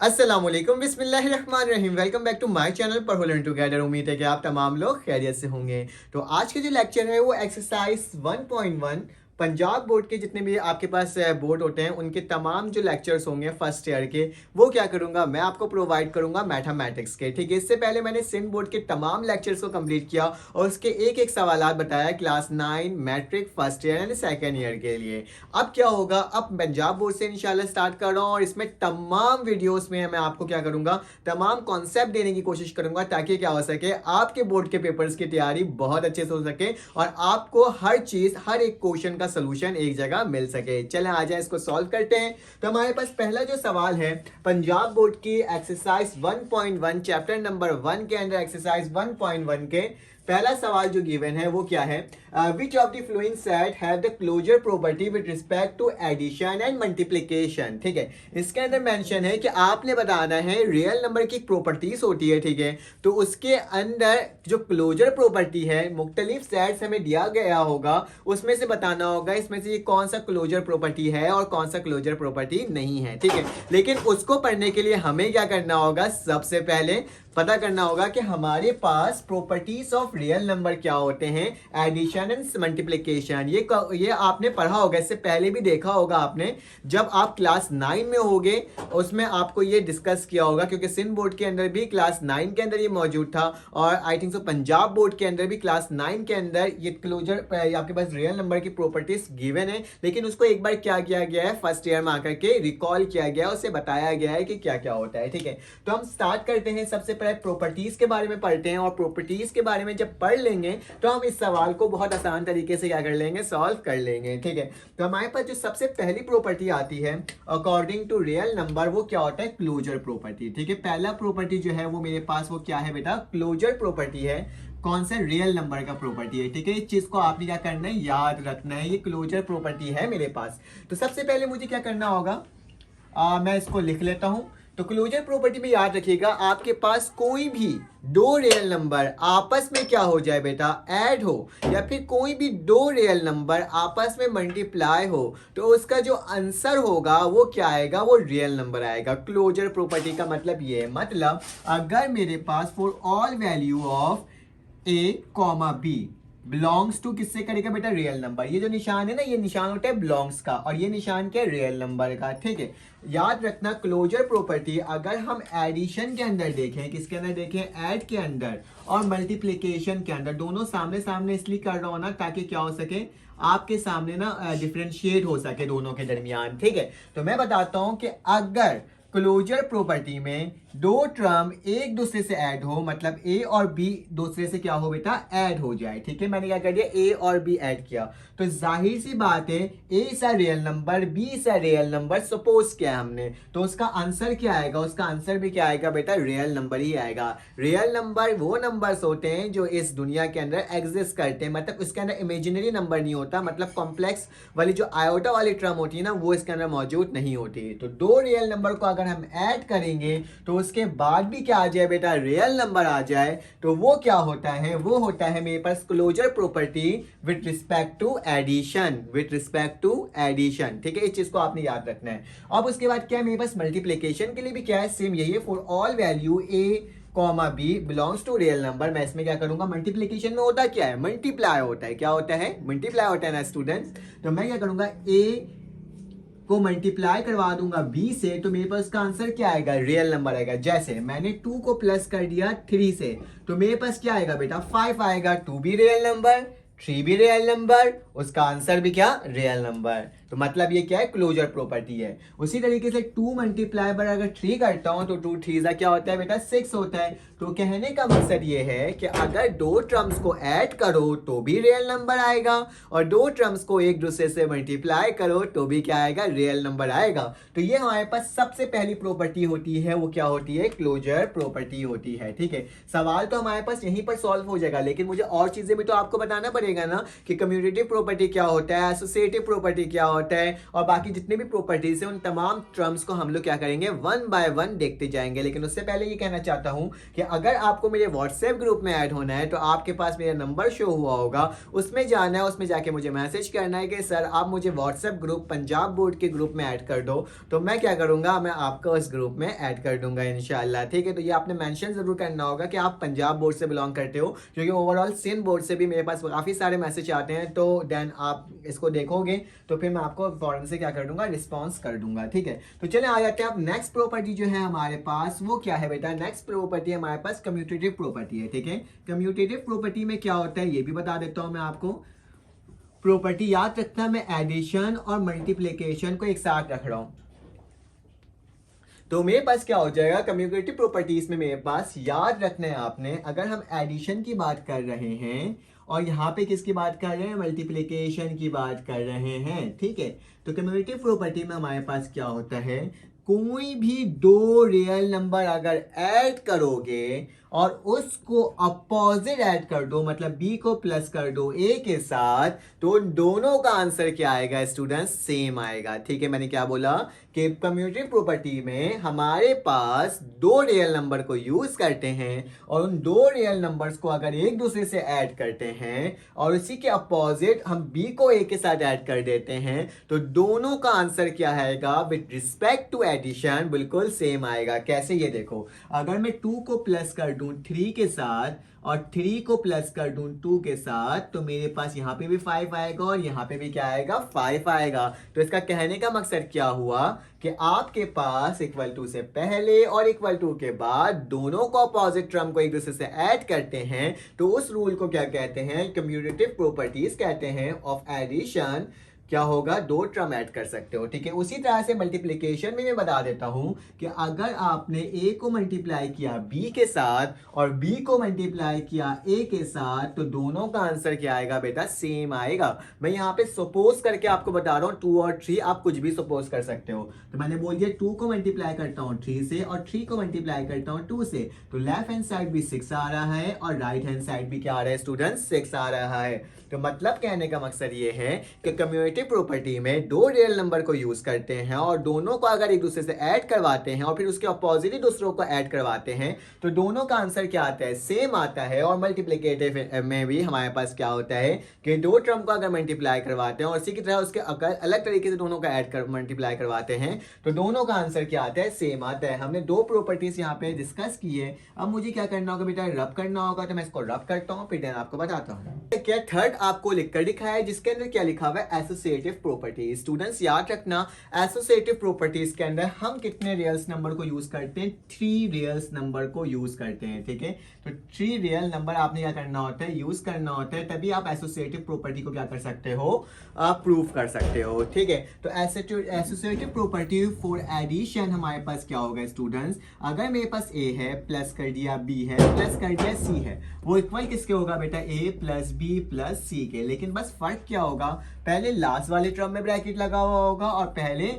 अस्सलामुअलैकुम बिस्मिल्लाहिर्रहमानिर्रहीम। Welcome back to my channel पर लर्न टुगेदर। उम्मीद है कि आप तमाम लोग खैरियत से होंगे। तो आज के जो लेक्चर है वो एक्सरसाइज 1.1 पंजाब बोर्ड के जितने भी आपके पास बोर्ड होते हैं उनके तमाम जो लेक्चर्स होंगे फर्स्ट ईयर के वो क्या करूंगा मैं आपको प्रोवाइड करूंगा मैथमेटिक्स के। ठीक है, इससे पहले मैंने सिंध बोर्ड के तमाम लेक्चर्स को कंप्लीट किया और उसके एक एक सवाल बताया class 9 matric first year and second year के लिए। अब क्या होगा, अब पंजाब बोर्ड से इंशाल्लाह स्टार्ट कर रहा हूँ और इसमें तमाम वीडियोस में मैं आपको क्या करूंगा, तमाम कॉन्सेप्ट देने की कोशिश करूंगा ताकि क्या हो सके आपके बोर्ड के पेपर्स की तैयारी बहुत अच्छे से हो सके और आपको हर चीज हर एक क्वेश्चन का सोल्यूशन एक जगह मिल सके। चलें आ जाए इसको सॉल्व करते हैं। तो हमारे पास पहला जो सवाल है पंजाब बोर्ड की एक्सरसाइज 1.1 चैप्टर नंबर 1 के अंदर एक्सरसाइज 1.1 के पहला सवाल जो गिवन है वो क्या है, which of the following set have the closure property with respect to addition and multiplication. ठीक है, इसके अंदर मेंशन है कि आपने बताना है रियल नंबर की प्रॉपर्टीज होती है। ठीक है, तो उसके अंदर जो क्लोजर प्रॉपर्टी है मुख्तलिफ सेट्स हमें दिया गया होगा उसमें से बताना होगा इसमें से ये कौन सा क्लोजर प्रॉपर्टी है और कौन सा क्लोजर प्रॉपर्टी नहीं है। ठीक है, लेकिन उसको पढ़ने के लिए हमें क्या करना होगा, सबसे पहले पता करना होगा कि हमारे पास प्रॉपर्टीज ऑफ रियल नंबर क्या होते हैं, एडिशन एंड मल्टीप्लिकेशन। ये आपने पढ़ा होगा, इससे पहले भी देखा होगा आपने जब आप क्लास 9 में होगे उसमें आपको ये डिस्कस किया होगा, क्योंकि सिंध बोर्ड के अंदर भी क्लास 9 के अंदर ये मौजूद था और I think so Punjab board के अंदर भी क्लास 9 के अंदर ये क्लोजर आपके पास रियल नंबर की प्रॉपर्टीज गिवन है, लेकिन उसको एक बार क्या किया गया है फर्स्ट ईयर में आकर के रिकॉल किया गया है, उसे बताया गया है कि क्या क्या होता है। ठीक है, तो हम स्टार्ट करते हैं। सबसे पहले प्रॉपर्टीज के बारे में पढ़ते हैं और प्रॉपर्टीज के बारे में जब पढ़ लेंगे तो हम इस सवाल को बहुत आसान तरीके से क्या कर लेंगे, सॉल्व कर लेंगे। ठीक है, तो हमारे पास जो सबसे पहली प्रॉपर्टी आती है अकॉर्डिंग टू रियल नंबर वो क्या होता है, क्लोजर प्रॉपर्टी। ठीक है, पहला प्रॉपर्टी जो है वो मेरे पास वो क्या है बेटा, क्लोजर प्रॉपर्टी है। कौन सा, रियल नंबर का प्रॉपर्टी है। ठीक है, इस चीज को आपने क्या करना है, याद रखना है, ये क्लोजर प्रॉपर्टी है मेरे पास। तो सबसे पहले मुझे क्या करना होगा, मैं इसको लिख लेता हूं। तो क्लोजर प्रॉपर्टी में याद रखिएगा आपके पास कोई भी दो रियल नंबर आपस में क्या हो जाए बेटा, ऐड हो, या फिर कोई भी दो रियल नंबर आपस में मल्टीप्लाई हो तो उसका जो आंसर होगा वो क्या आएगा, वो रियल नंबर आएगा। क्लोजर प्रॉपर्टी का मतलब ये है, मतलब अगर मेरे पास for all value of a comma B belongs to, किससे करेगा बेटा, रियल नंबर। ये जो निशान है ना, ये निशान होता है बिलोंग्स का और ये निशान क्या है, रियल नंबर का। ठीक है, याद रखना क्लोजर प्रॉपर्टी अगर हम एडिशन के अंदर देखें, किसके अंदर देखें, ऐड के अंदर और मल्टीप्लिकेशन के अंदर, दोनों सामने सामने इसलिए कर रहा हूं ना ताकि क्या हो सके, आपके सामने ना डिफरेंशिएट हो सके दोनों के दरमियान। ठीक है, तो मैं बताता हूं कि अगर क्लोजर प्रॉपर्टी में दो टर्म एक दूसरे से ऐड हो, मतलब ए और बी दूसरे से क्या हो बेटा, ऐड हो जाए। ठीक है, मैंने क्या कर दिया, ए और बी ऐड किया, तो जाहिर सी बात है a is a real number, b is a real number suppose किया हमने, तो उसका आंसर क्या आएगा, उसका आंसर भी क्या आएगा बेटा, रियल नंबर ही आएगा। रियल नंबर वो नंबर्स होते हैं जो इस दुनिया के अंदर एग्जिस्ट करते हैं, मतलब उसके अंदर इमेजिनरी नंबर नहीं होता, मतलब कॉम्प्लेक्स वाली जो आयोटा वाली टर्म होती है ना वो इसके अंदर मौजूद नहीं होती। तो दो रियल नंबर को अगर हम ऐड करेंगे तो उसके बाद भी क्या आ जाए बेटा, रियल नंबर आ जाए, तो वो क्या होता है, वो होता है मेरे पास closure property with respect to addition, with respect to addition. ठीक है, इस चीज को आपने याद रखना है। अब उसके बाद क्या है मेरे पास, मल्टीप्लिकेशन के लिए भी क्या है, सेम यही है, for all value A comma B belongs to real number. मैं इसमें क्या करूंगा, मल्टीप्लिकेशन में होता क्या है, मल्टीप्लाई होता है, क्या होता है, मल्टीप्लाई होता है ना स्टूडेंट्स। तो मैं क्या करूंगा, ए को मल्टीप्लाई करवा दूंगा बी से, तो मेरे पास का आंसर क्या आएगा, रियल नंबर आएगा। जैसे मैंने 2 को प्लस कर दिया 3 से, तो मेरे पास क्या आएगा बेटा, 5 आएगा। 2 भी रियल नंबर, 3 भी रियल नंबर, उसका आंसर भी क्या, रियल नंबर। तो मतलब ये क्या है, क्लोजर प्रॉपर्टी है। उसी तरीके से 2 मल्टीप्लाई पर अगर 3 करता हूं तो 2 3 क्या होता है बेटा, 6 होता है। तो कहने का मकसद ये है कि अगर दो टर्म्स को ऐड करो तो भी रियल नंबर आएगा और दो टर्म्स को एक दूसरे से मल्टीप्लाई करो तो भी क्या आएगा, रियल नंबर आएगा। तो ये हमारे पास सबसे पहली प्रॉपर्टी होती है, वो क्या होती है, क्लोजर प्रॉपर्टी होती है। ठीक है, सवाल तो हमारे पास यहीं पर सॉल्व हो जाएगा, लेकिन मुझे और चीजें भी तो आपको बताना पड़ेगा ना कि कम्यूटेटिव प्रॉपर्टी क्या होता है, एसोसिएटिव प्रॉपर्टी क्या होता है और बाकी जितने भी प्रॉपर्टीज हैं उन तमाम टर्म्स को हम लोग क्या करेंगे, वन बाय वन देखते जाएंगे। लेकिन उससे पहले ये कहना चाहता हूँ कि अगर आपको मेरे व्हाट्सएप ग्रुप में ऐड होना है तो आपके पास मेरा नंबर शो हुआ होगा, उसमें जाना है, उसमें जाके मुझे मैसेज करना है कि सर आप मुझे व्हाट्सएप ग्रुप पंजाब बोर्ड के ग्रुप में ऐड कर दो, तो मैं क्या करूँगा, मैं आपको उस ग्रुप में ऐड कर दूंगा इंशाल्लाह। ठीक है, तो ये आपने मेंशन जरूर करना होगा कि आप पंजाब बोर्ड से बिलोंग करते हो, क्योंकि ओवरऑल सिंध बोर्ड से भी मेरे पास काफ़ी सारे मैसेज आते हैं। तो देन आप इसको देखोगे तो फिर मैं आपको फौरन से क्या कर दूंगा, रिस्पॉन्स कर दूंगा। ठीक है, तो चले आ जाते हैं। अब नेक्स्ट प्रॉपर्टी जो है हमारे पास वो क्या है बेटा, नेक्स्ट प्रॉपर्टी हमारे पास कम्यूटेटिव प्रॉपर्टी है। ठीक है, कम्यूटेटिव प्रॉपर्टी में क्या होता है ये भी बता देता हूं मैं आपको। प्रॉपर्टी याद रखना, मैं एडिशन और मल्टीप्लिकेशन को एक साथ रख रहा हूं, तो मेरे पास क्या हो जाएगा, कम्यूटेटिव प्रॉपर्टीज में मेरे पास याद रखना है आपने, अगर हम एडिशन की बात कर रहे हैं और यहाँ पे किसकी बात कर रहे हैं, मल्टीप्लिकेशन की बात कर रहे हैं। ठीक है, तो कम्यूटेटिव प्रॉपर्टी में हमारे पास क्या होता है, कोई भी दो रियल नंबर अगर ऐड करोगे और उसको अपोजिट ऐड कर दो, मतलब b को प्लस कर दो a के साथ, तो दोनों का आंसर क्या आएगा स्टूडेंट्स, सेम आएगा। ठीक है, मैंने क्या बोला कि कम्यूटेटिव प्रॉपर्टी में हमारे पास दो रियल नंबर को यूज करते हैं और उन दो रियल नंबर्स को अगर एक दूसरे से ऐड करते हैं और उसी के अपोजिट हम b को a के साथ ऐड कर देते हैं, तो दोनों का आंसर क्या आएगा विद रिस्पेक्ट टू एडिशन, बिल्कुल सेम आएगा। कैसे, ये देखो, अगर मैं 2 को प्लस कर दूं 3 के साथ और 3 को प्लस कर दूं 2 के साथ, तो मेरे पास यहाँ पे भी 5 आएगा और यहाँ पे भी क्या आएगा, 5 आएगा। तो इसका कहने का मकसद क्या हुआ कि आपके पास इक्वल टू से पहले और इक्वल टू के बाद दोनों को अपोजिट टर्म को एक दूसरे से ऐड करते हैं, तो उस रूल को क्या कहते हैं, कम्यूटेटिव प्रॉपर्टीज कहते हैं ऑफ एडिशन। क्या होगा, दो टर्म ऐड कर सकते हो। ठीक है, उसी तरह से मल्टीप्लिकेशन में मैं बता देता हूं कि अगर आपने a को मल्टीप्लाई किया b के साथ और b को मल्टीप्लाई किया a के साथ, तो दोनों का आंसर क्या आएगा बेटा, सेम आएगा। मैं यहाँ पे सपोज करके आपको बता रहा हूँ, 2 और 3 आप कुछ भी सपोज कर सकते हो। तो मैंने बोल दिया 2 को मल्टीप्लाई करता हूँ 3 से और 3 को मल्टीप्लाई करता हूँ 2 से, तो लेफ्ट हैंड साइड भी 6 आ रहा है और राइट हैंड साइड भी क्या आ रहा है स्टूडेंट्स, 6 आ रहा है। तो मतलब कहने का मकसद ये है कि कम्यूटेटिव प्रॉपर्टी में दो रियल नंबर को यूज करते हैं और दोनों को अगर एक दूसरे से ऐड करवाते हैं और फिर उसके अपोजिट ही दूसरों को ऐड करवाते हैं, तो दोनों का आंसर क्या आता है, सेम आता है। और मल्टीप्लिकेटिव में भी हमारे पास क्या होता है कि दो टर्म को अगर मल्टीप्लाई करवाते हैं और इसी की तरह उसके अगर अलग तरीके से दोनों का ऐड कर मल्टीप्लाई करवाते हैं, तो दोनों का आंसर क्या आता है, सेम आता है। हमने दो प्रॉपर्टीज यहाँ पे डिस्कस की है। अब मुझे क्या करना होगा बेटा, रब करना होगा, तो मैं इसको रब करता हूँ, फिर आपको बताता हूँ। क्या थर्ड आपको लिखकर दिखाया है, जिसके अंदर क्या लिखा हुआ है, एसोसिएटिव प्रॉपर्टीज। स्टूडेंट्स याद रखना, एसोसिएटिव प्रॉपर्टीज के अंदर हम कितने रियल्स नंबर को यूज करते हैं, 3 रियल्स नंबर को यूज करते हैं। ठीक है, तो 3 रियल नंबर आपने क्या करना होता है, यूज करना होता है, तभी आप एसोसिएटिव प्रॉपर्टी को क्या कर सकते हो, प्रूव कर सकते हो। ठीक है, तो एसोसिएटिव प्रॉपर्टी फॉर एडिशन हमारे पास क्या होगा स्टूडेंट्स, अगर मेरे पास a है प्लस कर दिया b है प्लस कर दिया c है, वो इक्वल किसके होगा बेटा, a plus b plus c के। लेकिन बस फर्क क्या होगा, पहले लास्ट वाले टर्म में ब्रैकेट लगा हुआ होगा और पहले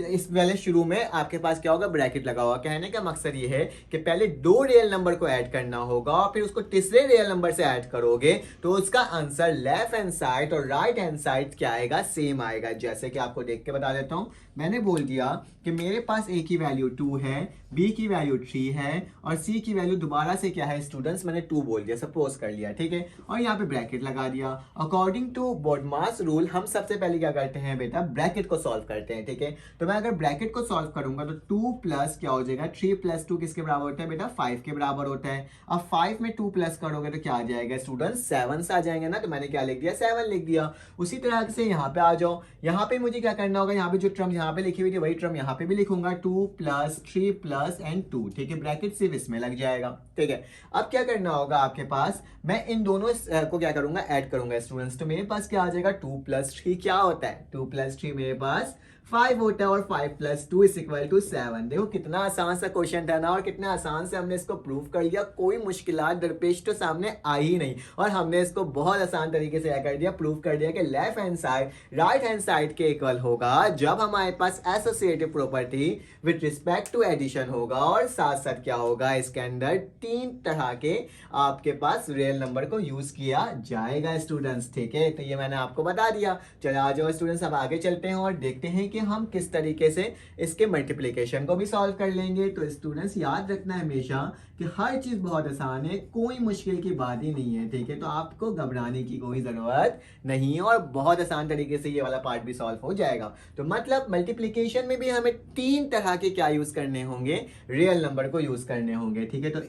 इस वाले शुरू में आपके पास क्या होगा, ब्रैकेट लगा हुआ। कहने का मकसद ये है कि पहले दो रियल नंबर को ऐड करना होगा और फिर उसको तीसरे रियल नंबर से ऐड करोगे, तो उसका आंसर लेफ्ट हैंड साइड और राइट हैंड साइड क्या आएगा, सेम आएगा। जैसे कि आपको देख के बता देता हूं, मैंने बोल दिया कि मेरे पास a की वैल्यू 2 है, b की वैल्यू 3 है और c की वैल्यू दोबारा से क्या है स्टूडेंट्स, मैंने 2 बोल दिया, सपोज कर लिया। ठीक है, और यहाँ पे ब्रैकेट लगा दिया। अकॉर्डिंग टू बोडमास रूल हम सबसे पहले क्या करते हैं बेटा, ब्रैकेट को सॉल्व करते हैं। ठीक है, तो मैं अगर ब्रैकेट को सॉल्व करूंगा तो 2 प्लस क्या हो जाएगा, 3 प्लस 2 किसके बराबर होता है बेटा, 5 के बराबर होता है। अब 5 में 2 प्लस करोगे तो क्या आ जाएगा स्टूडेंट्स, 7 आ जाएंगे ना, तो मैंने क्या लिख दिया, 7 लिख दिया। उसी तरह से यहाँ पे आ जाओ, यहाँ पे मुझे क्या करना होगा, यहाँ पे जो टर्म यहाँ पे लिखी हुई थी वही टर्म यहाँ पे भी लिखूंगा, 2 प्लस 3 प्लस एंड 2। ठीक है, ब्रैकेट सिर्फ इसमें लग जाएगा। ठीक है, अब क्या करना होगा आपके पास, मैं इन दोनों को क्या करूंगा, ऐड करूंगा स्टूडेंट्स। तो मेरे पास क्या आ जाएगा, 2 प्लस 3 क्या होता है, 2 प्लस 3 मेरे पास 5 होता है और 5 + 2 = 7। देखो कितना आसान सा क्वेश्चन था ना, और कितना आसान से हमने इसको प्रूव कर लिया, कोई मुश्किलात दरपेश तो सामने आई ही नहीं, और हमने इसको बहुत आसान तरीके से क्या कर दिया, प्रूव कर दिया कि left hand side right hand side के इक्वल होगा जब हमारे पास associative property with respect to addition होगा, और साथ साथ क्या होगा, इसके अंदर 3 तरह के आपके पास रियल नंबर को यूज किया जाएगा स्टूडेंट्स। ठीक है, तो ये मैंने आपको बता दिया। चलो आ जाओ स्टूडेंट्स, अब आगे चलते हैं और देखते हैं कि हम किस तरीके से इसके मल्टीप्लिकेशन को भी सॉल्व कर लेंगे। तो स्टूडेंट्स याद रखना हमेशा कि हर चीज बहुत आसान है, कोई मुश्किल की बात ही नहीं है। ठीक है, तो आपको घबराने की कोई जरूरत नहीं है, और बहुत आसान तरीके से ये वाला पार्ट भी सॉल्व हो जाएगा। तो मतलब मल्टीप्लिकेशन में भी हमें 3 तरह के क्या यूज करने होंगे, रियल नंबर को यूज करने होंगे। ठीक है, तो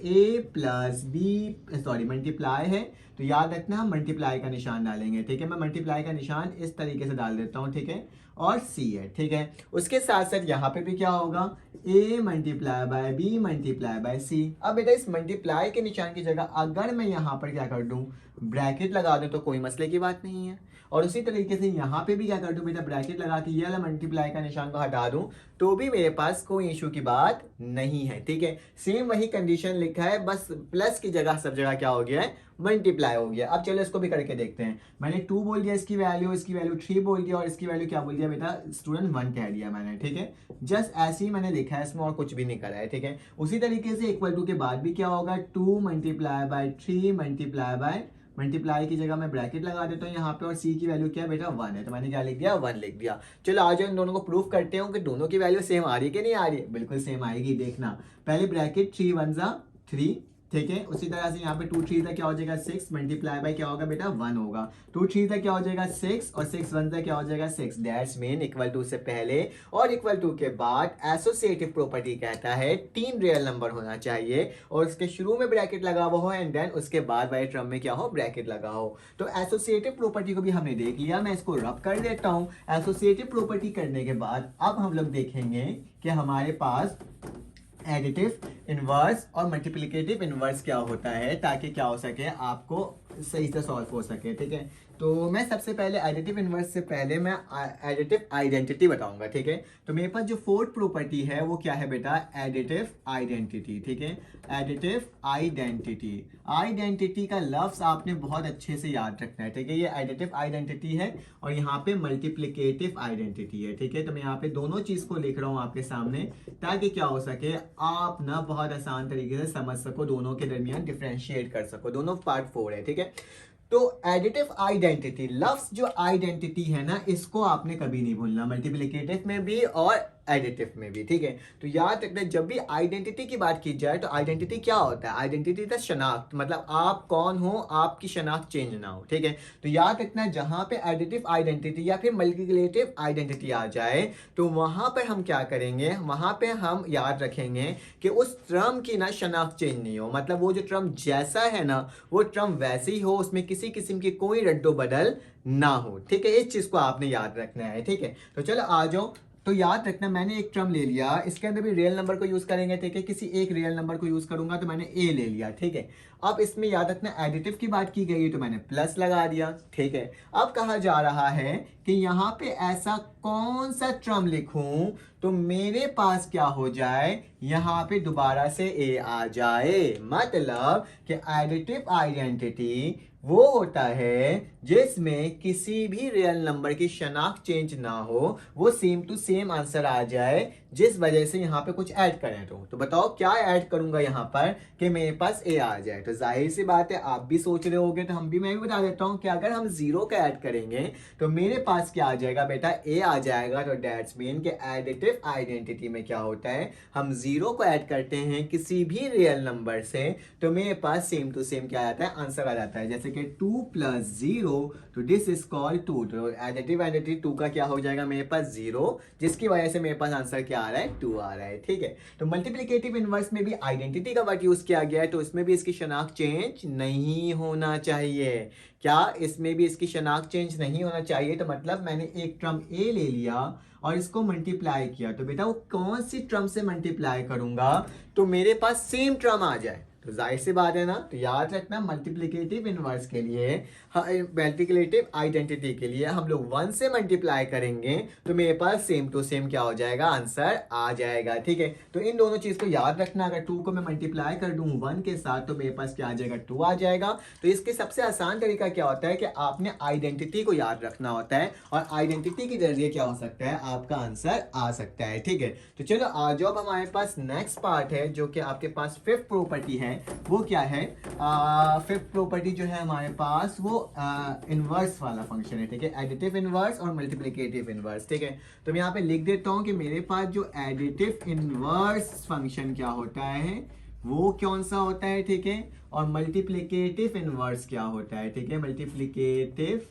मल्टीप्लाई है, तो याद रखना हम मल्टीप्लाई का निशान डालेंगे। ठीक है, मैं मल्टीप्लाई का निशान इस तरीके से डाल देता हूँ। ठीक है, और सी है। ठीक है, उसके साथ साथ यहाँ पे भी क्या होगा, a × b × c। अब बेटा इस मल्टीप्लाई के निशान की जगह अगर मैं यहाँ पर क्या कर दूं, ब्रैकेट लगा दूं, तो कोई मसले की बात नहीं है। और उसी तरीके से यहाँ पे भी क्या कर दूं बेटा, ब्रैकेट लगा के ये वाला मल्टीप्लाई का निशान को हटा दूं, तो भी मेरे पास कोई इशू की बात नहीं है। ठीक है, सेम वही कंडीशन लिखा है, बस प्लस की जगह सब जगह क्या हो गया है, मल्टीप्लाई हो गया। अब चलो इसको भी करके देखते हैं। मैंने 2 बोल दिया, इसकी वैल्यू 3 बोल दिया, और इसकी वैल्यू क्या बोल दिया बेटा, स्टूडेंट 1 कह दिया मैंने। ठीक है, जस्ट ऐसे ही मैंने लिखा है, इसमें और कुछ भी नहीं करा है। ठीक है, उसी तरीके से इक्वल टू के बाद भी क्या होगा, 2 × 3 मल्टीप्लाई की जगह मैं ब्रैकेट लगा देता हूँ यहाँ पे, और c की वैल्यू क्या है बेटा, 1 है, तो मैंने क्या लिख दिया, 1 लिख दिया। चलो आज इन दोनों को प्रूफ करते हो कि दोनों की वैल्यू सेम आ रही है कि नहीं आ रही है। बिल्कुल सेम आएगी, देखना। पहले ब्रैकेट 3 × 1 = 3। ठीक है, उसी तरह से यहाँ पे 2 × 3 क्या हो जाएगा, 6 मल्टीप्लाई बाय क्या होगा बेटा, 1 होगा। 2 × 3 क्या हो जाएगा, 6, और 6 × 1 क्या हो जाएगा, 6। दैट्स मीन इक्वल टू से पहले और इक्वल टू के बाद एसोसिएटिव प्रॉपर्टी कहता है 3 रियल नंबर होना चाहिए, और उसके शुरू में ब्रैकेट लगा हुआ हो, एंड देन उसके बाद वाले टर्म में क्या हो, ब्रैकेट लगा हो। तो एसोसिएटिव प्रॉपर्टी को भी हमने देख लिया, मैं इसको रब कर देता हूँ। एसोसिएटिव प्रॉपर्टी करने के बाद अब हम लोग देखेंगे कि हमारे पास एडिटिव इनवर्स और मल्टीप्लिकेटिव इनवर्स क्या होता है, ताकि क्या हो सके, आपको सही से सॉल्व हो सके। ठीक है, तो मैं सबसे पहले एडिटिव इनवर्स से पहले मैं एडिटिव आइडेंटिटी बताऊंगा। ठीक है, तो मेरे पास जो फोर्थ प्रॉपर्टी है वो क्या है बेटा, एडिटिव आइडेंटिटी। ठीक है, एडिटिव आइडेंटिटी, आइडेंटिटी का लफ्ज आपने बहुत अच्छे से याद रखना है। ठीक है, ये एडिटिव आइडेंटिटी है, और यहाँ पे मल्टीप्लिकेटिव आइडेंटिटी है। ठीक है, तो मैं यहाँ पे दोनों चीज को लिख रहा हूँ आपके सामने, ताकि क्या हो सके, आप ना बहुत आसान तरीके से समझ सको, दोनों के दरमियान डिफ्रेंशिएट कर सको। दोनों पार्ट 4 है। ठीक है, तो एडिटिव आइडेंटिटी, लफ्ज जो आइडेंटिटी है ना, इसको आपने कभी नहीं भूलना, मल्टीप्लिकेटिव में भी और एडिटिव में भी। ठीक है, तो याद रखना, जब भी आइडेंटिटी की बात की जाए तो आइडेंटिटी क्या होता है, आइडेंटिटी था शनाख्त, मतलब आप कौन हो, आपकी शनाख्त चेंज ना हो। ठीक है, तो याद रखना, जहां पे एडिटिव आइडेंटिटी या फिर मल्टीप्लिकेटिव आइडेंटिटी आ जाए, तो वहां पर हम क्या करेंगे, वहां पे हम याद रखेंगे कि उस टर्म की ना शनाख्त चेंज नहीं हो, मतलब वो जो टर्म जैसा है ना, वो टर्म वैसे ही हो, उसमें किसी किस्म की कोई रद्दो बदल ना हो। ठीक है, इस चीज को आपने याद रखना है। ठीक है, तो चलो आ जाओ। तो याद रखना, मैंने एक टर्म ले लिया, इसके अंदर भी रियल नंबर को यूज करेंगे। ठीक है, किसी एक रियल नंबर को यूज करूंगा, तो मैंने ए ले लिया। ठीक है, अब इसमें याद रखना, एडिटिव की बात की गई है, तो मैंने प्लस लगा दिया। ठीक है, अब कहा जा रहा है कि यहाँ पे ऐसा कौन सा टर्म लिखूं तो मेरे पास क्या हो जाए, यहाँ पे दोबारा से ए आ जाए। मतलब कि एडिटिव आइडेंटिटी वो होता है जिसमें किसी भी रियल नंबर की शनाख्त चेंज ना हो, वो सेम टू सेम आंसर आ जाए, जिस वजह से यहाँ पे कुछ ऐड करें। तो बताओ क्या ऐड करूंगा यहाँ पर कि मेरे पास ए आ जाए। तो जाहिर सी बात है, आप भी सोच रहे होगे, तो मैं भी बता देता हूँ कि अगर हम 0 का ऐड करेंगे तो मेरे पास क्या आ जाएगा बेटा, ए आ जाएगा। तो दैट्स मीन कि एडिटिव आइडेंटिटी में क्या होता है, हम 0 को ऐड करते हैं किसी भी रियल नंबर से, तो मेरे पास सेम टू सेम क्या आता है, आंसर आ जाता है। जैसे कि 2 + 0, तो दिस इज कॉल्ड 2। तो एडिटिव आइडेंटिटी 2 का क्या हो जाएगा मेरे पास, 0, जिसकी वजह से मेरे पास आंसर क्या आ रहा है, 2 आ रहा है। ठीक है, तो मल्टीप्लिकेटिव इनवर्स में भी आइडेंटिटी का वर्ड यूज किया गया है, तो इसमें भी इसकी शनाख्त चेंज नहीं होना चाहिए। क्या इसमें भी इसकी शनाख्त चेंज नहीं होना चाहिए, तो मतलब मैंने एक टर्म ए ले लिया और इसको मल्टीप्लाई किया, तो बेटा वो कौन सी टर्म से मल्टीप्लाई करूंगा तो मेरे पास सेम टर्म आ जाए। तो जाहिर सी बात है ना, तो याद रखना मल्टीप्लिकेटिव इनवर्स के लिए, मल्टीप्लिकेटिव आइडेंटिटी के लिए हम लोग 1 से मल्टीप्लाई करेंगे तो मेरे पास सेम टू सेम क्या हो जाएगा, आंसर आ जाएगा। ठीक है, तो इन दोनों चीज को याद रखना। अगर 2 को मैं मल्टीप्लाई कर दूं 1 के साथ तो मेरे पास क्या आ जाएगा, 2 आ जाएगा। तो इसके सबसे आसान तरीका क्या होता है कि आपने आइडेंटिटी को याद रखना होता है और आइडेंटिटी के जरिए क्या हो सकता है, आपका आंसर आ सकता है। ठीक है, तो चलो आज अब हमारे पास नेक्स्ट पार्ट है जो कि आपके पास फिफ्थ प्रॉपर्टी है। वो क्या है, फिफ्थ प्रॉपर्टी जो है हमारे पास वो इनवर्स वाला फंक्शन है। ठीक है, एडिटिव इनवर्स और मल्टीप्लिकेटिव इनवर्स। ठीक है, तो मैं यहाँ पे लिख देता हूँ कि मेरे पास जो एडिटिव इनवर्स फंक्शन क्या होता है वो कौन सा होता है। ठीक है, और मल्टीप्लिकेटिव इनवर्स क्या होता है। ठीक है, मल्टीप्लिकेटिव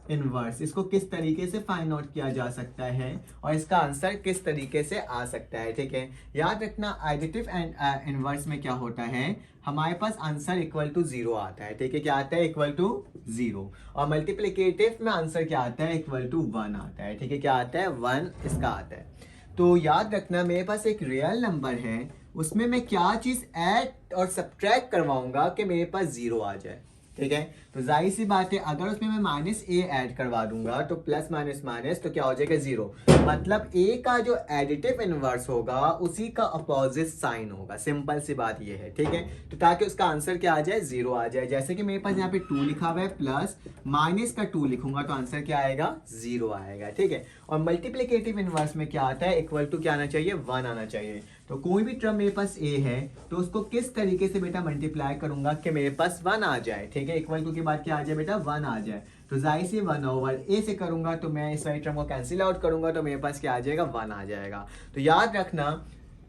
इनवर्स, इसको किस तरीके से फाइंड आउट किया जा सकता है और इसका आंसर किस तरीके से आ सकता है। ठीक है, याद रखना एडिटिव एंड इनवर्स में क्या होता है, हमारे पास आंसर इक्वल टू 0 आता है। ठीक है, क्या आता है, इक्वल टू 0। और मल्टीप्लिकेटिव में आंसर क्या आता है, इक्वल टू 1 आता है। ठीक है, क्या आता है, 1 इसका आता है। तो याद रखना मेरे पास एक रियल नंबर है, उसमें मैं क्या चीज ऐड और सब्ट्रैक्ट करवाऊंगा कि मेरे पास 0 आ जाए। ठीक है, तो जाहिर सी बात है अगर उसमें मैं माइनस ए ऐड करवा दूंगा तो प्लस माइनस माइनस तो क्या हो जाएगा, 0। मतलब ए का जो एडिटिव इनवर्स होगा उसी का अपोजिट साइन होगा। सिंपल सी बात ये है। ठीक है, तो ताकि उसका आंसर क्या आ जाए, 0 आ जाए। जैसे कि मेरे पास यहाँ पे 2 लिखा हुआ है, प्लस माइनस का 2 लिखूंगा तो आंसर क्या आएगा, 0 आएगा। ठीक है, और मल्टीप्लिकेटिव इनवर्स में क्या आता है, इक्वल टू क्या आना चाहिए, 1 आना चाहिए। तो कोई भी टर्म मेरे पास ए है तो उसको किस तरीके से बेटा मल्टीप्लाई करूंगा कि मेरे पास 1 आ जाए। ठीक है, इक्वल टू के बाद क्या आ जाए बेटा, 1 आ जाए। तो जाहिर से 1 ओवर ए से करूंगा तो मैं इस वाली टर्म को कैंसिल आउट करूंगा तो मेरे पास क्या आ जाएगा, 1 आ जाएगा। तो याद रखना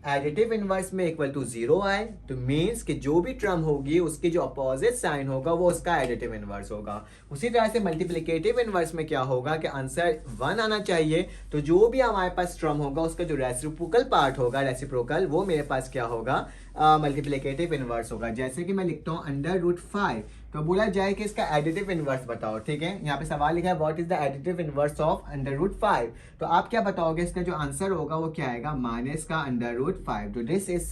एडिटिव इनवर्स में इक्वल टू 0 आए तो मीन्स कि जो भी टर्म होगी उसकी जो अपोजिट साइन होगा वो उसका एडिटिव इनवर्स होगा। उसी तरह से मल्टीप्लिकेटिव इनवर्स में क्या होगा कि आंसर 1 आना चाहिए। तो जो भी हमारे पास टर्म होगा उसका जो रेसिप्रोकल पार्ट होगा, रेसिप्रोकल, वो मेरे पास क्या होगा, मल्टीप्लिकेटिव इनवर्स होगा। जैसे कि मैं लिखता हूँ √5 तो बोला जाए कि इसका एडिटिव इनवर्स बताओ। ठीक है, यहाँ पे सवाल लिखा है what is the additive inverse of √5। तो आप क्या बताओगे, इसका जो आंसर होगा वो क्या आएगा, माइनस का √5। तो this is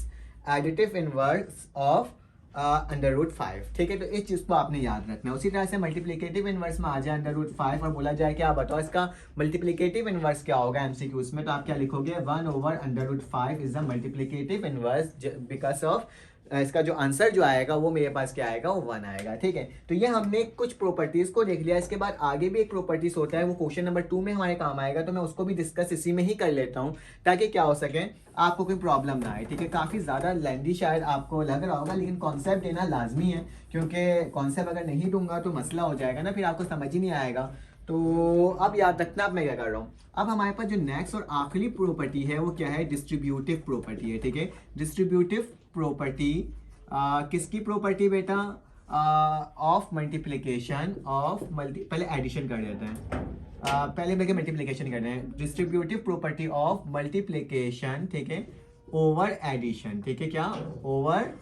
additive inverse of √5। ठीक है, तो इस चीज को आपने याद रखना है। उसी तरह से मल्टीप्लिकेटिव इनवर्स में आ जाए √5 और बोला जाए कि आप बताओ इसका मल्टीप्लिकेटिव इनवर्स क्या होगा एमसीक्यूज में, तो आप क्या लिखोगे, 1 over √5 is the multiplicative inverse because of इसका जो आंसर जो आएगा वो मेरे पास क्या आएगा, वो 1 आएगा। ठीक है, तो ये हमने कुछ प्रॉपर्टीज को देख लिया। इसके बाद आगे भी एक प्रॉपर्टीज होता है, वो क्वेश्चन नंबर 2 में हमारे काम आएगा, तो मैं उसको भी डिस्कस इसी में ही कर लेता हूँ ताकि क्या हो सके, आपको कोई प्रॉब्लम ना आए। ठीक है, काफी ज्यादा लेंदी शायद आपको लग रहा होगा लेकिन कॉन्सेप्ट देना लाजमी है, क्योंकि कॉन्सेप्ट अगर नहीं दूंगा तो मसला हो जाएगा ना, फिर आपको समझ ही नहीं आएगा। तो अब याद रखना अब मैं क्या कर रहा हूँ। अब हमारे पास जो नेक्स्ट और आखिरी प्रॉपर्टी है वो क्या है, डिस्ट्रीब्यूटिव प्रॉपर्टी है। ठीक है, डिस्ट्रीब्यूटिव प्रॉपर्टी किसकी प्रॉपर्टी बेटा, ऑफ मल्टीप्लिकेशन ऑफ पहले एडिशन कर देते हैं, पहले मैं मल्टीप्लिकेशन कर रहे हैं। डिस्ट्रीब्यूटिव प्रॉपर्टी ऑफ मल्टीप्लिकेशन, ठीक है, ओवर एडिशन। ठीक है, क्या, ओवर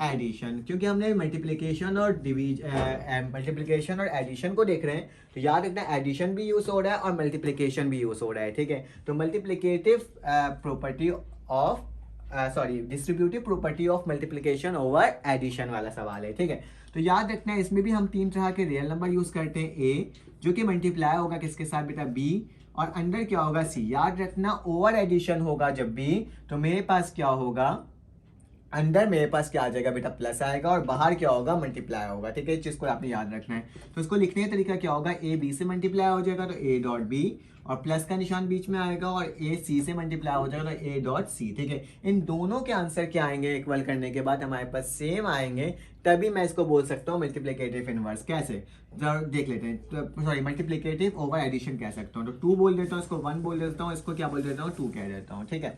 एडिशन, क्योंकि हमने मल्टीप्लिकेशन और मल्टीप्लिकेशन और एडिशन को देख रहे हैं तो याद रखना एडिशन भी यूज हो रहा है और मल्टीप्लिकेशन भी यूज हो रहा है। ठीक है, तो multiplicative property of distributive property of multiplication over addition वाला सवाल है। ठीक है, तो याद रखना है इसमें भी हम 3 तरह के रियल नंबर यूज करते हैं। ए जो कि मल्टीप्लाई होगा किसके साथ बेटा, बी, और अंडर क्या होगा, सी। याद रखना ओवर एडिशन होगा जब भी तो मेरे पास क्या होगा, अंदर मेरे पास क्या आ जाएगा बेटा, प्लस आएगा, और बाहर क्या होगा, मल्टीप्लाई होगा। ठीक है, इस चीज को आपने याद रखना है। तो इसको लिखने का तरीका क्या होगा, ए बी से मल्टीप्लाई हो जाएगा तो ए डॉट बी, और प्लस का निशान बीच में आएगा, और ए सी से मल्टीप्लाई हो जाएगा तो ए डॉट सी। ठीक है, इन दोनों के आंसर क्या आएंगे, इक्वल करने के बाद हमारे पास सेम आएंगे, तभी मैं इसको बोल सकता हूँ मल्टीप्लिकेटिव इनवर्स। कैसे, जरा देख लेते हैं। तो सॉरी, मल्टीप्लिकेटिव ओवर एडिशन कह सकता हूँ। तो 2 बोल देता हूँ, इसको 1 बोल देता हूँ, इसको क्या बोल देता हूँ, 2 कह देता हूँ। ठीक है,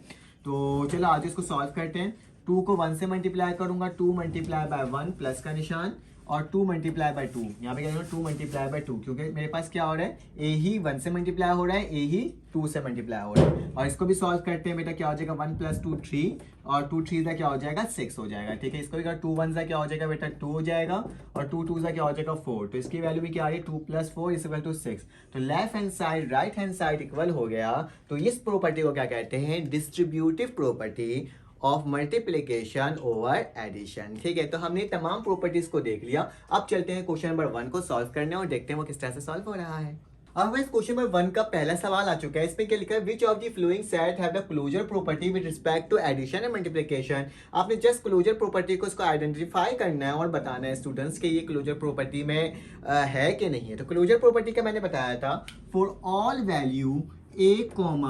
तो चलो आज इसको सॉल्व करते हैं। 2 को 1 से मल्टीप्लाई करूंगा, 2 मल्टीप्लाई बाय 1 प्लस का निशान, और 2 मल्टीप्लाई बाय 2, यहाँ पे क्या करूँगा, 2 मल्टीप्लाई बाय 2, क्योंकि मेरे पास क्या हो रहा है, ए ही 1 से मल्टीप्लाई हो रहा है, ए ही 2 से मल्टीप्लाई हो रहा है। और इसको भी सॉल्व करते हैं बेटा, क्या हो जाएगा, 1 + 2 3, और 2 3 क्या हो जाएगा, 6 हो जाएगा। ठीक है, इसको भी 2 1 क्या हो जाएगा बेटा, 2 हो जाएगा, और 2 2 क्या हो जाएगा, 4। तो इसकी वैल्यू भी क्या आ रही है, 2 + 4 = 6। तो left hand side right hand side equal हो गया। तो इस प्रॉपर्टी को क्या कहते हैं, distributive property of multiplication over addition. ठीक है, तो हमने तमाम प्रॉपर्टीज को देख लिया। अब चलते हैं क्वेश्चन नंबर 1 को सॉल्व करने और देखते हैं वो किस तरह से सॉल्व हो रहा है। अब इस क्वेश्चन नंबर 1 का पहला सवाल आ चुका है। इसमें क्या लिखा है, which of the following set have the closure property with respect to addition and multiplication. आपने जस्ट क्लोजर प्रॉपर्टी को इसको आइडेंटिफाई करना है और बताना है स्टूडेंट्स के ये क्लोजर प्रॉपर्टी में है कि नहीं है। तो क्लोजर प्रॉपर्टी का मैंने बताया था, for all value a,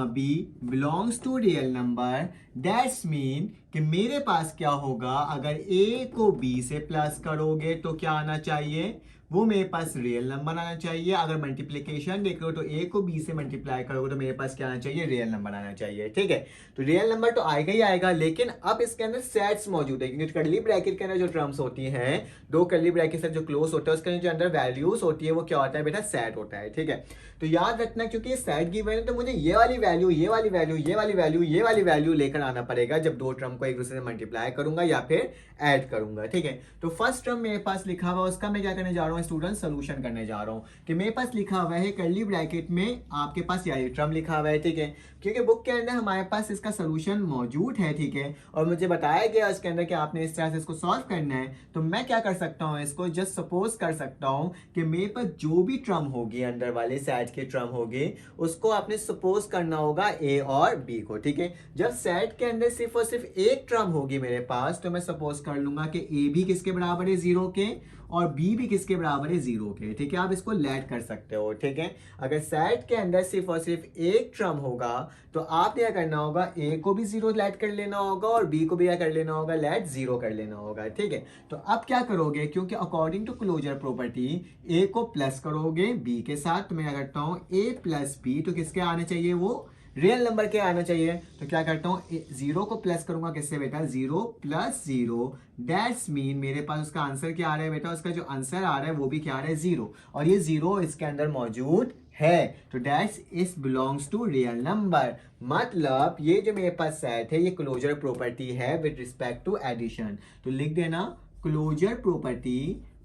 b belongs to real number, that's mean कि मेरे पास क्या होगा, अगर a को b से प्लस करोगे तो क्या आना चाहिए, वो मेरे पास रियल नंबर आना चाहिए। अगर मल्टीप्लिकेशन देख रहे हो तो a को b से मल्टीप्लाई करोगे तो मेरे पास क्या आना चाहिए, रियल नंबर आना चाहिए। ठीक है, तो रियल नंबर तो आएगा ही आएगा, लेकिन अब इसके अंदर सेट्स मौजूद है, क्योंकि कर्ली ब्रैकेट के अंदर जो टर्म्स होती हैं, दो कर्ली ब्रैकेट से जो क्लोज होता है उसके जो अंदर वैल्यूज होती है वो क्या होता है बेटा, सेट होता है। ठीक है, तो याद रखना क्योंकि ये सेट गिवन है तो मुझे ये वाली वैल्यू, ये वाली वैल्यू, ये वाली वैल्यू, ये वाली वैल्यू लेकर आना पड़ेगा जब दो टर्म को एक दूसरे से मल्टीप्लाई करूंगा या फिर ऐड करूंगा। ठीक है, तो फर्स्ट टर्म मेरे पास लिखा हुआ उसका मैं क्या करने जा रहा हूँ स्टूडेंट, सोल्यूशन करने जा रहा हूँ। कि मेरे पास लिखा हुआ है कर्ली ब्रैकेट में आपके पास यही टर्म लिखा हुआ है। ठीक है, क्योंकि बुक के अंदर हमारे पास इसका सोल्यूशन मौजूद है। ठीक है, और मुझे बताया गया इसके अंदर कि आपने इस तरह से इसको सॉल्व करना है, तो मैं क्या कर सकता हूँ, इसको जस्ट सपोज कर सकता हूँ कि मेरे पास जो भी टर्म होगी अंदर वाले सेट के टर्म होगी उसको आपने सपोज करना होगा ए और बी को। ठीक है, जब सेट के अंदर सिर्फ और सिर्फ एक टर्म होगी मेरे पास तो मैं सपोज कर लूंगा कि ए भी किसके बराबर है, 0 के, और बी भी किसके बराबर है, 0 के। ठीक है, आप इसको लेट कर सकते हो। ठीक है, अगर सेट के अंदर सिर्फ और सिर्फ एक टर्म होगा तो आपने क्या करना होगा, ए को भी 0 लेट कर लेना होगा और बी को भी क्या कर लेना होगा, लेट 0 कर लेना होगा। ठीक है, तो अब क्या करोगे, क्योंकि अकॉर्डिंग टू क्लोजर प्रॉपर्टी ए को प्लस करोगे बी के साथ, तो मैं क्या करता हूं, ए प्लस बी तो किसके आने चाहिए, वो रियल नंबर के आना चाहिए। तो क्या करता हूं, 0 को प्लस करूंगा किससे बेटा, 0 प्लस 0, दैट्स मीन मेरे पास उसका आंसर क्या आ रहा है बेटा, उसका जो आंसर आ रहा है वो भी क्या आ रहा है, 0, और ये 0 इसके अंदर मौजूद है। तो that's is belongs to real number, मतलब ये जो मेरे पास सेट है ये क्लोजर प्रॉपर्टी है विद रिस्पेक्ट टू एडिशन। तो लिख देना closure property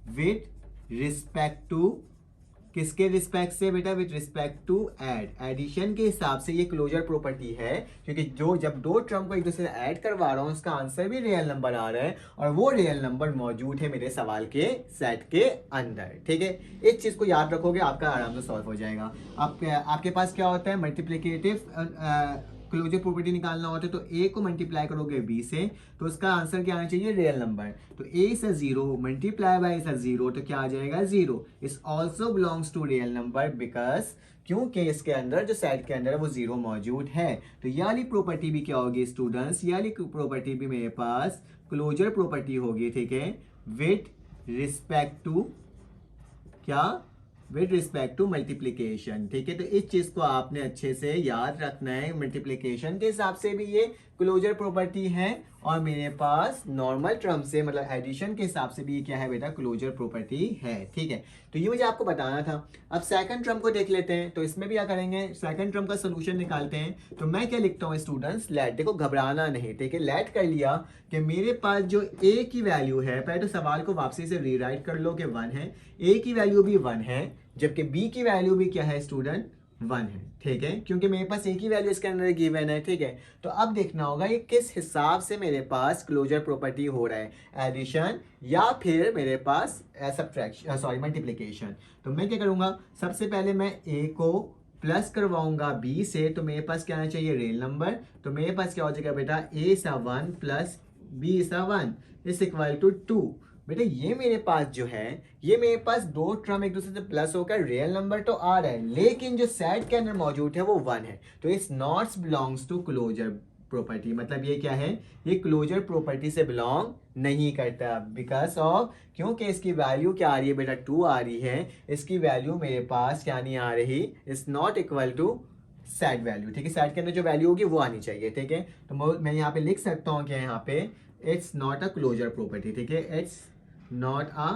with respect to, किसके रिस्पेक्ट से बेटा, विद रिस्पेक्ट टू एडिशन के हिसाब से ये क्लोजर प्रॉपर्टी है, क्योंकि जो जब दो टर्म को एक दूसरे से ऐड करवा रहा हूं उसका आंसर भी रियल नंबर आ रहा है और वो रियल नंबर मौजूद है मेरे सवाल के सेट के अंदर। ठीक है, इस चीज को याद रखोगे आपका आराम से सॉल्व हो जाएगा। आपके पास क्या होता है, मल्टीप्लिकेटिव क्लोजर प्रॉपर्टी निकालना होता है, तो ए को मल्टीप्लाई करोगे बी से तो उसका आंसर क्या आना चाहिए, रियल नंबर। तो A is 0 multiply by is 0 तो क्या आ जाएगा, 0 is also belongs to real number, because क्योंकि इसके अंदर जो सेट के अंदर है वो 0 मौजूद है। तो ये वाली प्रॉपर्टी भी क्या होगी स्टूडेंट्स, ये वाली प्रॉपर्टी भी मेरे पास क्लोजर प्रॉपर्टी होगी। ठीक है, विद रिस्पेक्ट टू क्या, विद रिस्पेक्ट टू मल्टीप्लीकेशन। ठीक है, तो इस चीज को आपने अच्छे से याद रखना है, मल्टीप्लीकेशन के हिसाब से भी ये क्लोजर प्रॉपर्टी है और मेरे पास नॉर्मल टर्म से मतलब एडिशन के हिसाब से भी ये क्या है बेटा, क्लोजर प्रॉपर्टी है। ठीक है, तो ये मुझे आपको बताना था। अब सेकंड टर्म को देख लेते हैं, तो इसमें भी क्या करेंगे, सेकंड टर्म का सोल्यूशन निकालते हैं। तो मैं क्या लिखता हूँ स्टूडेंट्स, लेट, देखो घबराना नहीं। ठीक है, लेट कर लिया कि मेरे पास जो ए की वैल्यू है, पहले तो सवाल को वापसी से रीराइट कर लो कि 1 है, ए की वैल्यू भी 1 है जबकि बी की वैल्यू भी क्या है स्टूडेंट, 1 है। ठीक है, क्योंकि मेरे पास एक ही वैल्यू इसके अंदर गिवन है। ठीक है, तो अब देखना होगा ये किस हिसाब से मेरे पास क्लोजर प्रॉपर्टी हो रहा है, एडिशन या फिर मेरे पास सब्ट्रैक्शन, सॉरी मल्टीप्लिकेशन। तो मैं क्या करूंगा, सबसे पहले मैं ए को प्लस करवाऊंगा बी से, तो मेरे पास क्या आना चाहिए, रियल नंबर। तो मेरे पास क्या हो जाएगा बेटा, ए सा 1 प्लस बी सा 1 इज इक्वल टू 2। बेटा ये मेरे पास जो है, ये मेरे पास दो टर्म एक दूसरे से प्लस होकर रियल नंबर तो आ रहा है, लेकिन जो सेट के अंदर मौजूद है वो 1 है। तो इस not belongs to closure property, मतलब ये क्या है, ये क्लोजर प्रॉपर्टी से बिलोंग नहीं करता, बिकॉज ऑफ, क्योंकि इसकी वैल्यू क्या आ रही है बेटा, 2 आ रही है, इसकी वैल्यू मेरे पास क्या नहीं आ रही, is not equal to set value. ठीक है, सेट के अंदर जो वैल्यू होगी वो आनी चाहिए। ठीक है, तो मैं यहाँ पे लिख सकता हूँ कि यहाँ पे it's not a closure property. ठीक है, it's not a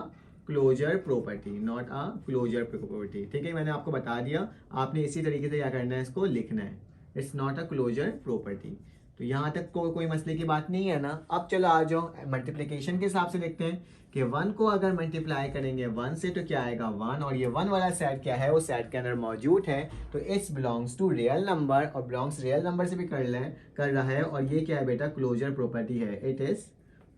closure property, not a closure property. ठीक है, मैंने आपको बता दिया, आपने इसी तरीके से क्या करना है, इसको लिखना है, it's not a closure property. तो यहाँ तक कोई मसले की बात नहीं है ना। अब चलो आ जाओ मल्टीप्लिकेशन के हिसाब से देखते हैं कि 1 को अगर मल्टीप्लाई करेंगे 1 से तो क्या आएगा 1, और ये 1 वाला सेट क्या है वो सेट के अंदर मौजूद है, तो it's belongs to real number, और बिलोंग्स रियल नंबर से भी कर रहा है। और ये क्या है बेटा, क्लोजर प्रॉपर्टी है, इट इज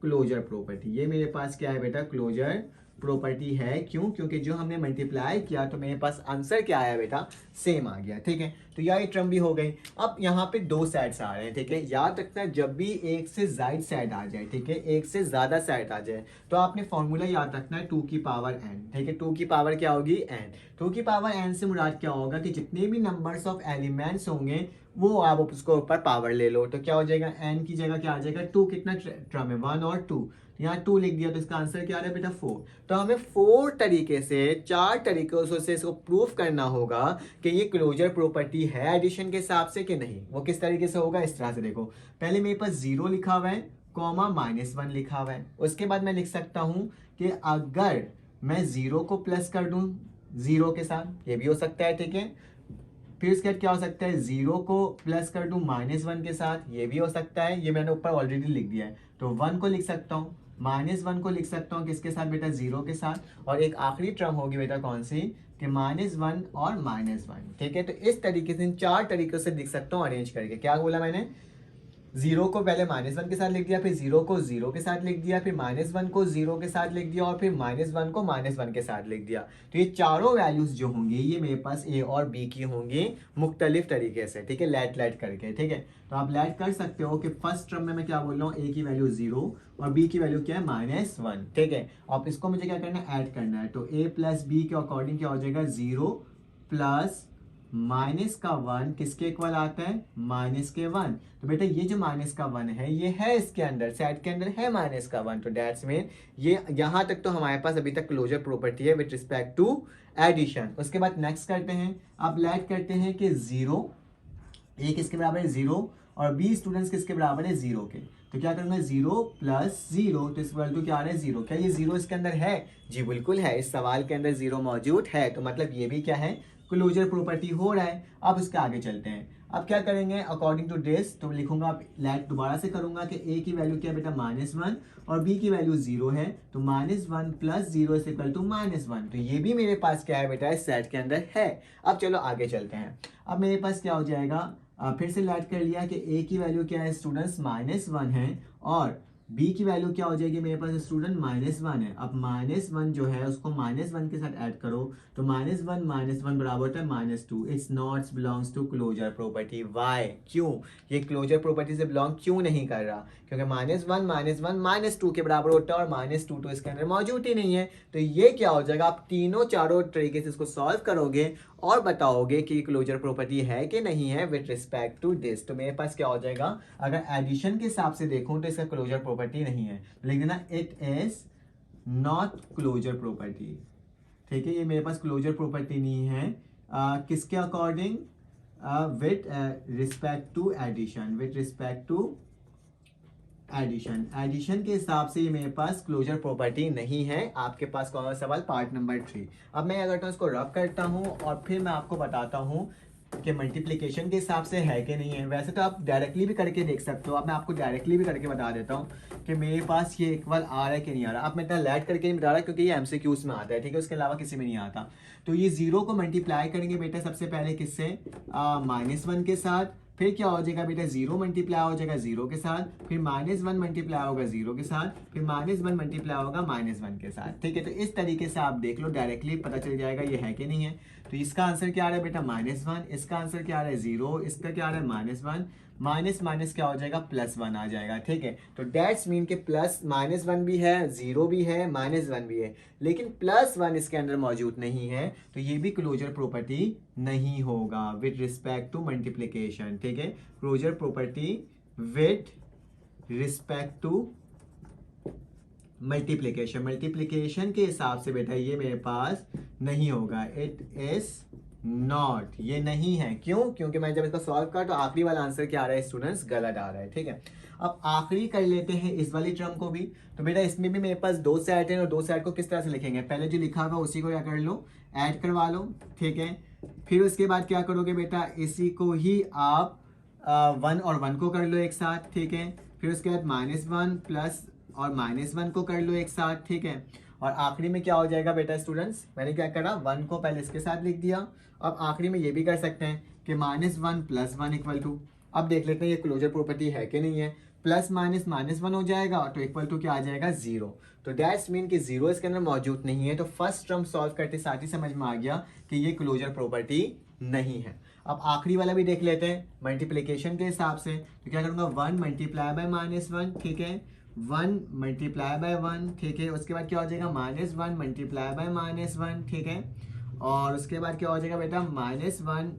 क्लोजर प्रॉपर्टी। ये मेरे पास क्या है बेटा, क्लोजर प्रॉपर्टी है। क्यों? क्योंकि जो हमने मल्टीप्लाई किया तो मेरे पास आंसर क्या आया बेटा, सेम आ गया। ठीक है, तो यह टर्म भी हो गई। अब यहाँ पे दो सेट्स आ रहे हैं। ठीक है, याद रखना जब भी एक से ज्यादा सेट आ जाए, ठीक है, एक से ज्यादा सेट आ जाए, तो आपने फॉर्मूला याद रखना है 2 की पावर n। ठीक है, 2 की पावर क्या होगी, n। 2 की पावर n से मुराद क्या होगा कि जितने भी नंबर्स ऑफ एलिमेंट्स होंगे वो आप उसको ऊपर पावर ले लो, तो क्या हो जाएगा, n की जगह क्या आ जाएगा 2। कितना टर्म है, 1 और 2, यहाँ 2 लिख दिया, तो इसका आंसर क्या आ रहा है बेटा 4। तो हमें 4 तरीके से, 4 तरीकों से इसको प्रूफ करना होगा कि ये क्लोजर प्रॉपर्टी है एडिशन के हिसाब से कि नहीं। वो किस तरीके से होगा, इस तरह से देखो, पहले मेरे पास 0 लिखा हुआ है, कॉमा -1 लिखा हुआ है। उसके बाद मैं लिख सकता हूँ कि अगर मैं 0 को प्लस कर दूं 0 के साथ, ये भी हो सकता है। ठीक है, फिर उसके बाद क्या हो सकता है, 0 को प्लस कर दूं -1 के साथ, ये भी हो सकता है। ये मैंने ऊपर ऑलरेडी लिख दिया है, तो 1 को लिख सकता हूँ, -1 को लिख सकता हूँ किसके साथ बेटा, 0 के साथ। और एक आखिरी टर्म होगी बेटा कौन सी, कि -1 और -1। ठीक है, तो इस तरीके से इन 4 तरीकों से लिख सकता हूँ अरेंज करके। क्या बोला मैंने, 0 को पहले -1 के साथ लिख दिया, फिर 0 को 0 के साथ लिख दिया, फिर -1 को 0 के साथ लिख दिया, और फिर -1 को -1 के साथ लिख दिया। तो ये चारों वैल्यूज जो होंगी ये मेरे पास a और b की होंगी मुख्तलिफ तरीके से। ठीक है, लेट करके। ठीक है, तो आप लेट कर सकते हो कि फर्स्ट टर्म में मैं क्या बोल रहा हूँ, a की वैल्यू 0 और b की वैल्यू क्या है, -1। ठीक है, अब इसको मुझे क्या करना है, ऐड करना है। तो a प्लस b के अकॉर्डिंग क्या हो जाएगा, 0 प्लस -1 किसके इक्वल आता है, -1। तो बेटा ये जो -1 है ये है इसके अंदर, सेट के अंदर है -1, तो दैट्स मीन ये यहाँ तक तो हमारे पास अभी तक क्लोजर प्रॉपर्टी है विद रिस्पेक्ट टू एडिशन। उसके बाद नेक्स्ट करते हैं, अब लेट करते हैं कि 0 a किसके बराबर है, 0, और b स्टूडेंट्स किसके बराबर है, 0 के। तो क्या करूंगा, 0 प्लस 0, तो इसका वैल्यू क्या आ रहा है, 0। क्या ये 0 इसके अंदर है, जी बिल्कुल है, इस सवाल के अंदर 0 मौजूद है, तो मतलब ये भी क्या है, क्लोजर प्रॉपर्टी हो रहा है। अब उसके आगे चलते हैं, अब क्या करेंगे, अकॉर्डिंग टू दिस तो लिखूंगा, लेट दोबारा से करूंगा कि a की वैल्यू क्या है बेटा, -1, और b की वैल्यू 0 है, तो -1 प्लस 0 इज इक्वल टू -1। तो ये भी मेरे पास क्या है बेटा, इस सेट के अंदर है। अब चलो आगे चलते हैं, अब मेरे पास क्या हो जाएगा, फिर से लेट कर लिया कि a की वैल्यू क्या है स्टूडेंट्स, -1 है, और b की वैल्यू क्या हो जाएगी मेरे पास स्टूडेंट, -1 है। अब -1 जो है उसको -1 के साथ ऐड करो, तो -1 बराबर होता है -2। It's not belongs to closure property. Why, क्यों, ये क्लोजर प्रॉपर्टी से बिलोंग क्यों नहीं कर रहा, क्योंकि -1 -2 के बराबर होता है, और -2 तो इसके अंदर मौजूद ही नहीं है। तो ये क्या हो जाएगा, आप तीनों चारों तरीके से इसको सॉल्व करोगे और बताओगे कि क्लोजर प्रॉपर्टी है कि नहीं है विद रिस्पेक्ट टू दिस। तो मेरे पास क्या हो जाएगा, अगर एडिशन के हिसाब से देखूं तो इसका क्लोजर प्रॉपर्टी नहीं है, लिख देना it is not closure property. ठीक है, ये मेरे पास क्लोजर प्रॉपर्टी नहीं है, किसके according, with respect to addition, with respect to addition के हिसाब से ये मेरे पास क्लोजर प्रॉपर्टी नहीं है। आपके पास कौन सा सवाल, पार्ट नंबर 3। अब मैं अगर तो इसको रब करता हूँ और फिर मैं आपको बताता हूँ कि मल्टीप्लिकेशन के हिसाब से है कि नहीं है। वैसे तो आप डायरेक्टली भी करके देख सकते हो, अब मैं आपको डायरेक्टली भी करके बता देता हूँ कि मेरे पास ये इक्वल आ रहा है कि नहीं आ रहा। अब मैं इतना लेट करके नहीं बता रहा क्योंकि ये एमसीक्यूज में आता है, ठीक है, उसके अलावा किसी में नहीं आता। तो ये 0 को मल्टीप्लाई करेंगे बेटा सबसे पहले किससे, -1 के साथ, फिर क्या हो जाएगा बेटा, 0 मल्टीप्लाई हो जाएगा 0 के साथ, फिर -1 मल्टीप्लाई होगा 0 के साथ, फिर -1 मल्टीप्लाई होगा -1 के साथ। ठीक है, तो इस तरीके से आप देख लो, डायरेक्टली पता चल जाएगा ये है कि नहीं है। तो इसका आंसर क्या आ रहा है बेटा, -1, इसका आंसर क्या आ रहा है 0, इसका क्या आ रहा है -1, माइनस माइनस क्या हो जाएगा, +1 आ जाएगा। ठीक है, तो डेट्स मीन के -1 भी है, 0 भी है, -1 भी है, लेकिन +1 इसके अंदर मौजूद नहीं है, तो ये भी क्लोजर प्रॉपर्टी नहीं होगा विद रिस्पेक्ट टू मल्टीप्लिकेशन। ठीक है, closure property with respect to multiplication के हिसाब से बेटा ये मेरे पास नहीं होगा, इट इज नॉट, ये नहीं है। क्यों, क्योंकि मैं जब इसका सॉल्व कर तो आखिरी वाला आंसर क्या आ रहा है स्टूडेंट्स, गलत आ रहा है। ठीक है, अब आखिरी कर लेते हैं इस वाली टर्म को भी। तो बेटा इसमें भी मेरे पास 2 सेट है, और 2 सेट को किस तरह से लिखेंगे, पहले जो लिखा हुआ उसी को क्या कर लो, ऐड करवा लो। ठीक है, फिर उसके बाद क्या करोगे बेटा, इसी को ही आप वन और वन को कर लो एक साथ, ठीक है। फिर उसके बाद -1 प्लस और -1 को कर लो एक साथ, ठीक है। और आखिरी में क्या हो जाएगा बेटा स्टूडेंट्स, मैंने क्या करा, 1 को पहले इसके साथ लिख दिया। अब आखिरी में ये भी कर सकते हैं कि -1 + 1 इक्वल टू, अब देख लेते हैं ये क्लोजर प्रॉपर्टी है कि नहीं है। प्लस माइनस -1 हो जाएगा तो इक्वल टू क्या आ जाएगा, 0। तो दैट्स मीन कि 0 इसके अंदर मौजूद नहीं है। तो फर्स्ट टर्म सॉल्व करते साथ ही समझ में आ गया कि ये क्लोजर प्रॉपर्टी नहीं है। अब आखिरी वाला भी देख लेते हैं मल्टीप्लिकेशन के हिसाब से। तो क्या करूंगा, 1 मल्टीप्लाई बाय -1, ठीक है, 1 मल्टीप्लाई बाय 1, ठीक है। उसके बाद क्या हो जाएगा, -1 मल्टीप्लाई बाय -1, ठीक है। और उसके बाद क्या हो जाएगा बेटा, -1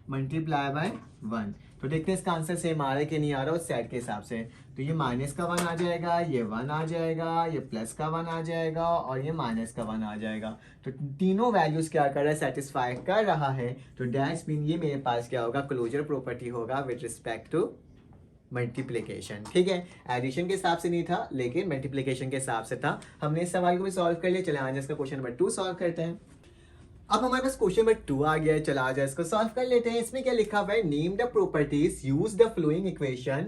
मल्टीप्लाई बाय 1। तो देखते हैं इसका आंसर सेम आ रहा है कि नहीं आ रहा उस सेट के हिसाब से। तो ये माइनस का 1 आ जाएगा, ये 1 आ जाएगा, ये प्लस का 1 आ जाएगा और ये माइनस का 1 आ जाएगा। तो तीनों वैल्यूज क्या कर रहा है, सेटिस्फाई कर रहा है। तो डैश मीन ये मेरे पास क्या होगा, क्लोजर प्रॉपर्टी होगा विद रिस्पेक्ट टू मल्टीप्लिकेशन, ठीक है। एडिशन के हिसाब से नहीं था लेकिन मल्टीप्लिकेशन के हिसाब से था। हमने इस सवाल को भी सॉल्व कर लिया। चले आज इसका क्वेश्चन नंबर 2 सॉल्व करते हैं। अब हमारे पास क्वेश्चन नंबर 2 आ गया है, चला आ जाए इसको सॉल्व कर लेते हैं। इसमें क्या लिखा हुआ है, name the properties use the flowing equation,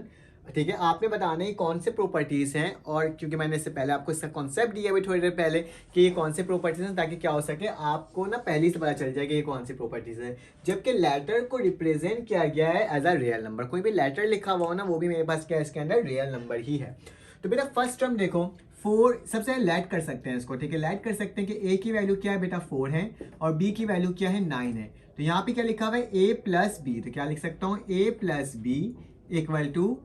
ठीक है। आपने बताना है कौन से प्रॉपर्टीज हैं, और क्योंकि मैंने इससे पहले आपको इसका कॉन्सेप्ट दिया है थोड़ी देर पहले कि ये कौन से प्रॉपर्टीज हैं, ताकि क्या हो सके आपको ना पहले से पता चल जाए कि ये कौन सी प्रॉपर्टीज है। जबकि लेटर को रिप्रेजेंट किया गया है एज अ रियल नंबर, कोई भी लेटर लिखा हुआ हो ना वो भी मेरे पास क्या है, इसके अंदर रियल नंबर ही है। तो बेटा फर्स्ट टर्म देखो 4, सबसे लेट कर सकते हैं इसको, ठीक है। लेट कर सकते हैं कि a की वैल्यू क्या है बेटा 4 है और b की वैल्यू क्या है 9 है। तो यहाँ पे क्या लिखा हुआ है a + b, तो क्या लिख सकता हूँ a + b इक्वल टू,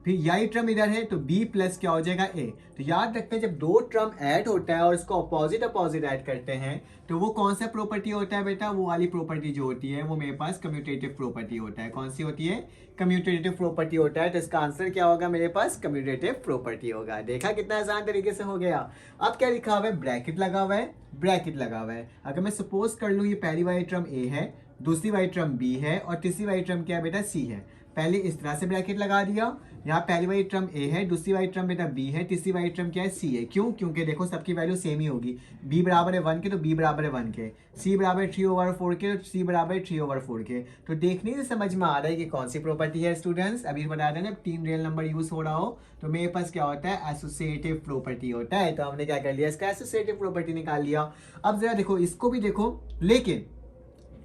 फिर यही टर्म इधर है तो b प्लस क्या हो जाएगा a। तो याद रखते हैं जब दो टर्म ऐड होता है और इसको अपोजिट ऐड करते हैं तो वो कौन सा प्रॉपर्टी होता है बेटा, वो वाली प्रॉपर्टी जो होती है वो मेरे पास कम्यूटेटिव प्रॉपर्टी होता है। कौन सी होती है, कम्यूटेटिव प्रॉपर्टी होता है। तो इसका आंसर क्या होगा, मेरे पास कम्यूटेटिव प्रॉपर्टी होगा। देखा कितना आसान तरीके से हो गया। अब क्या लिखा हुआ है, ब्रैकेट लगा हुआ है, ब्रैकेट लगा हुआ है। अगर मैं सपोज कर लूँ ये पहली वाली टर्म a है, दूसरी वाली टर्म b है और तीसरी वाली टर्म क्या है बेटा c है। पहले इस तरह से ब्रैकेट लगा दिया, यहाँ पहली वाली टर्म a है, दूसरी वाली टर्म बेटा b है, तीसरी वाली टर्म क्या है c है। क्यों, क्योंकि देखो सबकी वैल्यू सेम ही होगी। b बराबर है 1 के तो b बराबर है 1 के, c बराबर है 3/4 के तो c बराबर है 3/4 के। तो देखने से समझ में आ रहा है कि कौन सी प्रॉपर्टी है स्टूडेंट्स। अभी बता दें जब 3 रियल नंबर यूज हो रहा हो तो मेरे पास क्या होता है, एसोसिएटिव प्रॉपर्टी होता है। तो हमने क्या कर लिया, इसका एसोसिएटिव प्रॉपर्टी निकाल लिया। अब जरा देखो इसको भी देखो, लेकिन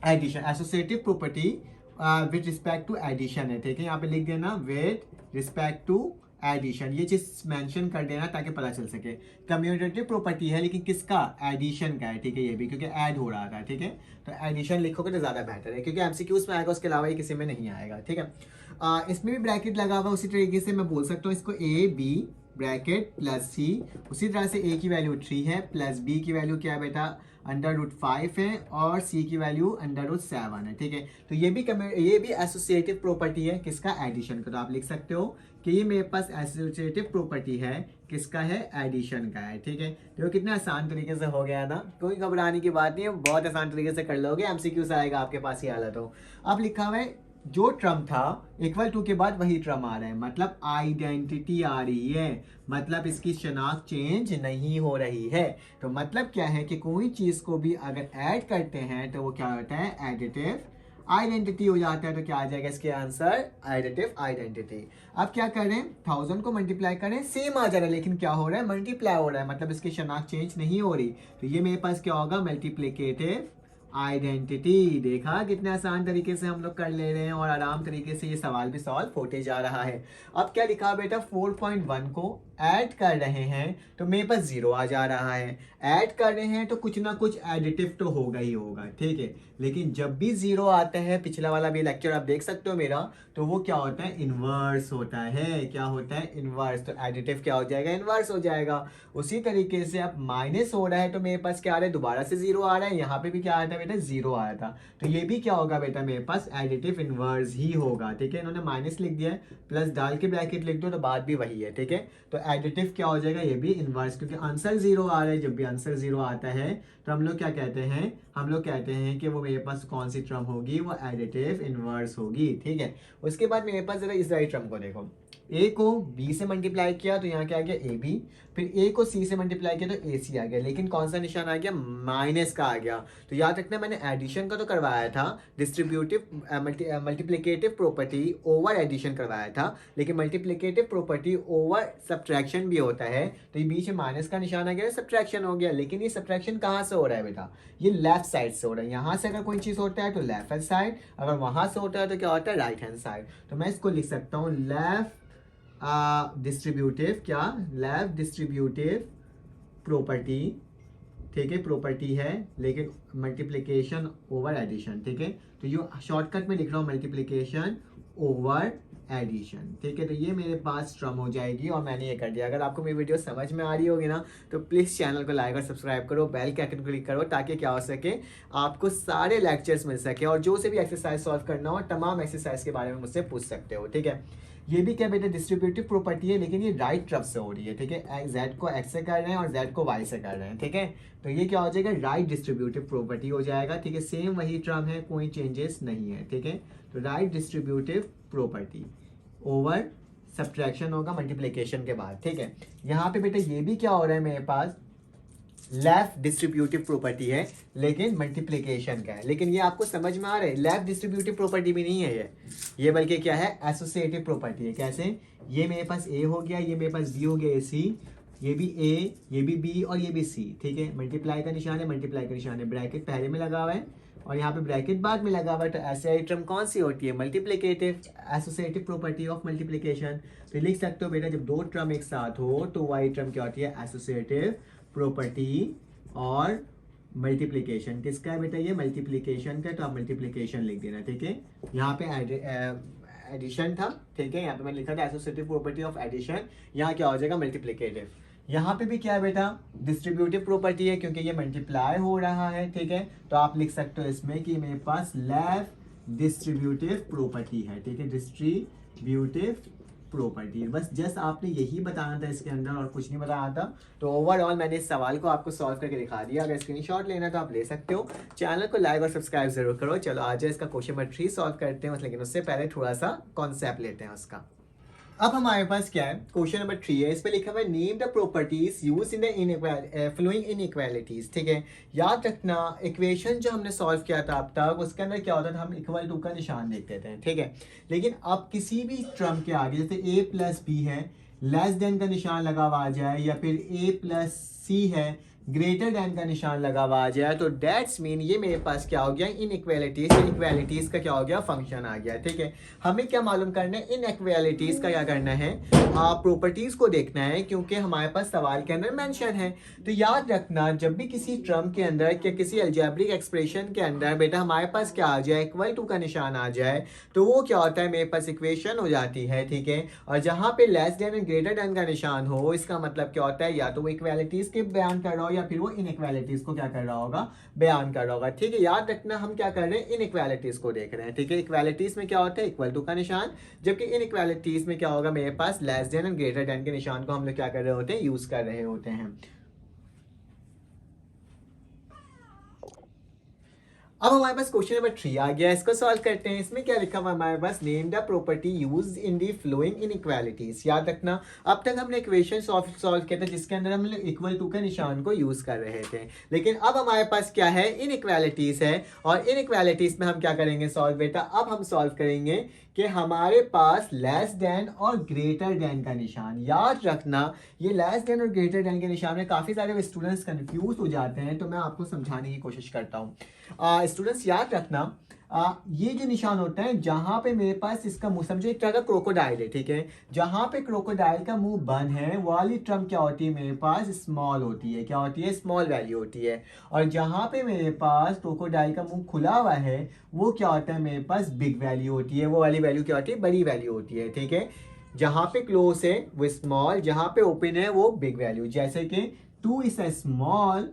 addition, associative property with respect to addition है, ठीक है। यहाँ पे लिख देना विद रिस्पेक्ट टू एडिशन, ये चीज मेंशन कर देना ताकि पता चल सके। कम्यूटेटिव प्रॉपर्टी है लेकिन किसका, एडिशन का है, ठीक है। ये भी क्योंकि ऐड हो रहा था, ठीक है। तो एडिशन लिखोगे तो ज्यादा बेहतर है क्योंकि एमसीक्यूज में आएगा, उसके अलावा ये किसी में नहीं आएगा, ठीक है। इसमें भी ब्रैकेट लगा हुआ, उसी तरीके से मैं बोल सकता हूँ इसको a b bracket plus c। उसी तरह से a की वैल्यू 3 है प्लस b की वैल्यू क्या है बेटा √5 है और c की वैल्यू √7 है, ठीक है। तो ये भी एसोसिएटिव प्रॉपर्टी है किसका, एडिशन का। तो आप लिख सकते हो कि ये मेरे पास एसोसिएटिव प्रॉपर्टी है किसका है, एडिशन का है, ठीक है। देखो कितना आसान तरीके से हो गया ना, कोई घबराने की बात नहीं है, बहुत आसान तरीके से कर लोगे। एमसीक्यू से आएगा आपके पास ये हालत हो। अब लिखा हुआ है जो ट्रम था इक्वल टू के बाद वही ट्रम आ रहा है, मतलब आइडेंटिटी आ रही है, मतलब इसकी शनाख्त चेंज नहीं हो रही है। तो मतलब क्या है कि कोई चीज को भी अगर ऐड करते हैं तो वो क्या होता है, एडिटिव आइडेंटिटी हो जाता है। तो क्या आ जाएगा इसके आंसर, एडिटिव आइडेंटिटी। अब क्या करें, 1000 को मल्टीप्लाई करें, सेम आ जा रहा है लेकिन क्या हो रहा है, मल्टीप्लाई हो रहा है, मतलब इसकी शनाख्त चेंज नहीं हो रही। तो ये मेरे पास क्या होगा, मल्टीप्लिकेटिव आइडेंटिटी। देखा कितने आसान तरीके से हम लोग कर ले रहे हैं और आराम तरीके से ये सवाल भी सॉल्व होते जा रहा है। अब क्या लिखा बेटा, 4.1 को ऐड कर रहे हैं तो मेरे पास 0 आ जा रहा है। ऐड कर रहे हैं तो कुछ ना कुछ एडिटिव तो होगा ही होगा, ठीक है। लेकिन जब भी 0 आता है, पिछला वाला भी लेक्चर आप देख सकते हो मेरा, तो वो क्या होता है, इनवर्स होता है। क्या होता है, इनवर्स। तो एडिटिव क्या हो जाएगा, इनवर्स हो जाएगा। उसी तरीके से अब माइनस हो रहा है तो मेरे पास क्या आ रहा है, दोबारा से 0 आ रहा है। यहाँ पे भी क्या आया था बेटा, 0 आया था। तो ये भी क्या होगा बेटा, मेरे पास एडिटिव इनवर्स ही होगा, ठीक है। इन्होंने माइनस लिख दिया है, प्लस डाल के ब्रैकेट लिख दो तो बात भी वही है, ठीक है। तो एडिटिव क्या हो जाएगा, ये भी इनवर्स, क्योंकि आंसर 0 आ रहा है। जब भी आंसर 0 आता है तो हम लोग क्या कहते हैं, हम लोग कहते हैं कि वो मेरे पास कौन सी टर्म होगी, वो एडिटिव इनवर्स होगी। ठीक है, उसके बाद मेरे पास जरा इस वाली टर्म को देखो, ए को बी से मल्टीप्लाई किया तो यहाँ क्या आ गया ए बी, फिर ए को सी से मल्टीप्लाई किया तो ए सी आ गया, लेकिन कौन सा निशान आ गया, माइनस का आ गया। तो याद रखना मैंने एडिशन का तो करवाया था, distributive multiplicative property over addition करवाया था, लेकिन मल्टीप्लिकेटिव प्रॉपर्टी ओवर सब्ट्रैक्शन भी होता है। तो ये बीच में माइनस का निशान आ गया, सब्ट्रैक्शन हो गया। लेकिन ये सब्ट्रैक्शन कहाँ से हो रहा है बेटा, ये लेफ्ट साइड से हो रहा है। यहाँ से अगर कोई चीज़ होता है तो लेफ्ट हैंड साइड, अगर वहाँ से होता है तो क्या होता है, राइट हैंड साइड। तो मैं इसको लिख सकता हूँ लेफ्ट डिस्ट्रीब्यूटिव, क्या, लेफ्ट डिस्ट्रीब्यूटिव प्रॉपर्टी, ठीक है, प्रॉपर्टी है, लेकिन मल्टीप्लिकेशन ओवर एडिशन। ठीक है, तो ये शॉर्टकट में लिख रहा हूँ, मल्टीप्लिकेशन ओवर एडिशन। ठीक है, तो ये मेरे पास टर्म हो जाएगी और मैंने ये कर दिया। अगर आपको मेरी वीडियो समझ में आ रही होगी ना तो प्लीज़ चैनल को लाइक और सब्सक्राइब करो, बेल के आइकन को क्लिक करो, ताकि क्या हो सके, आपको सारे लेक्चर्स मिल सके और जो से भी एक्सरसाइज सॉल्व करना हो तमाम एक्सरसाइज के बारे में मुझसे पूछ सकते हो। ठीक है, ये भी क्या बेटा डिस्ट्रीब्यूटिव प्रॉपर्टी है, लेकिन ये राइट तरफ से हो रही है। ठीक है, जेड को एक्स से कर रहे हैं और जेड को वाई से कर रहे हैं। ठीक है, तो ये क्या हो जाएगा, राइट डिस्ट्रीब्यूटिव प्रॉपर्टी हो जाएगा। ठीक है, सेम वही टर्म है, कोई चेंजेस नहीं है। ठीक है, तो right distributive property over subtraction होगा मल्टीप्लिकेशन के बाद। ठीक है, यहाँ पे बेटा ये भी क्या हो रहा है, मेरे पास लेफ्ट डिस्ट्रीब्यूटिव प्रॉपर्टी है, लेकिन मल्टीप्लिकेशन का है। लेकिन ये आपको समझ में आ रहा है, लेफ्ट डिस्ट्रीब्यूटिव प्रॉपर्टी भी नहीं है ये बल्कि क्या है, एसोसिएटिव प्रॉपर्टी है। कैसे, ये मेरे पास ए हो गया, ये मेरे पास बी हो गया, ए सी, ये भी ए, ये भी बी और ये भी सी। ठीक है, मल्टीप्लाई का निशान है, मल्टीप्लाई का निशान है, ब्रैकेट पहले में लगा हुआ है और यहाँ पे ब्रैकेट बाद में लगा हुआ है। तो ऐसे टर्म कौन सी होती है, multiplicative, associative property of multiplication. तो लिख सकते हो बेटा, जब दो टर्म एक साथ हो तो वही टर्म क्या होती है, एसोसिएटिव प्रॉपर्टी और मल्टीप्लिकेशन। किसका है बेटा, ये मल्टीप्लिकेशन का, तो आप मल्टीप्लिकेशन लिख देना। ठीक है, यहाँ पे एडिशन था। ठीक है, यहाँ पे मैंने लिखा था एसोसिएटिव प्रॉपर्टी ऑफ एडिशन, यहाँ क्या हो जाएगा, मल्टीप्लिकेटिव। यहाँ पे भी क्या है बेटा, डिस्ट्रीब्यूटिव प्रॉपर्टी है, क्योंकि ये मल्टीप्लाई हो रहा है। ठीक है, तो आप लिख सकते हो इसमें कि मेरे पास लेफ्ट डिस्ट्रीब्यूटिव प्रॉपर्टी है। ठीक है, डिस्ट्रीब्यूटिव प्रॉपर्टी, बस जस्ट आपने यही बताना था इसके अंदर और कुछ नहीं बताना था। तो ओवरऑल मैंने इस सवाल को आपको सॉल्व करके दिखा दिया। अगर स्क्रीनशॉट लेना तो आप ले सकते हो। चैनल को लाइक और सब्सक्राइब जरूर करो। चलो आज इसका क्वेश्चन नंबर 3 सॉल्व करते हैं, लेकिन उससे पहले थोड़ा सा कॉन्सेप्ट लेते हैं उसका। अब हमारे पास क्या है, क्वेश्चन नंबर 3 है, इस पे लिखा हुआ है name the properties use in the flowing inequalities. ठीक है, याद रखना इक्वेशन जो हमने सॉल्व किया था अब तक, उसके अंदर क्या होता था, हम इक्वल टू का निशान देखते थे। ठीक है, लेकिन अब किसी भी टर्म के आगे जैसे ए प्लस बी है, लेस देन का निशान लगा हुआ आ जाए, या फिर ए प्लस सी है, ग्रेटर देन का निशान लगा हुआ आ जाए, तो डेट्स मीन ये मेरे पास क्या हो गया, इनइक्वालिटीज। इनइक्वालिटीज का क्या हो गया, फंक्शन आ गया। ठीक है, हमें क्या मालूम करना है, इनइक्वालिटीज का क्या करना है, प्रॉपर्टीज को देखना है, क्योंकि हमारे पास सवाल के अंदर मेंशन है। तो याद रखना, जब भी किसी टर्म के अंदर या किसी अलजेब्रिक एक्सप्रेशन के अंदर बेटा हमारे पास क्या आ जाए, इक्वल टू का निशान आ जाए, तो वो क्या होता है, मेरे पास इक्वेशन हो जाती है। ठीक है, और जहाँ पे less than and greater then का निशान हो, इसका मतलब क्या होता है, या तो वो इक्वालिटीज के बयान कर रहा हो या फिर वो इनइक्वालिटीज को क्या कर रहा होगा, बयान कर रहा होगा। ठीक है, याद रखना हम क्या कर रहे हैं, इनइक्वालिटीज को देख रहे हैं। ठीक है, इक्वालिटीज में क्या होता है, इक्वल टू का निशान, जबकि इनइक्वालिटीज में क्या होगा, मेरे पास less than and greater than के निशान को हम लोग क्या कर रहे होते हैं, यूज कर रहे होते हैं। अब हमारे पास क्वेश्चन नंबर 3 आ गया, इसको सॉल्व करते हैं। इसमें क्या लिखा हुआ हमारे पास, name the property use in the following inequalities. याद रखना, अब तक हमने इक्वेशन सॉल्व किया था जिसके अंदर हम लोग इक्वल टू के निशान को यूज कर रहे थे, लेकिन अब हमारे पास क्या है, इनइक्वालिटीज है, और इनइक्वालिटीज में हम क्या करेंगे सॉल्व बेटा, अब हम सॉल्व करेंगे कि हमारे पास लेस देन और ग्रेटर देन का निशान। याद रखना, ये लेस देन और ग्रेटर देन के निशान में काफ़ी सारे स्टूडेंट्स कंफ्यूज हो जाते हैं, तो मैं आपको समझाने की कोशिश करता हूँ। स्टूडेंट्स याद रखना, ये जो निशान होता है, जहाँ पे मेरे पास इसका मुंह, समझो एक तरह का क्रोकोडाइल है। ठीक है, जहाँ पे क्रोकोडाइल का मुंह बंद है, वो वाली टर्म क्या होती है, मेरे पास स्मॉल होती है। क्या होती है, स्मॉल वैल्यू होती है। और जहाँ पे मेरे पास क्रोकोडाइल का मुंह खुला हुआ है, वो क्या होता है, मेरे पास बिग वैल्यू होती है। वो वाली वैल्यू क्या होती है, बड़ी वैल्यू होती है। ठीक है, जहाँ पे क्लोज है वो स्मॉल, जहाँ पे ओपन है वो बिग वैल्यू। जैसे कि 2 is a small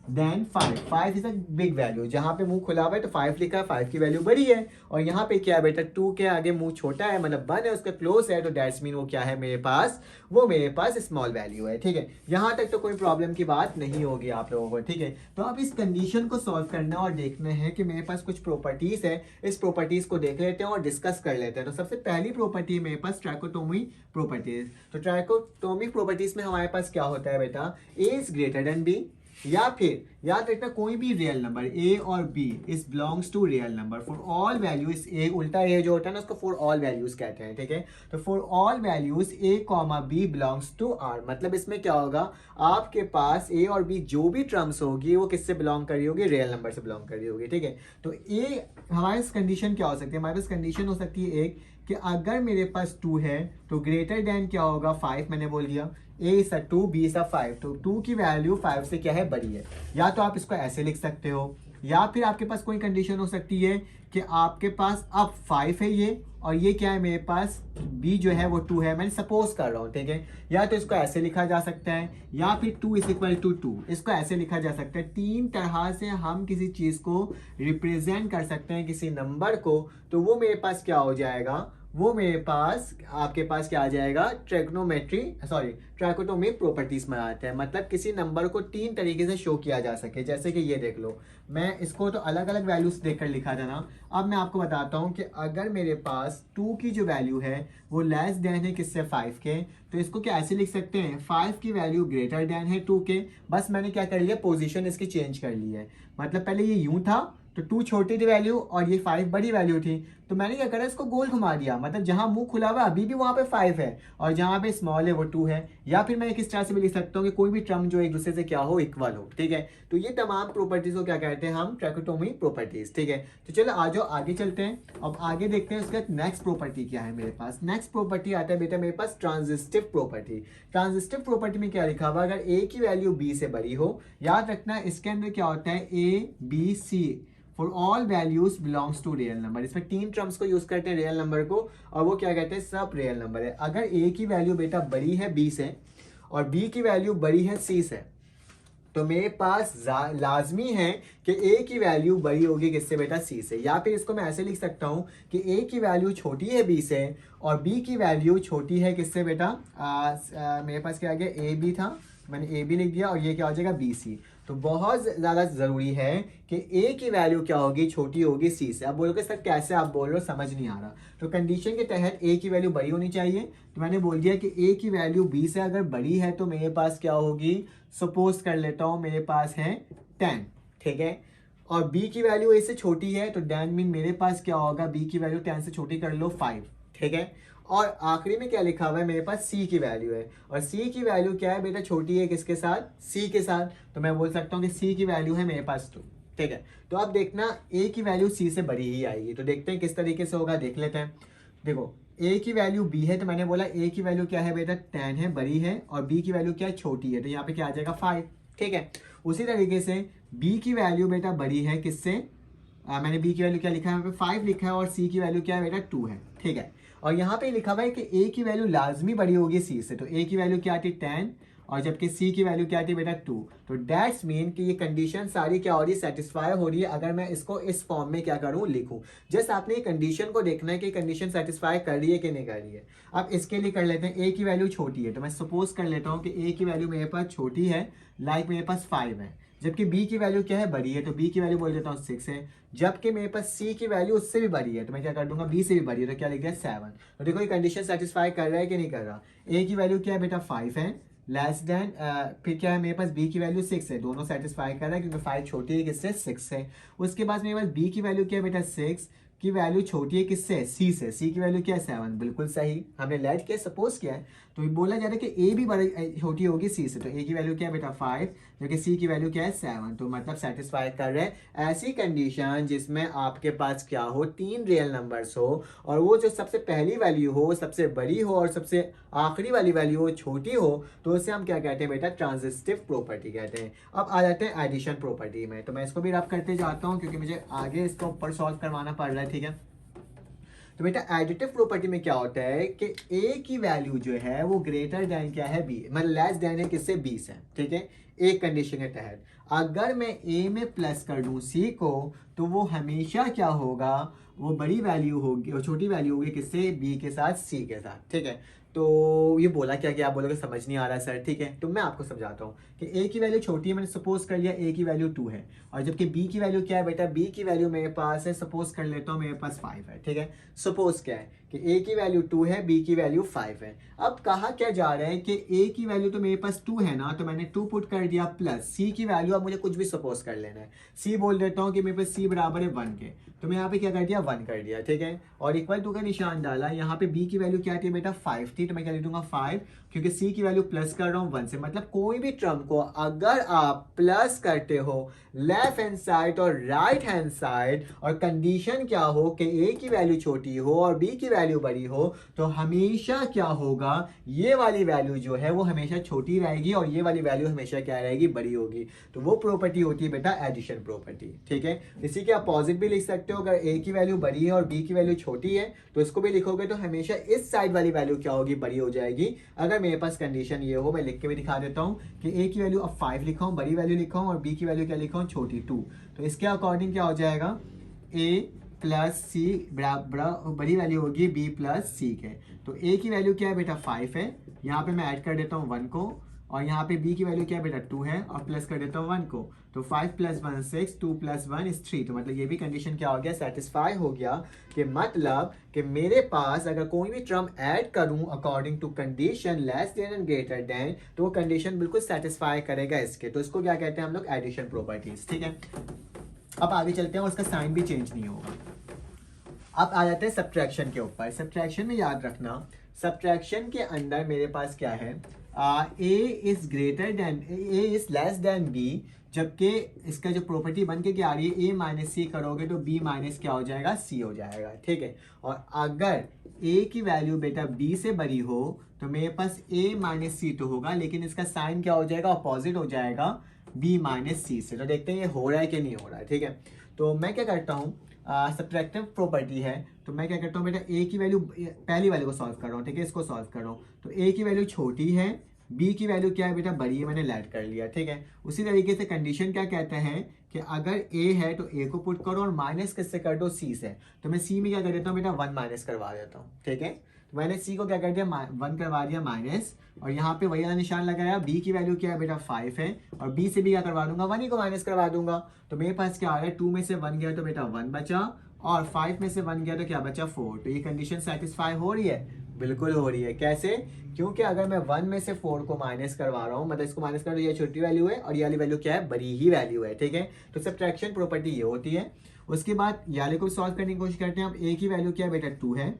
than 5 is a big value, जहाँ पे मुंह खुला हुआ है तो 5 लिखा है, 5 की वैल्यू बड़ी है। और यहाँ पे क्या है बेटा, 2 के आगे मुंह छोटा है, मतलब 1 है उसका क्लोज है, तो दैट्स मीन वो क्या है मेरे पास, वो मेरे पास स्मॉल वैल्यू है। ठीक है, यहाँ तक तो कोई प्रॉब्लम की बात नहीं होगी आप लोगों को। ठीक है, तो अब इस कंडीशन को सॉल्व करना और देखना है कि मेरे पास कुछ प्रॉपर्टीज है, इस प्रॉपर्टीज को देख लेते हैं और डिस्कस कर लेते हैं। तो सबसे पहली प्रॉपर्टी है मेरे पास ट्राइकोटोमी प्रॉपर्टीज। तो ट्राइकोटोमी प्रॉपर्टीज में हमारे पास क्या होता है बेटा, ए इज ग्रेटर देन बी, या फिर याद रखना कोई भी रियल नंबर ए और B is belongs to real number for all values A, उल्टा ए जो होता है ना उसको फॉर ऑल वैल्यूज कहते हैं। ठीक है, तो for all values A comma B belongs to R, मतलब इसमें क्या होगा, आपके पास ए और बी जो भी टर्म्स होगी वो किससे बिलोंग कर रही होगी, रियल नंबर से बिलोंग कर रही होगी। ठीक है, तो ए हमारे कंडीशन क्या हो सकती है, हमारे पास कंडीशन हो सकती है एक कि अगर मेरे पास 2 है तो ग्रेटर देन क्या होगा 5, मैंने बोल दिया a is a 2 b is a 5, तो 2 की वैल्यू 5 से क्या है, बड़ी है। या तो आप इसको ऐसे लिख सकते हो, या फिर आपके पास कोई कंडीशन हो सकती है कि आपके पास अब 5 है ये, और ये क्या है मेरे पास b जो है वो 2 है, मैं सपोज कर रहा हूँ। ठीक है, या तो इसको ऐसे लिखा जा सकता है, या फिर 2 इज इक्वल टू 2 इसको ऐसे लिखा जा सकता है। 3 तरह से हम किसी चीज को रिप्रेजेंट कर सकते हैं, किसी नंबर को, तो वो मेरे पास क्या हो जाएगा, वो मेरे पास आपके पास क्या आ जाएगा, ट्राइकोटोमी प्रॉपर्टीज में आता है। मतलब किसी नंबर को 3 तरीके से शो किया जा सके, जैसे कि ये देख लो, मैं इसको तो अलग अलग वैल्यूज देकर लिखा था ना, अब मैं आपको बताता हूँ कि अगर मेरे पास 2 की जो वैल्यू है वो लेस देन है किससे, 5 के, तो इसको क्या ऐसे लिख सकते हैं, 5 की वैल्यू ग्रेटर देन है 2 के। बस मैंने क्या कर लिया, पोजीशन इसकी चेंज कर ली है, मतलब पहले ये यूं था तो 2 छोटी थी वैल्यू और ये 5 बड़ी वैल्यू थी, तो मैंने क्या करा, इसको गोल घुमा दिया, मतलब जहां मुंह खुला हुआ अभी भी वहां पे 5 है और जहां पे स्मॉल है वो 2 है। या फिर मैं किस तरह से भी लिख सकता हूँ कि कोई भी टर्म जो एक दूसरे से क्या हो, इक्वल हो। ठीक है, तो ये तमाम प्रॉपर्टीज को क्या कहते हैं हम, ट्राइकोटोमी प्रॉपर्टीज। ठीक है, तो चलो आ जाओ आगे चलते हैं, अब आगे देखते हैं उसका नेक्स्ट प्रॉपर्टी क्या है मेरे पास। नेक्स्ट प्रॉपर्टी आता है बेटा मेरे पास ट्रांजिस्टिव प्रॉपर्टी। ट्रांजिस्टिव प्रॉपर्टी में क्या लिखा हुआ, अगर ए की वैल्यू बी से बड़ी हो, याद रखना इसके अंदर क्या होता है, A B C for all values belongs to real number. इसमें 3 टर्म्स को यूज करते हैं रियल नंबर को, और वो क्या कहते हैं, सब रियल नंबर है। अगर ए की वैल्यू बेटा बड़ी है बी से और बी की वैल्यू बड़ी है सी से, तो मेरे पास लाजमी है कि ए की वैल्यू बड़ी होगी किससे बेटा, सी से। या फिर इसको मैं ऐसे लिख सकता हूं कि ए की वैल्यू छोटी है बी से और बी की वैल्यू छोटी है किससे बेटा, मेरे पास क्या आ गया, ए बी था, मैंने ए बी लिख दिया और ये क्या हो जाएगा, बी सी। तो बहुत ज़्यादा ज़रूरी है कि ए की वैल्यू क्या होगी, छोटी होगी सी से। अब बोलोगे सर कैसे आप बोल रहे हो, समझ नहीं आ रहा। तो कंडीशन के तहत ए की वैल्यू बड़ी होनी चाहिए, तो मैंने बोल दिया कि ए की वैल्यू बी से अगर बड़ी है तो मेरे पास क्या होगी, सपोज कर लेता हूँ मेरे पास है 10। ठीक है, और बी की वैल्यू ए से छोटी है तो दैन मीन मेरे पास क्या होगा, बी की वैल्यू 10 से छोटी कर लो 5। ठीक है, और आखिरी में क्या लिखा हुआ है, मेरे पास सी की वैल्यू है, और सी की वैल्यू क्या है बेटा, छोटी है किसके साथ, सी के साथ, तो मैं बोल सकता हूँ कि सी की वैल्यू है मेरे पास 2। ठीक है, तो अब देखना ए की वैल्यू सी से बड़ी ही आएगी, तो देखते हैं किस तरीके से होगा, देख लेते हैं। देखो ए की वैल्यू बी है, तो मैंने बोला ए की वैल्यू क्या है बेटा, 10 है, बड़ी है, और बी की वैल्यू क्या है, छोटी है, तो यहाँ पे क्या आ जाएगा 5। ठीक है, उसी तरीके से बी की वैल्यू बेटा बड़ी है किससे, मैंने बी की वैल्यू क्या लिखा है, यहाँ पे 5 लिखा है, और सी की वैल्यू क्या है बेटा, 2 है। ठीक है, और यहाँ पे लिखा हुआ है कि ए की वैल्यू लाजमी बड़ी होगी सी से, तो ए की वैल्यू क्या आती है 10, और जबकि सी की वैल्यू क्या आती है बेटा 2। तो दैट्स मीन कि ये कंडीशन सारी क्या हो रही है, सेटिस्फाई हो रही है, अगर मैं इसको इस फॉर्म में क्या करूँ, लिखूँ। जस्ट आपने ये कंडीशन को देखना है कि कंडीशन सेटिस्फाई कर रही है कि नहीं कर रही है। अब इसके लिए कर लेते हैं, ए की वैल्यू छोटी है, तो मैं सपोज कर लेता हूँ कि ए की वैल्यू मेरे पास छोटी है, लाइक मेरे पास 5 है, जबकि बी की वैल्यू क्या है, बड़ी है, तो बी की वैल्यू बोल देता हूँ 6 है, जबकि मेरे पास सी की वैल्यू उससे भी बड़ी है, तो मैं क्या कर दूंगा, बी से भी बड़ी है, तो क्या लिख दिया 7। तो देखो ये कंडीशन सेटिस्फाई कर रहा है कि नहीं कर रहा। ए की वैल्यू क्या है बेटा 5 है, लेस देन फिर क्या है मेरे पास बी की वैल्यू 6 है, दोनों सेटिस्फाई कर रहा है क्योंकि 5 छोटी है किससे, 6 है। उसके बाद मेरे पास बी की वैल्यू क्या है बेटा 6 की वैल्यू छोटी है किससे, सी से, सी की वैल्यू क्या है 7, बिल्कुल सही, हमने लेट किया, सपोज किया है, तो ये बोला जा रहा है कि ए भी बड़ी छोटी होगी सी से, तो ए की वैल्यू क्या है बेटा 5, जो कि सी की वैल्यू क्या है 7, तो मतलब सेटिस्फाई कर रहे हैं। ऐसी कंडीशन जिसमें आपके पास क्या हो, 3 रियल नंबर्स हो, और वो जो सबसे पहली वैल्यू हो सबसे बड़ी हो और सबसे आखिरी वाली वैल्यू हो छोटी हो, तो उसे हम क्या कहते हैं बेटा, ट्रांजिस्टिव प्रॉपर्टी कहते हैं। अब आ जाते हैं एडिशन प्रॉपर्टी में, तो मैं इसको भी रब करते जाता हूँ क्योंकि मुझे आगे इसको ऊपर सॉल्व करवाना पड़ रहा है। ठीक है, तो बेटा एडिटिव प्रॉपर्टी में क्या होता है कि ए की वैल्यू जो है वो ग्रेटर देन क्या है बी, मतलब लेस देन है किससे, बी से, ठीक है। एक कंडीशन के तहत अगर मैं ए में प्लस कर दूं सी को तो वो हमेशा क्या होगा, वो बड़ी वैल्यू होगी और छोटी वैल्यू होगी किससे, बी के साथ, सी के साथ, ठीक है। तो ये बोला क्या, क्या आप बोलोगे समझ नहीं आ रहा सर, ठीक है। तो मैं आपको समझाता हूँ कि ए की वैल्यू छोटी है, मैंने सपोज कर लिया ए की वैल्यू 2 है, और जबकि बी की वैल्यू क्या है बेटा, बी की वैल्यू मेरे पास है, सपोज कर लेता हूँ मेरे पास 5 है, ठीक है। सपोज क्या है कि ए की वैल्यू 2 है, बी की वैल्यू 5 है। अब कहा क्या जा रहा है कि ए की वैल्यू तो मेरे पास 2 है ना, तो मैंने 2 पुट कर दिया, प्लस सी की वैल्यू, अब मुझे कुछ भी सपोज कर लेना है, सी बोल देता हूँ कि मेरे पास सी बराबर है 1 के, तो मैं यहाँ पे क्या कर दिया, 1 कर दिया, ठीक है। और इक्वल टू का निशान डाला, यहाँ पे बी की वैल्यू क्या थी बेटा, 5 थी, तो मैं क्या लिख दूंगा 5, क्योंकि सी की वैल्यू प्लस कर रहा हूँ 1 से, मतलब कोई भी टर्म को अगर आप प्लस करते हो लेफ्ट हैंड साइड और राइट हैंड साइड, और कंडीशन क्या हो कि ए की वैल्यू छोटी हो और बी की वैल्यू बड़ी हो, तो हमेशा क्या होगा, ये वाली वैल्यू जो है वो हमेशा छोटी रहेगी और ये वाली वैल्यू हमेशा क्या रहेगी, बड़ी होगी। तो वो प्रॉपर्टी होती है बेटा एडिशन प्रॉपर्टी, ठीक है। इसी के अपोजिट भी लिख सकते हो, अगर ए की वैल्यू बड़ी है और बी की वैल्यू छोटी है तो इसको भी लिखोगे तो हमेशा इस साइड वाली वैल्यू क्या होगी, बड़ी हो जाएगी। अगर मेरे पास कंडीशन ये हो, मैं लिख के भी दिखा देता हूँ कि ए की वैल्यू अब 5 लिखा हूँ, बड़ी वैल्यू लिखा हूँ, और बी की वैल्यू क्या लिखा हूँ, छोटी 2, तो इसके अकॉर्डिंग क्या हो जाएगा, ए प्लस सी बड़ी वैल्यू होगी बी प्लस सी के। तो ए की वैल्यू क्या है बेटा 5 है, यहाँ पे मैं ऐड कर देता हूँ 1 को, और यहाँ पे बी की वैल्यू क्या है बेटा 2 है, और प्लस कर देता हूँ 1 को, तो 5 + 1 6, 2 + 1 is 3, तो मतलब ये भी कंडीशन क्या हो गया, सेटिस्फाई हो गया, कि मतलब कि मेरे पास अगर कोई भी टर्म ऐड करूं according to condition less than and greater than, तो वो कंडीशन बिल्कुल सेटिस्फाई करेगा इसके, तो इसको क्या कहते हैं हम लोग, एडिशन प्रॉपर्टीज, ठीक है। अब आगे चलते हैं, उसका साइन भी चेंज नहीं होगा। अब आ जाते हैं सब्ट्रैक्शन के ऊपर। सब्ट्रैक्शन में याद रखना, सब्ट्रैक्शन के अंदर मेरे पास क्या है, a is greater than, a is less than b, जबकि इसका जो प्रॉपर्टी बन के क्या आ रही है, ए माइनस सी करोगे तो बी माइनस क्या हो जाएगा, सी हो जाएगा, ठीक है। और अगर ए की वैल्यू बेटा बी से बड़ी हो तो मेरे पास ए माइनस सी तो होगा, लेकिन इसका साइन क्या हो जाएगा, अपोजिट हो जाएगा बी माइनस सी से। तो देखते हैं ये हो रहा है कि नहीं हो रहा है, ठीक है। तो मैं क्या करता हूँ, सब्ट्रैक्टिव प्रॉपर्टी है, तो मैं क्या करता हूँ बेटा, ए की वैल्यू, पहली वाले को सॉल्व कर रहा हूँ, ठीक है, इसको सॉल्व कर रहा हूँ, तो ए की वैल्यू छोटी है, बी की वैल्यू क्या है बेटा, बड़ी है, मैंने लेट कर लिया, ठीक है। उसी तरीके से कंडीशन क्या कहते हैं कि अगर ए है तो ए को पुट करो और माइनस किससे कर दो, सी से, तो मैं सी में क्या कर देता हूँ बेटा, 1 माइनस करवा देता हूँ, ठीक है। तो मैंने सी को क्या कर दिया, 1 करवा दिया माइनस, और यहाँ पे वही वाला निशान लगाया, बी की वैल्यू क्या है बेटा 5 है, और बी से भी क्या करवा दूंगा, 1 ही को माइनस करवा दूंगा, तो मेरे पास क्या आ रहा है, 2 में से 1 गया तो बेटा 1 बचा, और 5 में से 1 गया तो क्या बचा 4। तो ये कंडीशन सेटिस्फाई हो रही है, बिल्कुल हो रही है। कैसे, क्योंकि अगर मैं 1 में से 4 को माइनस करवा रहा हूँ, मतलब इसको माइनस कर, ये छोटी वैल्यू है और ये वाली वैल्यू क्या है, बड़ी ही वैल्यू है, ठीक है। तो सब्ट्रैक्शन प्रॉपर्टी ये होती है। उसके बाद ये वाले को सॉल्व करने की कोशिश करते हैं। अब ए की वैल्यू क्या है बेटा 2 है,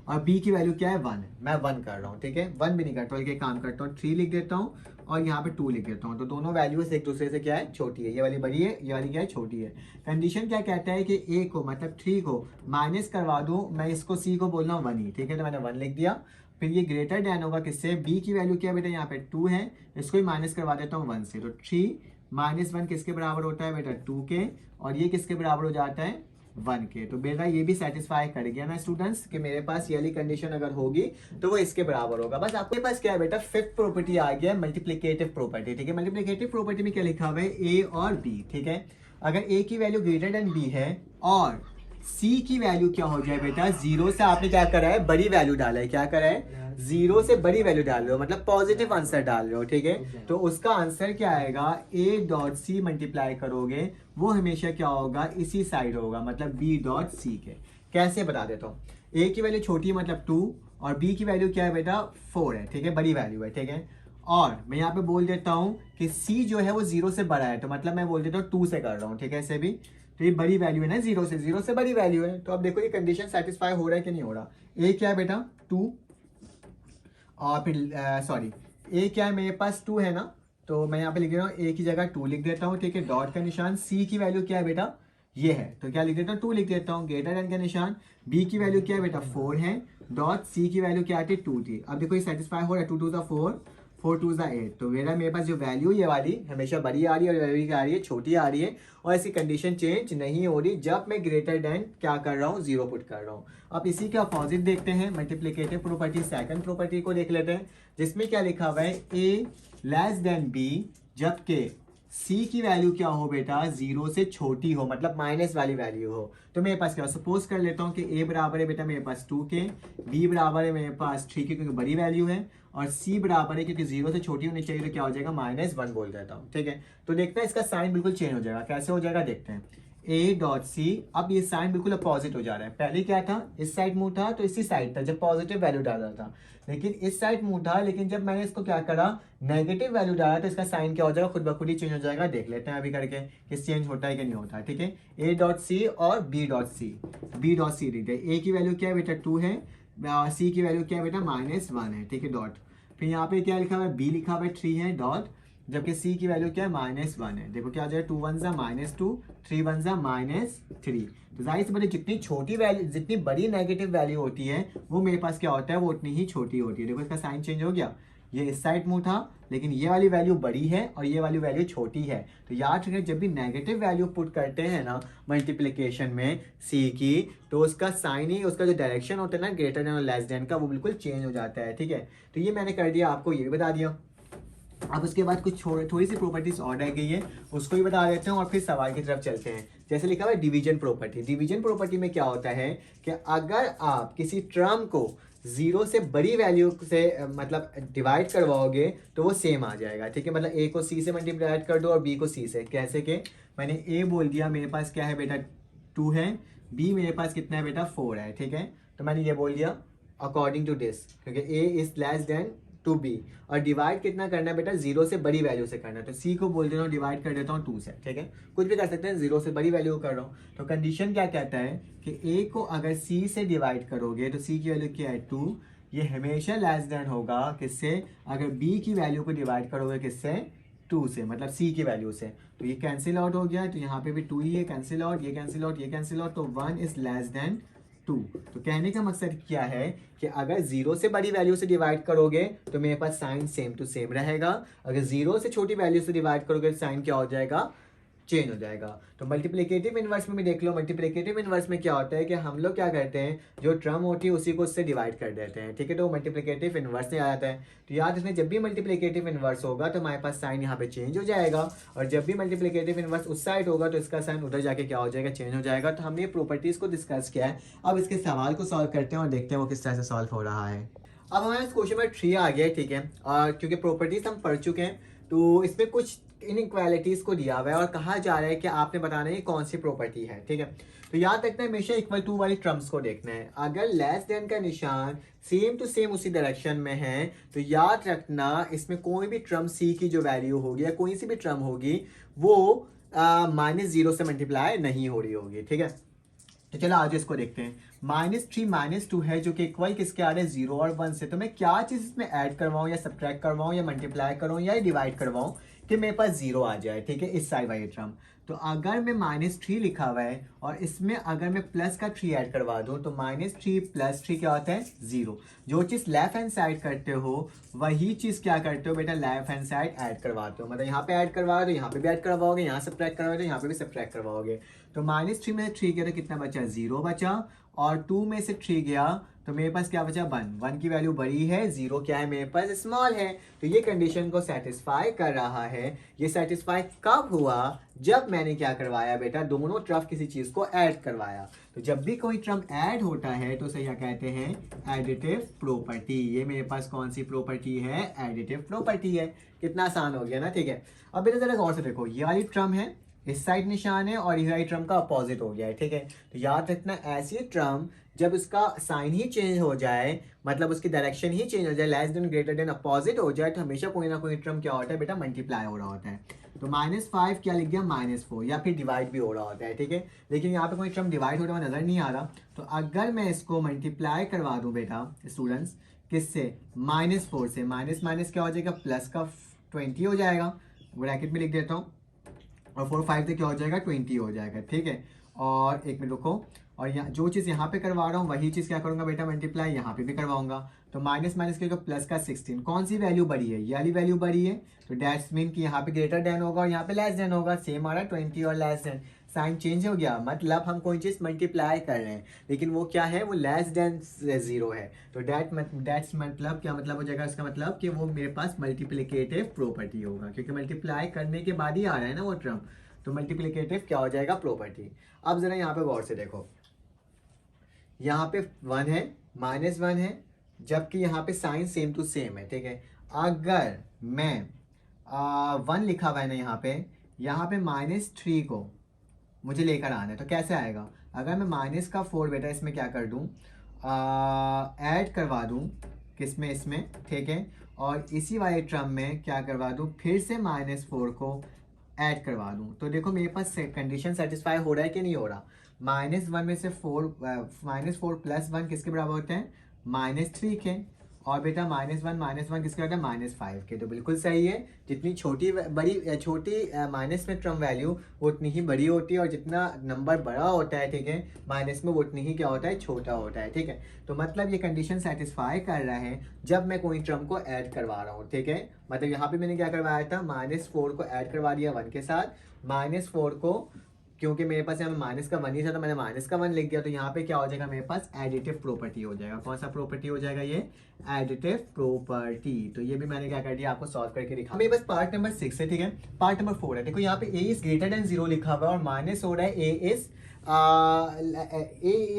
और बी की वैल्यू क्या है 1 है, मैं 1 कर रहा हूँ, ठीक है, 1 भी नहीं करता हूँ, एक काम करता हूँ 3 लिख देता हूँ और यहाँ पे 2 लिख देता हूँ, तो दोनों वैल्यूज एक दूसरे से क्या है, छोटी है, ये वाली बड़ी है, ये वाली क्या है, छोटी है। कंडीशन क्या कहता है कि ए को मतलब 3 को माइनस करवा दूँ, मैं इसको सी को बोल रहा हूँ 1 ही, ठीक है, तो मैंने 1 लिख दिया। फिर ये ग्रेटर देन होगा किससे, बी की वैल्यू क्या है बेटा, यहाँ पे 2 है, इसको ही माइनस करवा देता हूँ 1 से, तो 3 - 1 किसके बराबर होता है बेटा 2 के, और ये किसके बराबर हो जाता है 1 के। तो बेटा ये भी सेटिस्फाई कर गया ना स्टूडेंट्स, कि मेरे पास ये वाली कंडीशन अगर होगी तो वो इसके बराबर होगा। बस आपके पास क्या है बेटा, फिफ्थ प्रॉपर्टी आ गया, मल्टीप्लिकेटिव प्रॉपर्टी, ठीक है। मल्टीप्लिकेटिव प्रॉपर्टी में क्या लिखा हुआ है, ए और बी, ठीक है। अगर ए की वैल्यू ग्रेटर देन बी है और सी की वैल्यू क्या हो जाए बेटा, 0 से आपने क्या करा है, बड़ी वैल्यू डाला है, क्या करा है, 0 से बड़ी वैल्यू डाल रहे हो, मतलब पॉजिटिव आंसर डाल रहे हो, ठीक है। तो उसका आंसर क्या आएगा, ए डॉट सी मल्टीप्लाई करोगे वो हमेशा क्या होगा, इसी साइड होगा, मतलब बी डॉट सी के। कैसे बता देता हूँ, ए की वैल्यू छोटी है मतलब 2, और बी की वैल्यू क्या है बेटा 4 है, ठीक है, बड़ी वैल्यू है, ठीक है। और मैं यहाँ पे बोल देता हूँ कि सी जो है वो 0 से बड़ा है, तो मतलब मैं बोल देता हूँ 2 से कर रहा हूँ, ठीक है, ऐसे भी, तो ये बड़ी वैल्यू है ना, 0 से बड़ी वैल्यू है। तो अब देखो ये कंडीशन सेटिस्फाई हो रहा है कि नहीं हो रहा। ए क्या है बेटा 2, और फिर सॉरी, ए क्या है मेरे पास 2 है ना, तो मैं यहाँ पे लिख रहा हूँ ए की जगह 2 लिख देता हूँ, ठीक है, डॉट का निशान। सी की वैल्यू क्या है बेटा, ये है, तो क्या लिख देता हूँ 2 लिख देता हूँ, ग्रेटर देन का निशान। बी की वैल्यू क्या है बेटा 4 है, डॉट सी की वैल्यू क्या आती है 2 थी। अब देखो ये सेटिस्फाई हो रहा है, 2 2 4, 4 2 8। तो मेरे पास जो वैल्यू ये वाली हमेशा बड़ी आ रही है और वैल्यू क्या आ रही है, छोटी आ रही है, और ऐसी कंडीशन चेंज नहीं हो रही जब मैं ग्रेटर देन क्या कर रहा हूँ, 0 पुट कर रहा हूँ। अब इसी के अपोजिट देखते हैं, मल्टीप्लिकेटिव प्रॉपर्टी, सेकंड प्रॉपर्टी को देख लेते हैं, जिसमें क्या लिखा हुआ है, ए लेस देन बी जबकि सी की वैल्यू क्या हो बेटा, 0 से छोटी हो, मतलब माइनस वाली वैल्यू हो। तो मेरे पास क्या, सपोज कर लेता हूँ कि ए बराबर है बेटा मेरे पास 2 के, बी बराबर है मेरे पास 3 के क्योंकि बड़ी वैल्यू है, और सी बराबर है क्योंकि 0 से छोटी होनी चाहिए, तो क्या हो जाएगा, -1 बोल देता हूँ। ठीक है, तो देखते हैं इसका साइन बिल्कुल चेंज हो जाएगा। कैसे हो जाएगा देखते हैं, ए डॉट सी, अब ये साइन बिल्कुल अपोजिट हो जा रहा है। पहले क्या था, इस साइड मूव था तो इसी साइड था जब पॉजिटिव वैल्यू डाला था, लेकिन इस साइड मूव था, लेकिन जब मैंने इसको क्या करा, नेगेटिव वैल्यू डाला, तो इसका साइन क्या हो जाएगा, खुद ब खुद ही चेंज हो जाएगा। देख लेते हैं अभी करके कि चेंज होता है कि नहीं होता। ठीक है, ए डॉट सी और B dot C, B dot C लिखते हैं। ए की वैल्यू क्या है बेटा 2 है, सी की वैल्यू क्या है बेटा -1 है। ठीक है, डॉट, फिर यहाँ पे क्या लिखा हुआ है, बी लिखा हुआ है 3 है, डॉट, जबकि सी की वैल्यू क्या है, -1 है। देखो क्या आ जाएगा, 2 1 -2, 3 1 -3। तो जाहिर सी बात है, जितनी छोटी वैल्यू, जितनी बड़ी नेगेटिव वैल्यू होती है वो मेरे पास क्या होता है, वो उतनी ही छोटी होती है। देखो इसका साइन चेंज हो गया, ये इस साइड मूव था, लेकिन ये वाली वैल्यू बड़ी है और ये वाली वैल्यू छोटी है। तो याद रखें, जब भी नेगेटिव वैल्यू पुट करते हैं ना मल्टीप्लिकेशन में सी की, तो उसका साइन ही, उसका जो डायरेक्शन होता है ना, ग्रेटर देन और लेस देन का, वो बिल्कुल चेंज हो जाता है। ठीक है, तो ये मैंने कर दिया, आपको ये भी बता दिया। अब उसके बाद कुछ थोड़ी सी प्रॉपर्टीज और रह गई है, उसको भी बता देते हैं और फिर सवाल की तरफ चलते हैं। जैसे लिखा हुआ है डिवीजन प्रॉपर्टी। डिवीजन प्रॉपर्टी में क्या होता है कि अगर आप किसी टर्म को 0 से बड़ी वैल्यू से मतलब डिवाइड करवाओगे तो वो सेम आ जाएगा। ठीक है, मतलब ए को सी से मल्टीप्लाई कर दो और बी को सी से। कैसे के, मैंने ए बोल दिया मेरे पास क्या है बेटा 2 है, बी मेरे पास कितना है बेटा 4 है। ठीक है, तो मैंने ये बोल दिया अकॉर्डिंग टू दिस, क्योंकि a is less than to b, और डिवाइड कितना करना है बेटा, 0 से बड़ी वैल्यू से करना है। तो सी को बोल देता हूँ डिवाइड कर देता हूँ 2 से। ठीक है, कुछ भी कर सकते हैं, 0 से बड़ी वैल्यू कर रहा हूँ। तो कंडीशन क्या कहता है कि ए को अगर सी से डिवाइड करोगे तो सी की वैल्यू क्या है 2, ये हमेशा लेस देन होगा किससे, अगर बी की वैल्यू को डिवाइड करोगे किससे, 2 से, मतलब सी की वैल्यू से। तो ये कैंसिल आउट हो गया, तो यहाँ पे भी 2 ही है, कैंसिल आउट, ये कैंसिल आउट, ये कैंसिल आउट, तो 1 इज लेस देन 2। तो कहने का मकसद क्या है कि अगर 0 से बड़ी वैल्यू से डिवाइड करोगे तो मेरे पास साइन सेम टू सेम रहेगा, अगर 0 से छोटी वैल्यू से डिवाइड करोगे तो साइन क्या हो जाएगा, चेंज हो जाएगा। तो मल्टीप्लिकेटिव इनवर्स में भी देख लो, मल्टीप्लिकेटिव इनवर्स में क्या होता है कि हम लोग क्या करते हैं, जो टर्म होती है उसी को उससे डिवाइड कर देते हैं। ठीक है, तो मल्टीप्लिकेटिव इनवर्स में आ जाता है। तो याद रखना, जब भी मल्टीप्लिकेटिव इनवर्स होगा तो हमारे पास साइन यहाँ पे चेंज हो जाएगा, और जब भी मल्टीप्लिकेटिव इनवर्स उस साइड होगा तो इसका साइन उधर जाके क्या हो जाएगा, चेंज हो जाएगा। तो हमने ये प्रॉपर्टीज को डिस्कस किया है। अब इसके सवाल को सॉल्व करते हैं और देखते हैं वो किस तरह से सॉल्व हो रहा है। अब हमारे क्वेश्चन नंबर 3 आ गया है। ठीक है, और क्योंकि प्रॉपर्टीज हम पढ़ चुके हैं तो इसमें कुछ इनइक्वालिटीज को दिया हुआ है और कहा जा रहा है कि आपने बताना है कौन सी प्रॉपर्टी है। ठीक है, तो याद रखना है हमेशा इक्वल टू वाली टर्म्स को देखना है। अगर लेस देन का निशान सेम टू सेम उसी डायरेक्शन में है तो याद रखना इसमें कोई भी टर्म सी की जो वैल्यू होगी या कोई सी भी टर्म होगी वो -0 से मल्टीप्लाई नहीं हो रही होगी। ठीक है, तो चलो आज इसको देखते हैं। -3 -2 है जो कि इक्वल किसके आ रहे हैं, 0 और 1 से। तो मैं क्या चीज इसमें ऐड करवाऊं या सब्ट्रैक्ट करवाऊं या मल्टीप्लाई करवाऊं या डिवाइड करवाऊं कि मेरे पास 0 आ जाए। ठीक है, इस साइड वाली टर्म। तो अगर मैं -3 लिखा हुआ है और इसमें अगर मैं प्लस का 3 ऐड करवा दूं तो -3 + 3 क्या होता है, 0। जो चीज लेफ्ट हैंड साइड करते हो वही चीज क्या करते हो बेटा, लेफ्ट हैंड साइड ऐड करवाते हो। मतलब यहाँ पे ऐड करवाओ तो यहाँ पे भी ऐड करवाओगे, यहाँ सब्ट्रैक्ट करवाओगे तो यहाँ पे भी सब्ट्रैक्ट करवाओगे। तो -3 में से 3 गया तो कितना बचा, 0 बचा, और 2 में से 3 गया तो मेरे पास क्या बचा, 1 की वैल्यू बड़ी है, 0 क्या है मेरे पास, स्मॉल है। तो ये कंडीशन को सेटिस्फाई कर रहा है। ये सेटिस्फाई कब हुआ, जब मैंने क्या करवाया बेटा, दोनों तरफ किसी चीज को ऐड करवाया। तो जब भी कोई टर्म ऐड होता है तो उसे क्या कहते हैं, एडिटिव प्रॉपर्टी। ये मेरे पास कौन सी प्रॉपर्टी है, एडिटिव प्रॉपर्टी है। कितना आसान हो गया ना। ठीक है, अब बेटा जरा गौर से देखो, ये वाली टर्म है, इस साइड निशान है और इस वाली टर्म का अपोजिट हो गया है। ठीक है, तो याद रखना ऐसी टर्म जब उसका साइन ही चेंज हो जाए, मतलब उसकी डायरेक्शन ही चेंज हो जाए, less than greater than opposite हो जाए, तो हमेशा कोई ना कोई टर्म क्या होता है बेटा, मल्टीप्लाई हो रहा होता है। तो -5 क्या लिख दिया, -4, या फिर डिवाइड भी हो रहा होता है। ठीक है, लेकिन यहाँ पे कोई टर्म डिवाइड होता हुआ नजर नहीं आ रहा। तो अगर मैं इसको मल्टीप्लाई करवा दूं बेटा स्टूडेंट्स, किससे, -4 से, माइनस माइनस क्या हो जाएगा, प्लस का 20 हो जाएगा, ब्रैकेट में लिख देता हूँ, और 4 5 से क्या हो जाएगा, 20 हो जाएगा। ठीक है, और एक मिनट रुको, और यहाँ जो चीज़ यहाँ पे करवा रहा हूँ वही चीज़ क्या करूँगा बेटा, मल्टीप्लाई यहाँ पे भी करवाऊंगा। तो माइनस माइनस के प्लस का 16, कौन सी वैल्यू बड़ी है, ये वाली वैल्यू बड़ी है, तो डैट्स मीन कि यहाँ पे ग्रेटर देन होगा और यहाँ पे लेस देन होगा। सेम आ रहा है 20 और लेस देन, साइन चेंज हो गया, मतलब हम कोई चीज़ मल्टीप्लाई कर रहे हैं लेकिन वो क्या है, वो लेस देन 0 है। तो डैट्स मतलब क्या मतलब हो जाएगा, इसका मतलब कि वो मेरे पास मल्टीप्लिकेटिव प्रॉपर्टी होगा, क्योंकि मल्टीप्लाई करने के बाद ही आ रहा है ना वो टर्म, तो मल्टीप्लिकेटिव क्या हो जाएगा, प्रॉपर्टी। अब जरा यहाँ पे गौर से देखो, यहाँ पे 1 है, -1 है, जबकि यहाँ पे साइन सेम टू सेम है, ठीक है। अगर मैं 1 लिखा हुआ है ना यहाँ पे -3 को मुझे लेकर आना है, तो कैसे आएगा, अगर मैं -4 बेटा इसमें क्या कर दूँ, ऐड करवा दूँ, किसमें, इसमें, ठीक है, और इसी वाले टर्म में क्या करवा दूँ, फिर से -4 को ऐड करवा दूँ, तो देखो मेरे पास कंडीशन सेटिस्फाई हो रहा है कि नहीं हो रहा। -1 में से -4 + 1 किसके बराबर होते हैं, -3 के, और बेटा -1 किसके होता है, -5 के। तो बिल्कुल सही है, जितनी छोटी माइनस में टर्म वैल्यू वो उतनी ही बड़ी होती है, और जितना नंबर बड़ा होता है, ठीक है, माइनस में वो उतनी ही क्या होता है, छोटा होता है, ठीक है। तो मतलब ये कंडीशन सेटिस्फाई कर रहा है जब मैं कोई टर्म को ऐड करवा रहा हूँ, ठीक है। मतलब यहाँ पे मैंने क्या करवाया था, -4 को ऐड करवा दिया 1 के साथ, -4 को, क्योंकि मेरे पास यहाँ माइनस का 1 ही था तो मैंने -1 लिख दिया, तो यहाँ पे क्या हो जाएगा, मेरे पास एडिटिव प्रॉपर्टी हो जाएगा। कौन सा प्रॉपर्टी हो जाएगा, ये एडिटिव प्रॉपर्टी। तो ये भी मैंने क्या कर दिया, आपको सॉल्व करके दिखा। मेरे पास पार्ट नंबर 6 है, ठीक है। पार्ट नंबर 4 है, देखो यहाँ पे a इज ग्रेटर देन 0 लिखा हुआ है और माइनस हो रहा है a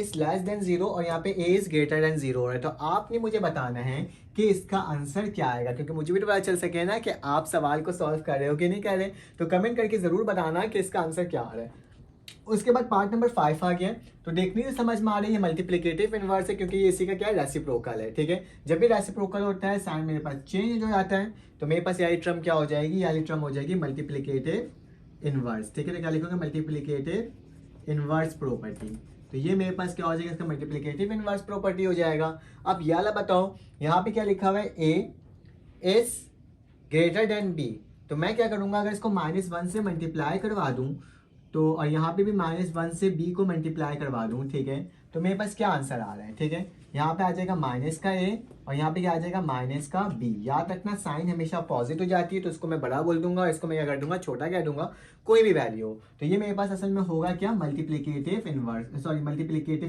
इज लेस देन 0 और यहाँ पे a इज ग्रेटर देन 0 हो रहा है। तो आपने मुझे बताना है कि इसका आंसर क्या आएगा, क्योंकि मुझे भी तो पता चल सके ना कि आप सवाल को सॉल्व कर रहे हो कि नहीं कर रहे। तो कमेंट करके जरूर बताना कि इसका आंसर क्या आ रहा है। उसके बाद पार्ट नंबर 5 आ गया, तो देखने से समझ में आ रही है मल्टीप्लिकेटिव इनवर्स है, क्योंकि ये इसी का क्या है, रेसिप्रोकल है, ठीक है। जब भी रेसिप्रोकल होता है साइन मेरे पास चेंज हो जाता है, तो मेरे पास यही टर्म क्या हो जाएगी, यही टर्म हो जाएगी मल्टीप्लिकेटिव इनवर्स, ठीक है। तो क्या लिखोगे, मल्टीप्लिकेटिव इनवर्स प्रॉपर्टी। तो ये मेरे पास क्या हो जाएगा, इसका मल्टीप्लिकेटिव इनवर्स प्रॉपर्टी हो जाएगा। अब ये वाला बताओ, यहाँ पे क्या लिखा हुआ है, a is greater then B, तो मैं क्या करूंगा, अगर इसको -1 से मल्टीप्लाई करवा दूं, तो और यहाँ पे भी -1 से b को मल्टीप्लाई करवा दूँ, ठीक है, तो मेरे पास क्या आंसर आ रहा है, ठीक है। यहाँ पे आ जाएगा माइनस का a और यहाँ पे क्या आ जाएगा, माइनस का b। याद रखना साइन हमेशा अपोजिट हो जाती है, तो इसको मैं बड़ा बोल दूंगा और इसको मैं क्या कर दूंगा, छोटा कह दूंगा, कोई भी वैल्यू हो। तो ये मेरे पास असल में होगा क्या, मल्टीप्लिकेटिव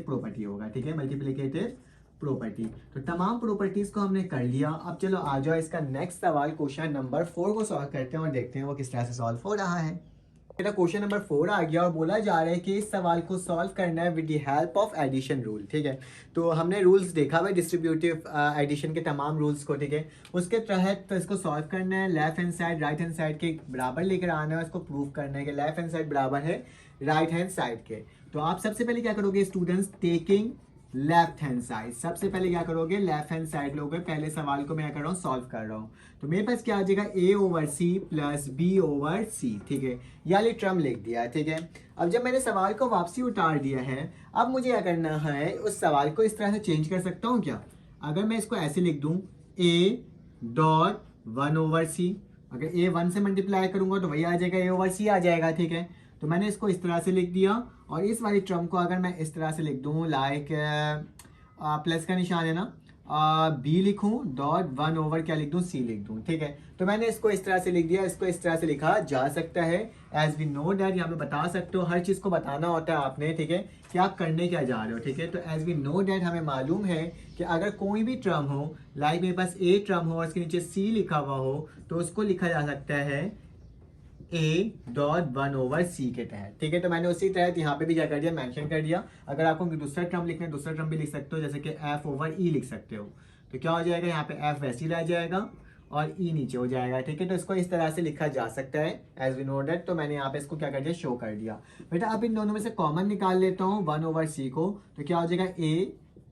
प्रॉपर्टी होगा, ठीक है, मल्टीप्लिकेटिव प्रॉपर्टी। तो तमाम प्रॉपर्टीज को हमने कर लिया। अब चलो आ जाओ इसका नेक्स्ट सवाल, क्वेश्चन नंबर 4 को सॉल्व करते हैं और देखते हैं वो किस तरह से सॉल्व हो रहा है। मेरा क्वेश्चन नंबर 4 आ गया और बोला जा रहा है कि इस सवाल को सॉल्व करना है with the help of addition rule, ठीक है। तो हमने रूल्स देखा हुआ है डिस्ट्रीब्यूटिव एडिशन के तमाम रूल्स को, ठीक है। उसके तहत तो इसको सॉल्व करना है, left hand side right hand side के बराबर लेकर आना है, उसको प्रूव करना है कि लेफ्ट हैंड साइड बराबर है राइट हैंड साइड के। तो आप सबसे पहले क्या करोगे students, taking left hand side, सबसे पहले क्या करोगे, लेफ्ट हैंड साइड लोगे। पहले सवाल को मैं कर रहा हूँ, सॉल्व कर रहा हूँ, तो मेरे पास क्या आ जाएगा, a/c प्लस b/c, ठीक है, ये टर्म लिख दिया, ठीक है। अब जब मैंने सवाल को वापसी उतार दिया है, अब मुझे क्या करना है, उस सवाल को इस तरह से चेंज कर सकता हूँ क्या, अगर मैं इसको ऐसे लिख दूँ, a.1/c, अगर a 1 से मल्टीप्लाई करूंगा तो वही आ जाएगा, a/c आ जाएगा, ठीक है। तो मैंने इसको इस तरह से लिख दिया और इस वाली टर्म को अगर मैं इस तरह से लिख दूँ, लाइक प्लस का निशान है ना, b लिखूं डॉट 1 क्या लिख दूं, c लिख दूं, ठीक है। तो मैंने इसको इस तरह से लिख दिया, इसको इस तरह से लिखा जा सकता है। एज वी नो डैट, यहाँ पे बता सकते हो, हर चीज़ को बताना होता है आपने, ठीक है, कि आप करने क्या जा रहे हो, ठीक है। तो एज वी नो डैट हमें मालूम है कि अगर कोई भी टर्म हो, लाइक मेरे पास a टर्म हो और इसके नीचे c लिखा हुआ हो, तो उसको लिखा जा सकता है a/1/c के तहत, ठीक है। तो मैंने उसी तहत यहाँ पे भी क्या कर दिया, मेंशन कर दिया। अगर आपको दूसरा टर्म लिखना है, दूसरा टर्म भी लिख सकते हो, जैसे कि f/e लिख सकते हो। तो क्या हो जाएगा, यहाँ पे f वैसे ही रह जाएगा और e नीचे हो जाएगा, ठीक है। तो इसको इस तरह से लिखा जा सकता है, एज वी नो दैट। तो मैंने यहाँ पे इसको क्या कर दिया, शो कर दिया। बेटा अब इन दोनों में से कॉमन निकाल लेता हूँ 1/c को, तो क्या हो जाएगा, a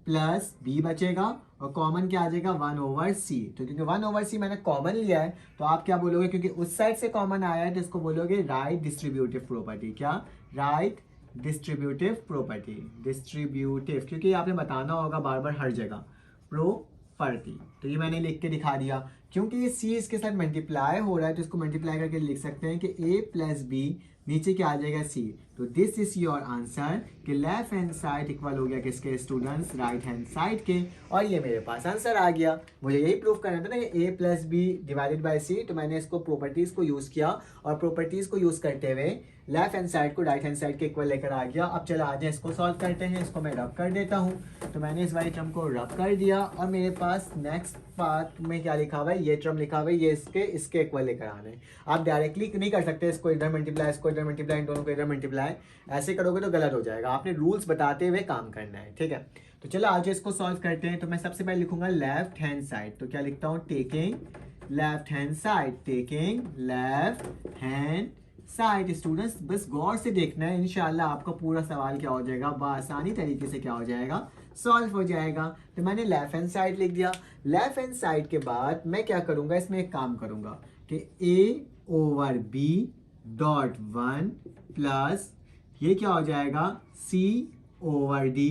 प्लस b बचेगा और कॉमन क्या आ जाएगा, 1/c। तो क्योंकि 1/c मैंने कॉमन लिया है, तो आप क्या बोलोगे, क्योंकि उस साइड से कॉमन आया है, तो इसको बोलोगे राइट डिस्ट्रीब्यूटिव प्रॉपर्टी। क्या, राइट डिस्ट्रीब्यूटिव प्रॉपर्टी, डिस्ट्रीब्यूटिव, क्योंकि आपने बताना होगा बार बार हर जगह प्रॉपर्टी। तो ये मैंने लिख के दिखा दिया, क्योंकि ये c इसके साथ मल्टीप्लाई हो रहा है, तो इसको मल्टीप्लाई करके लिख सकते हैं कि a प्लस b नीचे क्या आ जाएगा सी। तो दिस इज योर आंसर कि लेफ्ट हैंड साइड इक्वल हो गया किसके स्टूडेंट्स, राइट हैंड साइड के। और ये मेरे पास आंसर आ गया। मुझे यही प्रूफ करना था ना कि a plus b divided by c. तो मैंने इसको प्रॉपर्टीज को यूज किया और प्रॉपर्टीज को यूज करते हुए लेफ्ट हैंड साइड को राइट हैंड साइड के इक्वल लेकर आ गया। अब चलो आज इसको सॉल्व करते हैं। इसको मैं रब कर देता हूँ। तो मैंने इस वाली टर्म को रब कर दिया और मेरे पास नेक्स्ट पार्ट में क्या लिखा हुआ है, ये टर्म लिखा हुआ है, ये इसके इक्वल लेकर आना है। आप डायरेक्टली नहीं कर सकते, इसको इधर मल्टीप्लाई, इसको इधर मल्टीप्लाई, इन दोनों को इधर मल्टीप्लाई, ऐसे करोगे तो गलत हो जाएगा। आपने रूल्स बताते हुए काम करना है, ठीक है। तो चलो आज इसको सॉल्व करते हैं। तो मैं सबसे पहले लिखूंगा लेफ्ट हैंड साइड। तो क्या लिखता हूँ, taking left hand side, taking left hand side. Students बस गौर से देखना है, इंशाल्लाह आपका पूरा सवाल क्या हो जाएगा, बआसानी तरीके से क्या हो जाएगा, सॉल्व हो जाएगा। तो मैंने लेफ्ट हैंड साइड लिख दिया। लेफ्ट हैंड साइड के बाद मैं क्या करूंगा, इसमें एक काम करूंगा कि a over b dot 1 plus ये क्या हो जाएगा c ओवर d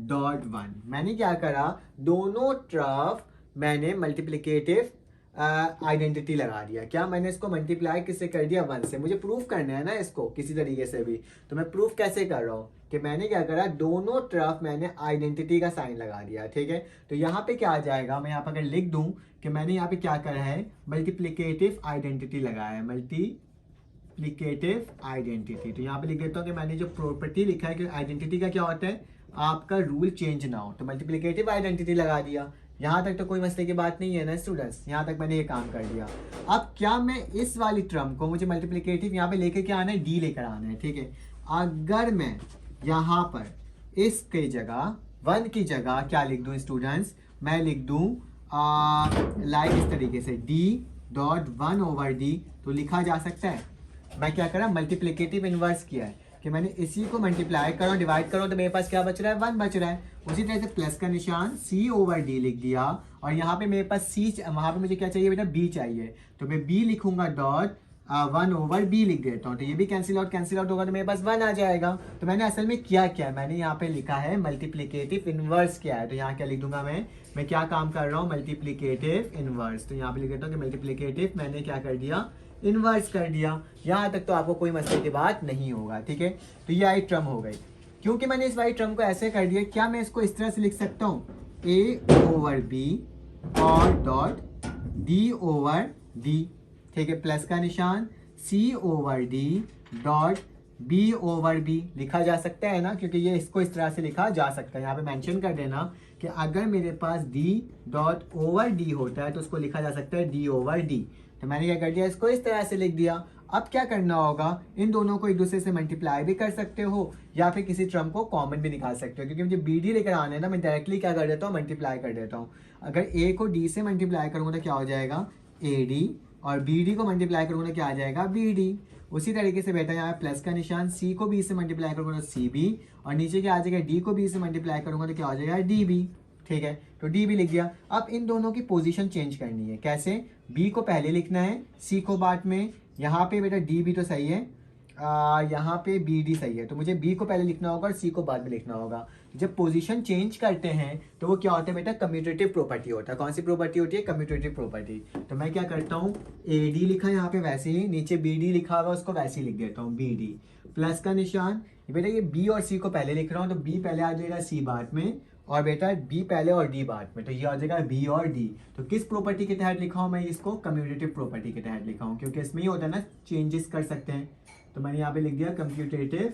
डॉट 1। मैंने क्या करा, दोनों तरफ मैंने मल्टीप्लिकेटिव आइडेंटिटी लगा दिया। क्या मैंने इसको मल्टीप्लाई किससे कर दिया, 1 से। मुझे प्रूफ करना है ना इसको किसी तरीके से भी। तो मैं प्रूफ कैसे कर रहा हूँ कि मैंने क्या करा, दोनों तरफ मैंने आइडेंटिटी का साइन लगा दिया, ठीक है। तो यहाँ पे क्या आ जाएगा, मैं यहाँ पर अगर लिख दूँ कि मैंने यहाँ पे क्या करा है, मल्टीप्लिकेटिव आइडेंटिटी लगाया है, मल्टीप्लिकेटिव आइडेंटिटी। तो यहाँ पे लिख देता हूँ कि मैंने जो प्रॉपर्टी लिखा है कि आइडेंटिटी का क्या होता है, आपका रूल चेंज ना हो। तो मल्टीप्लिकेटिव आइडेंटिटी लगा दिया। यहाँ तक तो कोई मसले की बात नहीं है ना स्टूडेंट्स, यहाँ तक मैंने ये काम कर दिया। अब क्या मैं इस वाली टर्म को, मुझे मल्टीप्लिकेटिव यहाँ पे लेके क्या आना है, डी लेकर आना है, ठीक है। अगर मैं यहाँ पर इसके जगह 1 की जगह क्या लिख दूँ स्टूडेंट्स, मैं लिख दूँ लाइक इस तरीके से d डॉट 1 ओवर d। तो लिखा जा सकता है, मैं क्या करा, मल्टीप्लिकेटिव इनवर्स किया है कि मैंने इसी को मल्टीप्लाई करो, डिवाइड करो, तो मेरे पास क्या बच रहा है, 1 बच रहा है। उसी तरह से प्लस का निशान c ओवर d लिख दिया और यहाँ पे मेरे पास c, वहाँ पे मुझे क्या चाहिए बेटा, b चाहिए। तो मैं b लिखूंगा डॉट 1 ओवर b लिख देता हूँ। तो ये भी कैंसिल आउट होगा तो मेरे पास 1 आ जाएगा। तो मैंने असल में क्या किया, मैंने यहाँ पे लिखा है मल्टीप्लिकेटिव इनवर्स किया है। तो यहाँ क्या लिख दूंगा, मैं क्या काम कर रहा हूँ, मल्टीप्लिकेटिव इनवर्स। तो यहाँ पे लिख देता हूँ कि मल्टीप्लिकेटिव मैंने क्या कर दिया, इनवर्स कर दिया। यहाँ तक तो आपको कोई मसले की बात नहीं होगा, ठीक है। तो ये आई टर्म हो गई। क्योंकि मैंने इस वाली टर्म को ऐसे कर दिया, क्या मैं इसको इस तरह से लिख सकता हूँ, a ओवर b और डॉट d ओवर d, ठीक है, प्लस का निशान c over d dot b over b लिखा जा सकता है ना, क्योंकि ये इसको इस तरह से लिखा जा सकता है। यहाँ पे मेंशन कर देना कि अगर मेरे पास d डॉट ओवर d होता है तो उसको लिखा जा सकता है d ओवर d। तो मैंने क्या कर दिया, इसको इस तरह से लिख दिया। अब क्या करना होगा, इन दोनों को एक दूसरे से मल्टीप्लाई भी कर सकते हो या फिर किसी टर्म को कॉमन भी निकाल सकते हो। क्योंकि मुझे बी डी लेकर आना है ना, मैं डायरेक्टली क्या कर देता हूँ, मल्टीप्लाई कर देता हूँ। अगर ए को डी से मल्टीप्लाई करूँगा तो क्या हो जाएगा, ए डी, और बी डी को मल्टीप्लाई करूँगा तो क्या आ जाएगा, बी डी। उसी तरीके से बेटा यहाँ प्लस का निशान, सी को बी से मल्टीप्लाई करूँगा तो सी बी, और नीचे क्या आ जाएगा, डी को बी से मल्टीप्लाई करूँगा तो क्या हो जाएगा, डी बी, ठीक है। तो डी भी लिख दिया। अब इन दोनों की पोजीशन चेंज करनी है। कैसे, बी को पहले लिखना है, सी को बाद में। यहाँ पे बेटा डी भी तो सही है, यहाँ पे बी डी सही है, तो मुझे बी को पहले लिखना होगा और सी को बाद में लिखना होगा। जब पोजीशन चेंज करते हैं तो वो क्या होता है बेटा, कम्यूटेटिव प्रॉपर्टी होता है। कौन सी प्रॉपर्टी होती है, कम्यूटेटिव प्रॉपर्टी। तो मैं क्या करता हूँ, ए डी लिखा यहाँ पे वैसे ही, नीचे बी डी लिखा हुआ उसको वैसे ही लिख देता हूँ, बी डी, प्लस का निशान। बेटा ये बी और सी को पहले लिख रहा हूँ तो बी पहले आ जाएगा, सी बाद में, और बेटा बी पहले और डी बाद में। तो ये आ जाएगा बी और डी। तो किस प्रॉपर्टी के तहत लिखा हूँ मैं इसको, कम्यूटेटिव प्रॉपर्टी के तहत लिखा हूँ, क्योंकि इसमें ही होता है ना, चेंजेस कर सकते हैं। तो मैंने यहाँ पे लिख दिया कम्यूटेटिव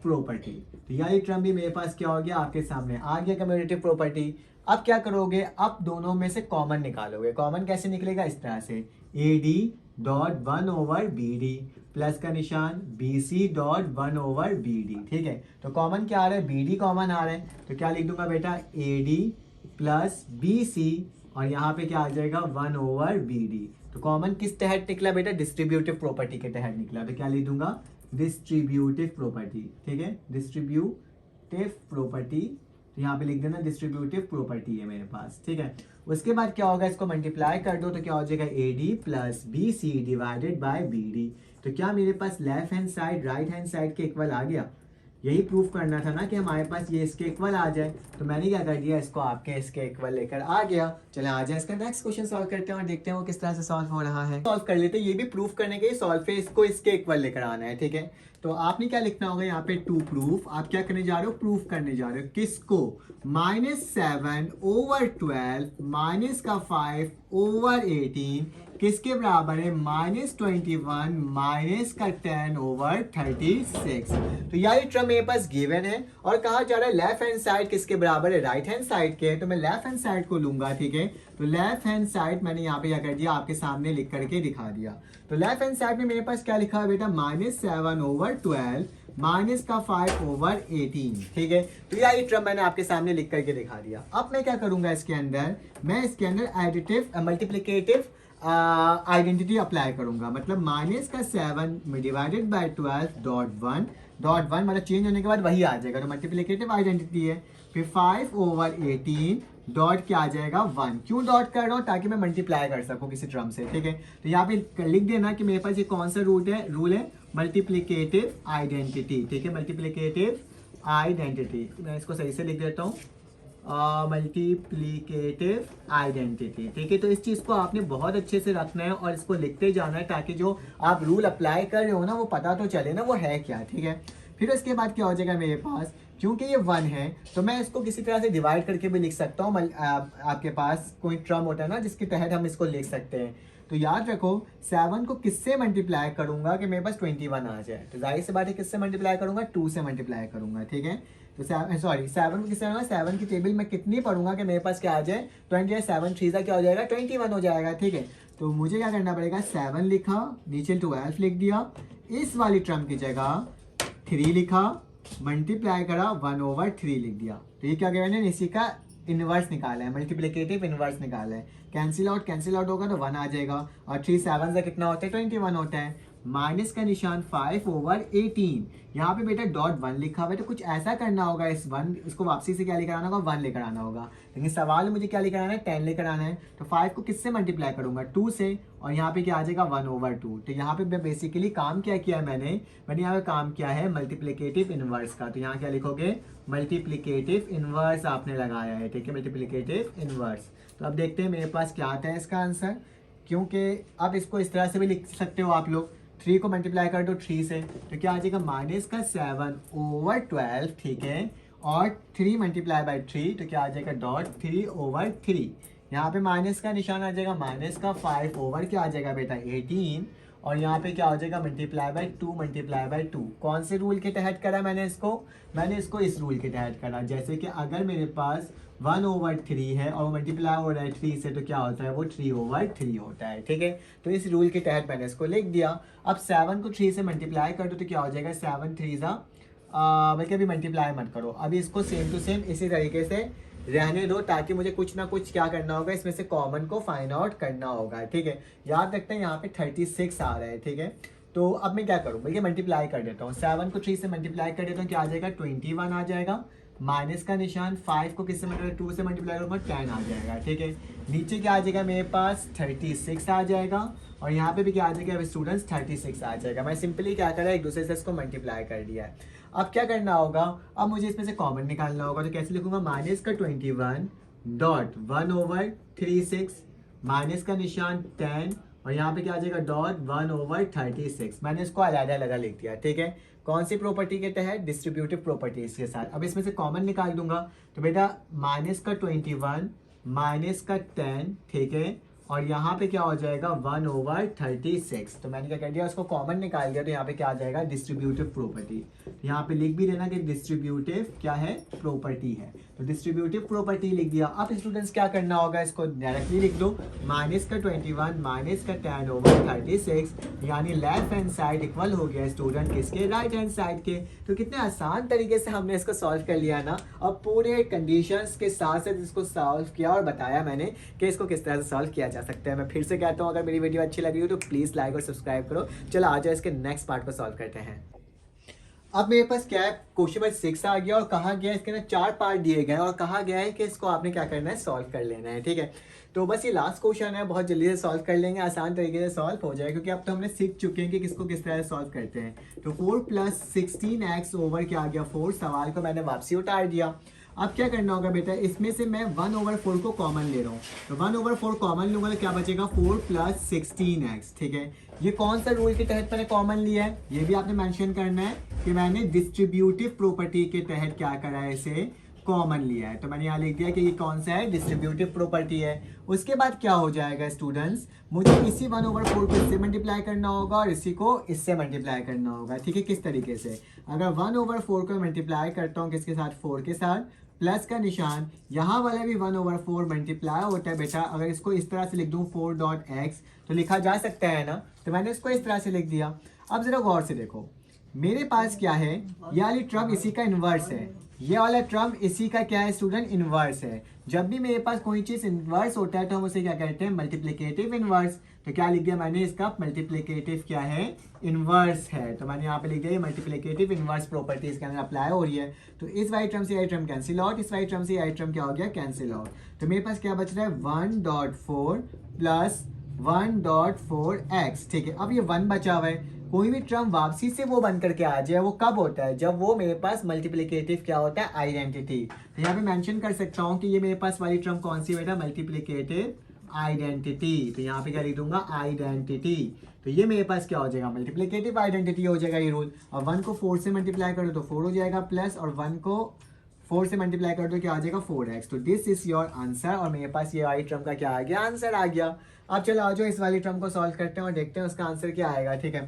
प्रॉपर्टी। तो यह टर्म भी मेरे पास क्या हो गया, आपके सामने आ गया, कम्यूटेटिव प्रॉपर्टी। अब क्या करोगे, अब दोनों में से कॉमन निकालोगे। कॉमन कैसे निकलेगा, इस तरह से, A D dot 1 over B D, plus का निशान B C dot 1 over B D, ठीक है। तो कॉमन क्या आ रहा है, बी डी कॉमन आ रहा है, तो क्या लिख दूंगा बेटा, A D plus B C, और यहाँ पे क्या आ जाएगा, 1 ओवर बी डी। तो कॉमन किस तहत निकला बेटा, डिस्ट्रीब्यूटिव प्रॉपर्टी के तहत निकला। तो क्या लिख दूंगा, डिस्ट्रीब्यूटिव प्रॉपर्टी, ठीक है, डिस्ट्रीब्यूटिव प्रॉपर्टी। तो यहाँ पे लिख देना डिस्ट्रीब्यूटिव प्रॉपर्टी है मेरे पास, ठीक है। उसके बाद क्या होगा, इसको मल्टीप्लाई कर दो तो क्या हो जाएगा, A D plus B c divided by b D. तो क्या मेरे पास left hand side right hand side के इक्वल आ गया। यही प्रूफ करना था ना कि हमारे पास ये इसके इक्वल आ जाए, तो मैंने क्या कर दिया, इसको आपके इसके इक्वल लेकर आ गया। चले आ जाए इसका नेक्स्ट क्वेश्चन सॉल्व करते हैं और देखते हैं वो किस तरह से सॉल्व हो रहा है। सॉल्व कर लेते हैं, ये भी प्रूफ करने के सॉल्व है, इसको इसके इक्वल लेकर आना है, ठीक है। तो आपने क्या लिखना होगा यहाँ पे, टू प्रूफ, आप क्या करने जा रहे हो, प्रूफ करने जा रहे हो किसको, -7/12 माइनस का 5/18 किसके बराबर है, -21 माइनस का 10/36। तो यार ये टर्म मेरे पास गिवन है और कहा जा रहा है लेफ्ट हैंड साइड किसके बराबर है, राइट हैंड साइड के, तो मैं लेफ्ट हैंड साइड को लूंगा, ठीक है। तो लेफ्ट हैंड साइड मैंने यहाँ पे क्या कर दिया, आपके सामने लिख करके दिखा दिया। तो लेफ्ट हैंड साइड में मेरे पास क्या लिखा है बेटा, -7/12 माइनस का 5/18, ठीक है। तो यार ये टर्म मैंने आपके सामने लिख करके दिखा दिया। अब मैं क्या करूंगा इसके अंदर, मैं इसके अंदर एडिटिव मल्टीप्लिकेटिव आइडेंटिटी अप्लाई करूंगा, मतलब माइनस का 7 डिवाइडेड बाय 12 डॉट वन मतलब चेंज होने के बाद वही आ जाएगा, तो मल्टीप्लिकेटिव आइडेंटिटी है। फिर 5/18 डॉट क्या आ जाएगा, 1। क्यों डॉट कर रहा हूँ, ताकि मैं मल्टीप्लाई कर सकूँ किसी टर्म से, ठीक है। तो यहाँ पे लिख देना कि मेरे पास ये कौन सा रूल है, मल्टीप्लिकेटिव आइडेंटिटी, ठीक है, मल्टीप्लिकेटिव आइडेंटिटी। मैं इसको सही से लिख देता हूँ, मल्टीप्लिकेटिव आइडेंटिटी, ठीक है। तो इस चीज़ को आपने बहुत अच्छे से रखना है और इसको लिखते जाना है, ताकि जो आप रूल अप्लाई कर रहे हो ना वो पता तो चले ना वो है क्या, ठीक है। फिर उसके बाद क्या हो जाएगा मेरे पास, क्योंकि ये 1 है तो मैं इसको किसी तरह से डिवाइड करके भी लिख सकता हूँ। आपके पास कोई टर्म होता है ना जिसके तहत हम इसको लिख सकते हैं। तो याद रखो 7 को किससे मल्टीप्लाई करूंगा कि मेरे पास 21 आ जाए, तो जाहिर सी बात है किससे मल्टीप्लाई करूंगा, 2 से मल्टीप्लाई करूंगा, ठीक है। तो 7 को किससे, 7 की टेबल में कितनी पढ़ूंगा कि मेरे पास क्या आ जाए, 20, 7 3 क्या हो जाएगा, 21 हो जाएगा, ठीक है। तो मुझे क्या करना पड़ेगा, 7 लिखा, नीचे 12 लिख दिया, इस वाली टर्म की जगह 3 लिखा, मल्टीप्लाई करा 1/3 लिख दिया। तो ये क्या कह रहे हैं, इसी का इनवर्स निकाला है, मल्टीप्लिकेटिव इनवर्स निकाला है। कैंसिल आउट होगा तो 1 आ जाएगा, और 3 7 से कितना होता है, 21 होता है। माइनस का निशान 5/18, यहाँ पे बेटा डॉट 1 लिखा हुआ है, तो कुछ ऐसा करना होगा, इस 1 इसको वापसी से क्या लेकर आना होगा, 1 लेकर आना होगा। लेकिन सवाल मुझे क्या लेकर आना है, 10 लेकर आना है। तो 5 को किससे मल्टीप्लाई करूंगा, 2 से, और यहाँ पे क्या आ जाएगा 1/2। तो यहाँ पे बेसिकली काम क्या किया है मैंने यहाँ पे काम किया है मल्टीप्लिकेटिव इनवर्स का। तो यहाँ क्या लिखोगे, मल्टीप्लिकेटिव इनवर्स आपने लगाया है, ठीक है, मल्टीप्लिकेटिव इनवर्स। तो अब देखते हैं मेरे पास क्या आता है इसका आंसर, क्योंकि अब इसको इस तरह से भी लिख सकते हो आप लोग, 3 को मल्टीप्लाई कर दो 3 से, तो क्या आ जाएगा, माइनस का 7/12, ठीक है, और 3 मल्टीप्लाई बाई 3, तो क्या आ जाएगा, डॉट 3/3। यहाँ पे माइनस का निशान आ जाएगा, माइनस का 5 ओवर क्या आ जाएगा बेटा 18, और यहाँ पे क्या हो जाएगा, मल्टीप्लाई बाई 2। कौन से रूल के तहत करा मैंने इसको इस रूल के तहत करा। जैसे कि अगर मेरे पास 1/3 है और मल्टीप्लाई हो रहा है 3 से, तो क्या होता है, वो 3/3 होता है, ठीक है। तो इस रूल के तहत मैंने इसको लिख दिया। अब 7 को 3 से मल्टीप्लाई कर दो तो क्या हो जाएगा, 7 3 बल्कि अभी मल्टीप्लाई मत करो, अभी इसको सेम टू सेम इसी तरीके से रहने दो, ताकि मुझे कुछ ना कुछ क्या करना होगा, इसमें से कॉमन को फाइंड आउट करना होगा, ठीक है। याद रखते हैं यहाँ पे 36 आ रहा है, ठीक है। तो अब मैं क्या करूँ, बल्कि मल्टीप्लाई कर देता हूँ, 7 को 3 से मल्टीप्लाई कर देता हूँ, क्या आ जाएगा, 21 आ जाएगा। माइनस का निशान 5 को किससे मल्टीप्लाई, 2 से मल्टीप्लाई करूँगा, 10 आ जाएगा, ठीक है। नीचे क्या आ जाएगा मेरे पास, 36 आ जाएगा, और यहाँ पे भी क्या आ जाएगा स्टूडेंट्स, 36 आ जाएगा। मैं सिंपली क्या करा, एक दूसरे से इसको मल्टीप्लाई कर दिया है। अब क्या करना होगा, अब मुझे इसमें से कॉमन निकालना होगा, तो कैसे लिखूंगा, माइनस का 21 डॉट 1/36, माइनस का निशान 10, और यहाँ पे क्या आ जाएगा, डॉट 1/36। मैंने इसको अलग-अलग लिख दिया, ठीक है। कौन सी प्रॉपर्टी के तहत, डिस्ट्रीब्यूटिव प्रॉपर्टीज के साथ। अब इसमें से कॉमन निकाल दूंगा, तो बेटा माइनस का 21 माइनस का 10, ठीक है, और यहाँ पे क्या हो जाएगा 1/36। तो मैंने क्या कर दिया, उसको कॉमन निकाल दिया, तो यहाँ पे क्या आ जाएगा, डिस्ट्रीब्यूटिव प्रॉपर्टी। तो यहाँ पे लिख भी देना कि डिस्ट्रीब्यूटिव क्या है, प्रॉपर्टी है। तो डिस्ट्रीब्यूटिव प्रॉपर्टी लिख दिया। अब स्टूडेंट्स क्या करना होगा, इसको डायरेक्टली लिख दो, माइनस का 21 माइनस का 10/36, यानी लेफ्ट हैंड साइड इक्वल हो गया स्टूडेंट किसके, राइट हैंड साइड के। तो कितने आसान तरीके से हमने इसको सॉल्व कर लिया ना, और पूरे कंडीशंस के साथ साथ इसको सॉल्व किया और बताया मैंने कि इसको किस तरह से सॉल्व किया जा सकता है। मैं फिर से कहता हूँ, अगर मेरी वीडियो अच्छी लगी हो तो प्लीज़ लाइक और सब्सक्राइब करो। चलो आ जाओ इसके नेक्स्ट पार्ट को सॉल्व करते हैं। अब मेरे पास क्या है, क्वेश्चन नंबर 6 आ गया और कहा गया है इसके अंदर 4 पार्ट दिए गए हैं और कहा गया है कि इसको आपने क्या करना है, सॉल्व कर लेना है। ठीक है, तो बस ये लास्ट क्वेश्चन है, बहुत जल्दी से सॉल्व कर लेंगे, आसान तरीके से सॉल्व हो जाएगा क्योंकि अब तो हमने सीख चुके हैं कि किसको किस तरह से सॉल्व करते हैं। तो 4 + 16x ओवर क्या आ गया 4, सवाल को मैंने वापसी उतार दिया। अब क्या करना होगा बेटा, इसमें से मैं 1/4 को कॉमन ले रहा हूँ, तो 1/4 कॉमन लूंगा तो क्या बचेगा 4 + 16x। ठीक है, ये कौन सा रूल के तहत मैंने कॉमन लिया है, ये भी आपने मेंशन करना है कि मैंने डिस्ट्रीब्यूटिव प्रॉपर्टी के तहत क्या करा है, इसे कॉमन लिया है। तो मैंने यहाँ लिख दिया कि ये कौन सा है, डिस्ट्रीब्यूटिव प्रॉपर्टी है। उसके बाद क्या हो जाएगा स्टूडेंट्स, मुझे इसी 1/4 को इससे मल्टीप्लाई करना होगा और इसी को इससे मल्टीप्लाई करना होगा। ठीक है, किस तरीके से, अगर 1/4 को मल्टीप्लाई करता हूँ किसके साथ, 4 के साथ, प्लस का निशान, यहाँ वाला भी 1/4 मल्टीप्लाई होता है बेटा। अगर इसको इस तरह से लिख दूँ 4.x तो लिखा जा सकता है ना, तो मैंने इसको इस तरह से लिख दिया। अब जरा गौर से देखो, मेरे पास क्या है, ये वाली टर्म इसी का इन्वर्स है, ये वाला टर्म इसी का क्या है स्टूडेंट, इन्वर्स है। जब भी मेरे पास कोई चीज इन्वर्स होता है तो हम उसे क्या कहते हैं, मल्टीप्लिकेटिव इन्वर्स। तो क्या लिख दिया मैंने, इसका मल्टीप्लिकेटिव क्या है, इन्वर्स है। तो मैंने यहाँ पे लिख दिया मल्टीप्लिकेटिव इन्वर्स प्रॉपर्टी इसके अंदर अप्लाई हो रही है। तो इस वाली टर्म से ये टर्म कैंसिल आउट, इस वाली टर्म से ये टर्म क्या हो गया, कैंसिल आउट। तो मेरे पास क्या बच रहा है, 1.4 + 1.4x। ठीक है, अब ये 1 बचा हुआ है, कोई भी टर्म वापसी से वो बन करके आ जाए, वो कब होता है, जब वो मेरे पास मल्टीप्लिकेटिव क्या होता है, आइडेंटिटी। तो यहाँ पे मेंशन कर सकता हूँ कि ये मेरे पास वाली टर्म कौन सी बेटा, मल्टीप्लिकेटिव आइडेंटिटी। तो यहाँ पे क्या लिख दूंगा, आइडेंटिटी। तो ये मेरे पास क्या हो जाएगा, मल्टीप्लिकेटिव आइडेंटिटी हो जाएगा ये रूल। और 1 को 4 से मल्टीप्लाई करो तो 4 हो जाएगा प्लस, और 1 को 4 से मल्टीप्लाई कर दो क्या आ जाएगा, 4x। तो दिस इज योर आंसर, और मेरे पास ये वाली टर्म का क्या आ गया, आंसर आ गया। अब चलो आ जाओ इस वाली टर्म को सॉल्व करते हैं और देखते हैं उसका आंसर क्या आएगा। ठीक है,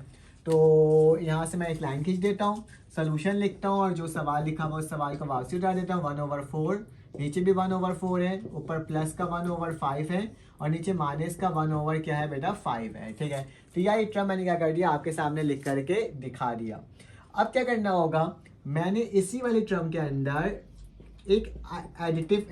तो यहाँ से मैं एक लाइन खींच देता हूँ, सोल्यूशन लिखता हूँ और जो सवाल लिखा हुआ उस सवाल को वापसी उठा देता हूँ। 1/4, नीचे भी 1/4 है, ऊपर प्लस का 1/5 है और नीचे माइनस का 1 क्या है बेटा, 5 है। ठीक है, तो यह टर्म मैंने क्या कर दिया, आपके सामने लिख करके दिखा दिया। अब क्या करना होगा, मैंने इसी वाली टर्म के अंदर एक एडिटिव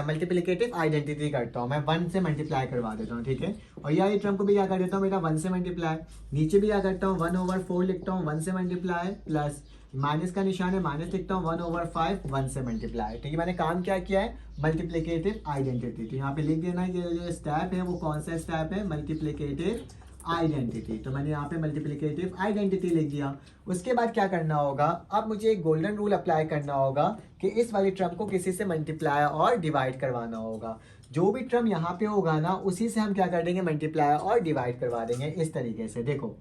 मल्टीप्लिकेटिव आइडेंटिटी करता हूँ, मैं 1 से मल्टीप्लाई करवा देता हूँ। ठीक है, और यह टर्म को भी क्या कर देता हूँ बेटा, 1 से मल्टीप्लाई, नीचे भी क्या करता हूँ 1/4 लिखता हूँ 1 से मल्टीप्लाई, प्लस माइनस का निशान है माइनस लिखता हूँ 1/5 1 से मल्टीप्लाई। ठीक है, मैंने काम क्या किया है, मल्टीप्लिकेटिव आइडेंटिटी। तो यहाँ पे लिख देना है कि जो स्टेप है वो कौन सा स्टेप है, मल्टीप्लिकेटिव आइडेंटिटी। तो मैंने यहाँ पे मल्टीप्लिकेटिव आइडेंटिटी लिख दिया। उसके बाद क्या करना होगा, अब मुझे एक गोल्डन रूल अप्लाई करना होगा कि इस वाली टर्म को किसी से मल्टीप्लाई और डिवाइड करवाना होगा। जो भी टर्म यहाँ पे होगा ना, उसी से हम क्या कर देंगे, मल्टीप्लाई और डिवाइड करवा देंगे। इस तरीके से देखो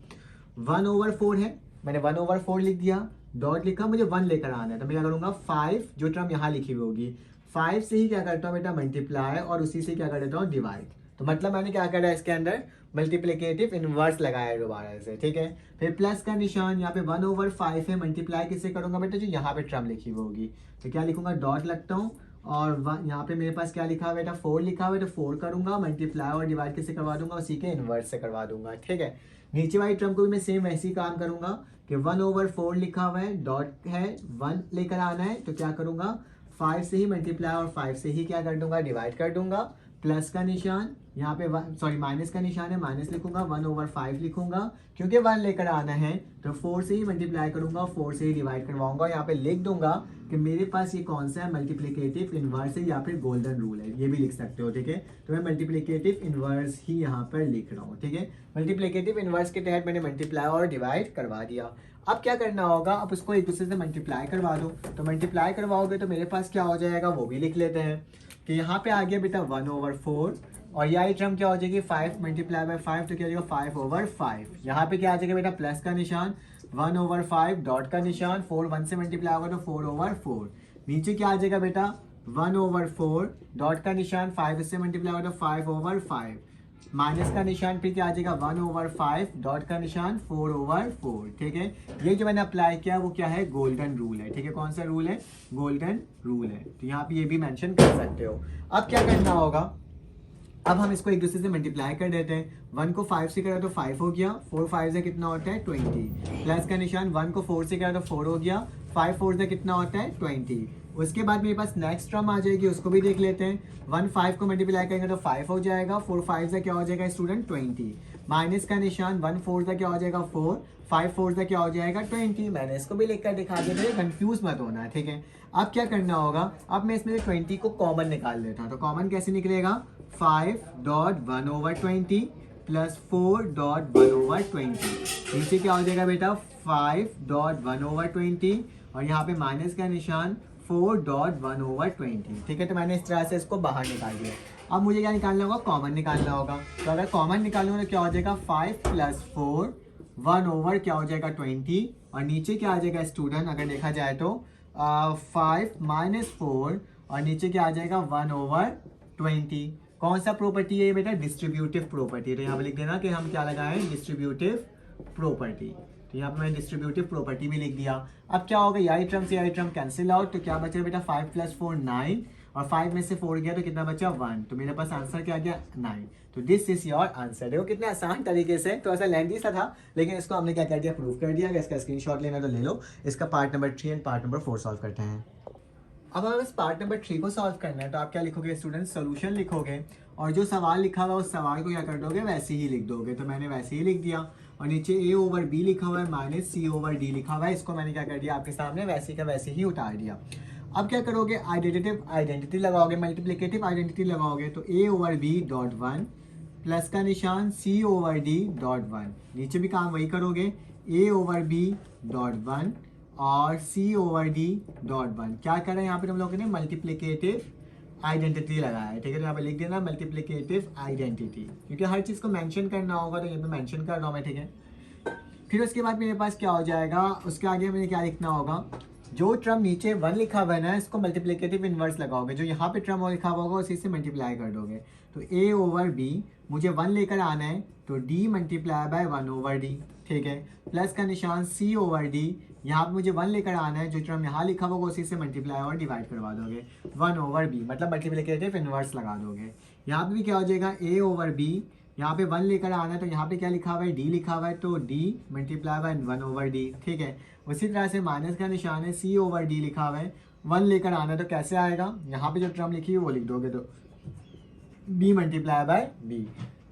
1/4 है, मैंने 1/4 लिख दिया, डॉट लिखा, मुझे 1 लेकर आना है तो मैं क्या करूँगा 5, जो टर्म यहाँ लिखी हुई होगी 5 से ही क्या करता हूँ बेटा, मल्टीप्लाई, और उसी से क्या कर देता हूँ, डिवाइड। तो मतलब मैंने क्या करा है, इसके अंदर मल्टीप्लिकेटिव इनवर्स लगाया है दोबारा से। ठीक है, फिर प्लस का निशान, यहाँ पे 1/5 है, मल्टीप्लाई किससे करूंगा बेटा, जो यहाँ पे टर्म लिखी हुई होगी। तो क्या लिखूंगा, डॉट लगता हूँ, और यहाँ पे मेरे पास क्या लिखा हुआ है बेटा, 4 लिखा हुआ है, तो 4 करूंगा, मल्टीप्लाई और डिवाइड किससे करवा दूंगा, उसी के इनवर्स से करवा दूंगा। ठीक है, नीचे वाली टर्म को भी मैं सेम वैसे ही काम करूंगा कि 1/4 लिखा हुआ है, डॉट है, 1 लेकर आना है, तो क्या करूंगा 5 से ही मल्टीप्लाई और 5 से ही क्या कर दूंगा, डिवाइड कर दूंगा। प्लस का निशान, यहाँ पे सॉरी माइनस का निशान है, माइनस लिखूंगा, 1/5 लिखूंगा, क्योंकि 1 लेकर आना है तो 4 से ही मल्टीप्लाई करूंगा, 4 से ही डिवाइड करवाऊंगा। यहाँ पे लिख दूंगा कि मेरे पास ये कौन सा है, मल्टीप्लिकेटिव इनवर्स है या फिर गोल्डन रूल है, ये भी लिख सकते हो। ठीक है, तो मैं मल्टीप्लिकेटिव इनवर्स ही यहाँ पर लिख रहा हूँ। ठीक है, मल्टीप्लिकेटिव इनवर्स के तहत मैंने मल्टीप्लाई और डिवाइड करवा दिया। अब क्या करना होगा, अब उसको एक दूसरे से मल्टीप्लाई करवा दो। तो मल्टीप्लाई करवाओगे तो मेरे पास क्या हो जाएगा, वो भी लिख लेते हैं कि यहाँ पे आ गया बेटा 1/4, और यह टर्म क्या हो जाएगी 5 × 5, तो क्या हो जाएगा 5/5। यहाँ पे क्या आ जाएगा बेटा, प्लस का निशान, 1/5, डॉट का निशान, 4 1 से मल्टीप्लाई होगा तो 4/4। नीचे क्या आ जाएगा बेटा 1/4, डॉट का निशान, 5 से मल्टीप्लाई होगा तो 5/5, माइनस का निशान, फिर क्या आ जाएगा 1/5, डॉट का निशान, 4/4। ठीक है, ये जो मैंने अप्लाई किया वो क्या है, गोल्डन रूल है। ठीक है, कौन सा रूल है, गोल्डन रूल है। तो यहाँ पे ये भी मेंशन कर सकते हो। अब क्या करना होगा, अब हम इसको एक दूसरे से मल्टीप्लाई कर देते हैं। 1 को 5 से करा तो 5 हो गया, 4 5 से कितना होता है 20, प्लस का निशान, 1 को 4 से करा तो 4 हो गया, 5 4 से कितना होता है 20। उसके बाद मेरे पास नेक्स्ट टर्म आ जाएगी, उसको भी देख लेते हैं। 1 5 को मल्टीप्लाई करेंगे तो 5 हो जाएगा, 4 5 से क्या हो जाएगा स्टूडेंट 20, माइनस का निशान, 1 4 का क्या हो जाएगा 4, 5 4 का क्या हो जाएगा 20। मैंने इसको भी लिख कर दिखा दिया, मेरे कंफ्यूज मत होना है, ठीक है। अब क्या करना होगा, अब मैं इसमें से 20 को कॉमन निकाल लेता हूँ। तो कॉमन कैसे निकलेगा, 5.1/20 प्लस 4.1/20। नीचे क्या हो जाएगा बेटा 5.1/20 और यहाँ पे माइनस का निशान 4.1/20, ठीक है। तो मैंने इस तरह से इसको बाहर निकाल दिया। अब मुझे क्या निकालना होगा, कॉमन निकालना होगा। तो अगर कॉमन निकालूंगा तो क्या हो जाएगा 5 + 4, 1 क्या हो जाएगा 20 और नीचे क्या आ जाएगा स्टूडेंट, अगर देखा जाए तो 5 - 4 और नीचे क्या आ जाएगा 1/20। कौन सा प्रॉपर्टी है ये बेटा, डिस्ट्रीब्यूटिव प्रॉपर्टी। तो यहाँ पे लिख देना कि हम क्या लगाए, डिस्ट्रीब्यूटिव प्रॉपर्टी। तो यहाँ पे मैंने डिस्ट्रीब्यूटिव प्रॉपर्टी भी लिख दिया। अब क्या होगा, यही टर्म से यही टर्म कैंसिल आउट, तो क्या बचा बेटा 5 + 4 9 और 5 में से 4 गया तो कितना बचा 1। तो मेरे पास आंसर क्या गया 9। तो दिस इज योर आंसर। देखो कितने आसान तरीके से, तो ऐसा लेंथी सा था लेकिन इसको हमने क्या कर दिया, प्रूव कर दिया। इसका स्क्रीनशॉट लेना तो ले लो। इसका part number 3 and part number 4 solve करते हैं। अब हमें बस पार्ट नंबर 3 को सॉल्व करना है। तो आप क्या लिखोगे स्टूडेंट, सोल्यूशन लिखोगे और जो सवाल लिखा हुआ है उस सवाल को क्या कर दोगे, वैसे ही लिख दोगे। तो मैंने वैसे ही लिख दिया और नीचे a/b लिखा हुआ है माइनस c/d लिखा हुआ है, इसको मैंने क्या कर दिया आपके सामने वैसे का वैसे ही उतार दिया। अब क्या करोगे, आइडेंटिटी लगाओगे, मल्टीप्लिकेटिव आइडेंटिटी लगाओगे। तो a/b.1 प्लस का निशान c/d.1, नीचे भी काम वही करोगे, a/b.1 और c/d.1। क्या कर रहे हैं यहाँ पे हम लोगों ने, मल्टीप्लिकेटिव आइडेंटिटी लगाया है, ठीक है। तो यहाँ पे लिख देना मल्टीप्लिकेटिव आइडेंटिटी, क्योंकि हर चीज़ को मेंशन करना होगा तो यहाँ पे मेंशन कर रहा हूँ मैं, ठीक है। फिर उसके बाद मेरे पास क्या हो जाएगा, उसके आगे मुझे क्या लिखना होगा, जो टर्म नीचे 1 लिखा हुआ है ना, इसको मल्टीप्लिकेटिव इनवर्स लगाओगे। जो यहाँ पे टर्म लिखा हुआ होगा उसी से मल्टीप्लाई कर दोगे। तो a/b मुझे 1 लेकर आना है, तो d × 1/d, ठीक है। प्लस का निशान c/d, यहाँ पे मुझे 1 लेकर आना है, जो टर्म यहाँ लिखा होगा उसी से मल्टीप्लाई और डिवाइड करवा दोगे। 1/b मतलब मल्टीप्लिकेटिव इनवर्स लगा दोगे। यहाँ पे भी क्या हो जाएगा, a/b, यहाँ पे 1 लेकर आना है तो यहाँ पे क्या लिखा हुआ है, d लिखा हुआ है, तो d × 1/d, ठीक है। उसी तरह से माइनस का निशान है, c/d लिखा हुआ है, 1 लेकर आना है तो कैसे आएगा, यहाँ पे जो टर्म लिखी है वो लिख दोगे, तो b × b।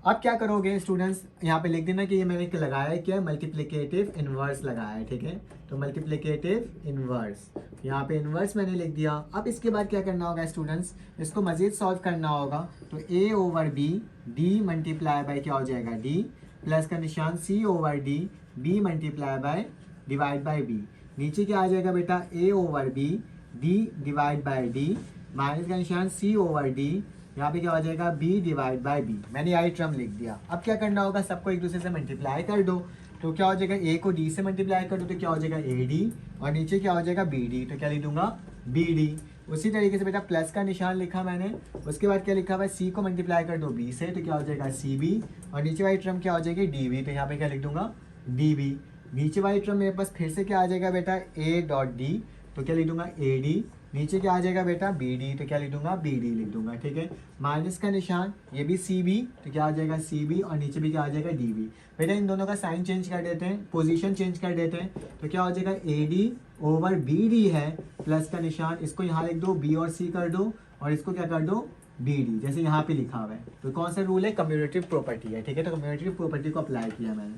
अब क्या करोगे स्टूडेंट्स, यहाँ पे लिख देना कि ये मैंने लगाया है क्या, मल्टीप्लिकेटिव इनवर्स लगाया है, ठीक है। तो मल्टीप्लिकेटिव इनवर्स, यहाँ पे इनवर्स मैंने लिख दिया। अब इसके बाद क्या करना होगा स्टूडेंट्स, इसको मजीद सॉल्व करना होगा। तो a/b d × क्या हो जाएगा d, प्लस का निशान c/d b × divide by b। नीचे क्या आ जाएगा बेटा, a/b d / d माइनस का निशान c/d, यहाँ पे क्या हो जाएगा b/b। मैंने यही टर्म लिख दिया। अब क्या करना होगा, सबको एक दूसरे से मल्टीप्लाई कर दो। तो क्या हो जाएगा, a को d से मल्टीप्लाई कर दो तो क्या हो जाएगा ad और नीचे क्या हो जाएगा bd, तो क्या लिख दूंगा bd। उसी तरीके से बेटा प्लस का निशान लिखा मैंने, उसके बाद क्या लिखा हुआ है, c को मल्टीप्लाई कर दो b से तो क्या हो जाएगा cb और नीचे वाली टर्म क्या हो जाएगी db, तो यहाँ पे क्या लिख दूंगा db। नीचे वाली टर्म मेरे पास फिर से क्या आ जाएगा बेटा a.d, तो क्या लिख दूंगा ad। नीचे क्या आ जाएगा बेटा bd, तो क्या लिख दूंगा bd लिख दूंगा, ठीक है। माइनस का निशान, ये भी cb, तो क्या आ जाएगा cb और नीचे भी क्या आ जाएगा db। बेटा इन दोनों का साइन चेंज कर देते हैं, पोजीशन चेंज कर देते हैं। तो क्या हो जाएगा ad/bd है, प्लस का निशान इसको यहाँ लिख दो, b और c कर दो और इसको क्या कर दो bd, जैसे यहाँ पे लिखा हुआ है। तो कौन सा रूल है, कम्यूटेटिव प्रॉपर्टी है, ठीक है। तो कम्यूटेटिव प्रॉपर्टी को अप्लाई किया मैंने।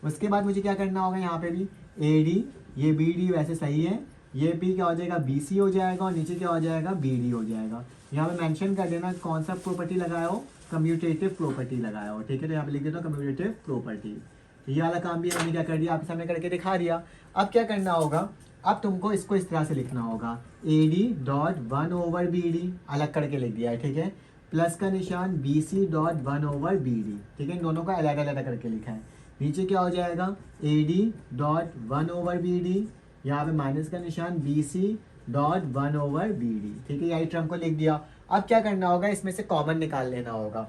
उसके बाद मुझे क्या करना होगा, यहाँ पे भी ad, ये bd वैसे सही है, ये p क्या हो जाएगा bc हो जाएगा और नीचे क्या हो जाएगा bd हो जाएगा। यहाँ पे मेंशन कर देना कौन सा प्रॉपर्टी लगाया हो, कम्यूटेटिव प्रॉपर्टी लगाया हो, ठीक है। तो यहाँ पे लिख देता हूँ कम्यूटेटिव प्रॉपर्टी। ये वाला काम भी हमने क्या कर दिया, आपके सामने करके दिखा दिया। अब क्या करना होगा, अब तुमको इसको इस तरह से लिखना होगा, ad.1/bd अलग करके लिख दिया है, ठीक है। प्लस का निशान bc.1/bd, ठीक है। इन दोनों का अलग अलग करके लिखा है। नीचे क्या हो जाएगा ad.1/bd, यहाँ पे माइनस का निशान bc.1/bd, ठीक है। यही टर्म को लिख दिया। अब क्या करना होगा, इसमें से कॉमन निकाल लेना होगा।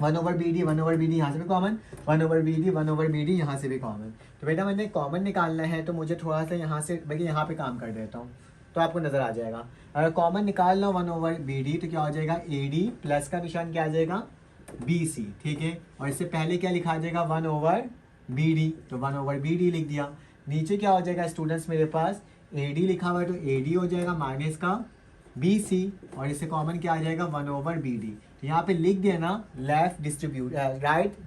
1/bd यहाँ से भी कॉमन, 1/bd यहाँ से भी कॉमन। तो बेटा मैंने कॉमन निकालना है तो मुझे थोड़ा सा यहाँ से बल्कि यहाँ पे काम कर देता हूँ तो आपको नज़र आ जाएगा। अगर कॉमन निकालना 1/bd तो क्या हो जाएगा ad, प्लस का निशान क्या आ जाएगा bc, ठीक है। और इससे पहले क्या लिखा जाएगा 1/bd, तो 1/bd लिख दिया। नीचे क्या हो जाएगा स्टूडेंट्स, मेरे पास ad लिखा हुआ है तो ad हो जाएगा माइनस का bc और इससे कॉमन क्या आ जाएगा 1/bd। तो यहाँ पे लिख देना राइट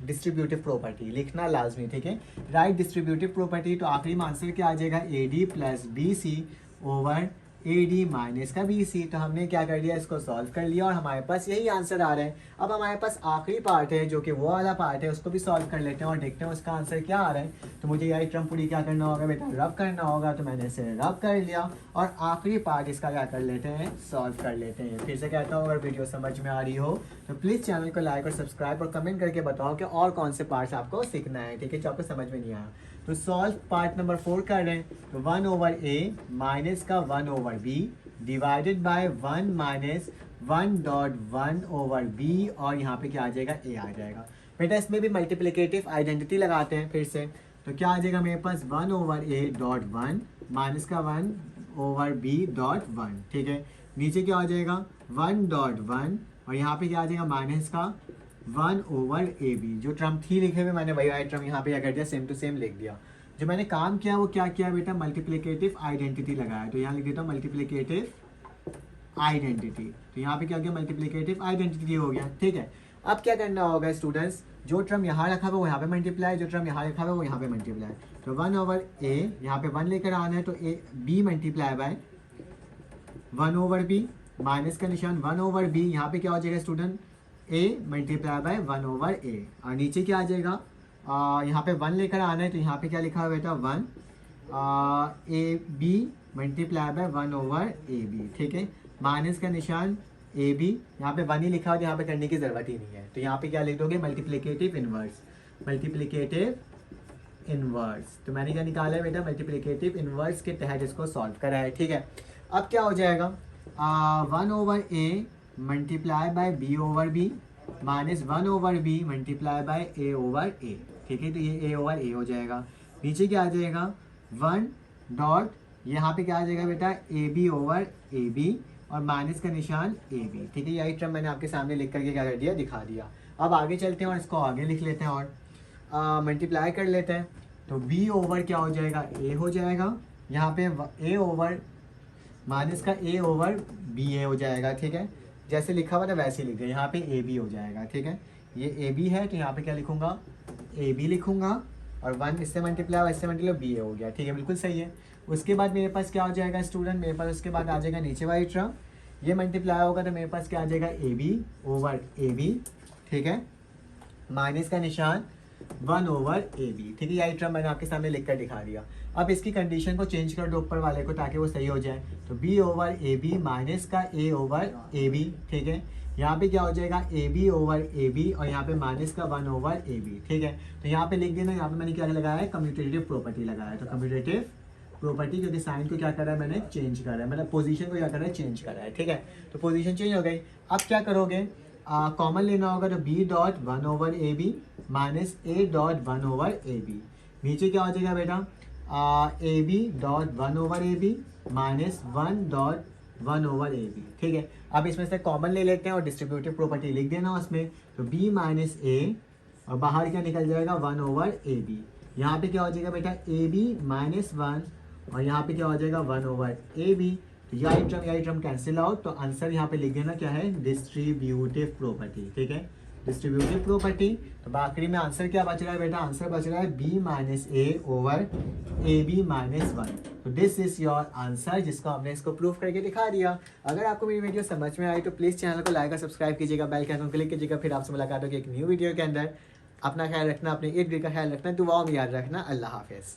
डिस्ट्रीब्यूटिव प्रॉपर्टी लिखना लाजमी, ठीक है। राइट डिस्ट्रीब्यूटिव प्रॉपर्टी, तो आखिरी में आंसर क्या आ जाएगा A D plus B C over A D minus का बी सी। तो हमने क्या कर लिया, इसको सॉल्व कर लिया और हमारे पास यही आंसर आ रहा है। अब हमारे पास आखिरी पार्ट है जो कि वो वाला पार्ट है, उसको भी सॉल्व कर लेते हैं और देखते हैं उसका आंसर क्या आ रहा है। तो मुझे यही टर्म पूरी क्या करना होगा बेटा, रब करना होगा। तो मैंने इसे रब कर लिया और आखिरी पार्ट इसका क्या कर लेते हैं, सॉल्व कर लेते हैं। फिर से कहता हूँ, अगर वीडियो समझ में आ रही हो तो प्लीज़ चैनल को लाइक और सब्सक्राइब और कमेंट करके बताओ कि और कौन से पार्ट्स आपको सीखना है, ठीक है, जो आपको समझ में नहीं आया। तो सॉल्व पार्ट नंबर 4 कर रहे हैं। तो 1 ओवर ए माइनस का 1 over B divided by 1 minus 1.1 over B, और यहाँ पे क्या आ जाएगा, ए आ जाएगा। बेटा इसमें भी मल्टीप्लिकेटिव आइडेंटिटी लगाते हैं फिर से। तो क्या आ जाएगा मेरे पास, 1 ओवर ए डॉट 1 माइनस का 1 ओवर बी डॉट 1, ठीक है। नीचे क्या आ जाएगा 1.1 और यहाँ पे क्या आ जाएगा माइनस का 1 ओवर ए बी। जो टर्म थी लिखे हुए मैंने वही टर्म यहाँ पे क्या कर दिया, सेम टू सेम लिख दिया। जो मैंने काम किया वो क्या किया बेटा, मल्टीप्लिकेटिव आइडेंटिटी लगाया। तो यहाँ लिख देता हूँ मल्टीप्लिकेटिव आइडेंटिटी। तो यहाँ पे क्या हो गया, मल्टीप्लिकेटिव आइडेंटिटी हो गया, ठीक है। अब क्या करना होगा स्टूडेंट्स, जो टर्म यहाँ रखा हुआ वो यहाँ पे मल्टीप्लाई, जो टर्म यहाँ रखा हुआ वो यहाँ पे मल्टीप्लाई। तो 1 ओवर ए यहाँ पे 1 लेकर आना है, तो A B multiply by 1 over B minus का निशान 1 ओवर बी। यहाँ पे क्या हो जाएगा student, a multiply by 1 over a, और नीचे क्या आ जाएगा, यहाँ पे 1 लेकर आना है। तो यहाँ पे क्या लिखा हुआ बेटा 1 A B multiply by 1 over A B, ठीक है। माइनस का निशान ए बी, यहाँ पे 1 ही लिखा हुआ, यहाँ पे करने की ज़रूरत ही नहीं है। तो यहाँ पे क्या लिख दोगे, मल्टीप्लिकेटिव इनवर्स, मल्टीप्लिकेटिव इनवर्स। तो मैंने क्या निकाला है बेटा, मल्टीप्लिकेटिव इनवर्स के तहत इसको सॉल्व करा है, ठीक है। अब क्या हो जाएगा, 1 over a multiply by b over B minus 1 over b multiply by a over a, ठीक है। तो ये ए ओवर ए हो जाएगा। नीचे क्या आ जाएगा 1 डॉट, यहाँ पे क्या आ जाएगा बेटा, A B over A B और माइनस का निशान ए बी, ठीक है। यही टर्म मैंने आपके सामने लिख करके क्या कर दिया, दिखा दिया। अब आगे चलते हैं और इसको आगे लिख लेते हैं और मल्टीप्लाई कर लेते हैं। तो बी ओवर क्या हो जाएगा, ए हो जाएगा। यहाँ पे ए ओवर माइनस का ए ओवर बी ए हो जाएगा, ठीक है। जैसे लिखा हुआ था वैसे ही लिख दिया, यहाँ पे ए बी हो जाएगा, ठीक है। ये ए बी है तो यहाँ पे क्या लिखूंगा, ए बी लिखूंगा और 1 इससे मल्टीप्लाई और इससे मल्टीप्लाई बी ए हो गया, ठीक है, बिल्कुल सही है। उसके बाद मेरे पास क्या हो जाएगा स्टूडेंट, मेरे पास उसके बाद आ जाएगा नीचे वाली टर्म, ये मल्टीप्लाई होगा तो मेरे पास क्या आ जाएगा, A B over A B, ठीक है, माइनस का निशान 1 ओवर ए बी, ठीक है। यही टर्म मैंने आपके सामने लिख कर दिखा दिया। अब इसकी कंडीशन को चेंज कर दो ऊपर वाले को ताकि वो सही हो जाए। तो B over A B minus का ए ओवर ए बी, ठीक है। यहाँ पे क्या हो जाएगा, A B over A B और यहाँ पे माइनस का 1 ओवर ए बी, ठीक है। तो यहाँ पे लिख देना, यहाँ पे मैंने क्या लगाया है, कम्यूटेटिव प्रॉपर्टी लगाया है। तो कम्यूटेटिव प्रॉपर्टी, क्योंकि साइन को क्या करा है मैंने, चेंज करा है, मतलब पोजीशन को क्या करा है, चेंज करा है, ठीक है। तो पोजीशन चेंज हो गई। अब क्या करोगे, कॉमन लेना होगा। तो B dot 1 over A B minus A dot 1 over A B. नीचे क्या हो जाएगा बेटा, A B dot 1 over A B minus 1 dot 1 over A B, ठीक है। अब इसमें से कॉमन ले लेते हैं और डिस्ट्रीब्यूटिव प्रॉपर्टी लिख देना उसमें। तो बी माइनस ए और बाहर क्या निकल जाएगा 1 ओवर ए बी। यहाँ पे क्या हो जाएगा बेटा, ए बी माइनस 1 और यहाँ पे क्या हो जाएगा 1 ओवर ए बी। तो यही टर्म कैंसिल आउट। तो आंसर यहाँ पे लिख देना क्या है, डिस्ट्रीब्यूटिव प्रॉपर्टी, ठीक है, डिस्ट्रीब्यूटिव प्रॉपर्टी। तो आखिरी में आंसर क्या बच रहा है बेटा, आंसर बच रहा है B minus A over A B minus 1। तो दिस इज योर आंसर, जिसको हमने इसको प्रूफ करके दिखा दिया। अगर आपको मेरी वीडियो समझ में आई तो प्लीज़ चैनल को लाइक और सब्सक्राइब कीजिएगा, बेल के आइकन क्लिक कीजिएगा। फिर आपसे मुलाकात होगी एक न्यू वीडियो के अंदर। अपना ख्याल रखना, अपने इर्द गिर्द का ख्याल रखना, दुआओं में याद रखना। अल्लाह हाफिज़।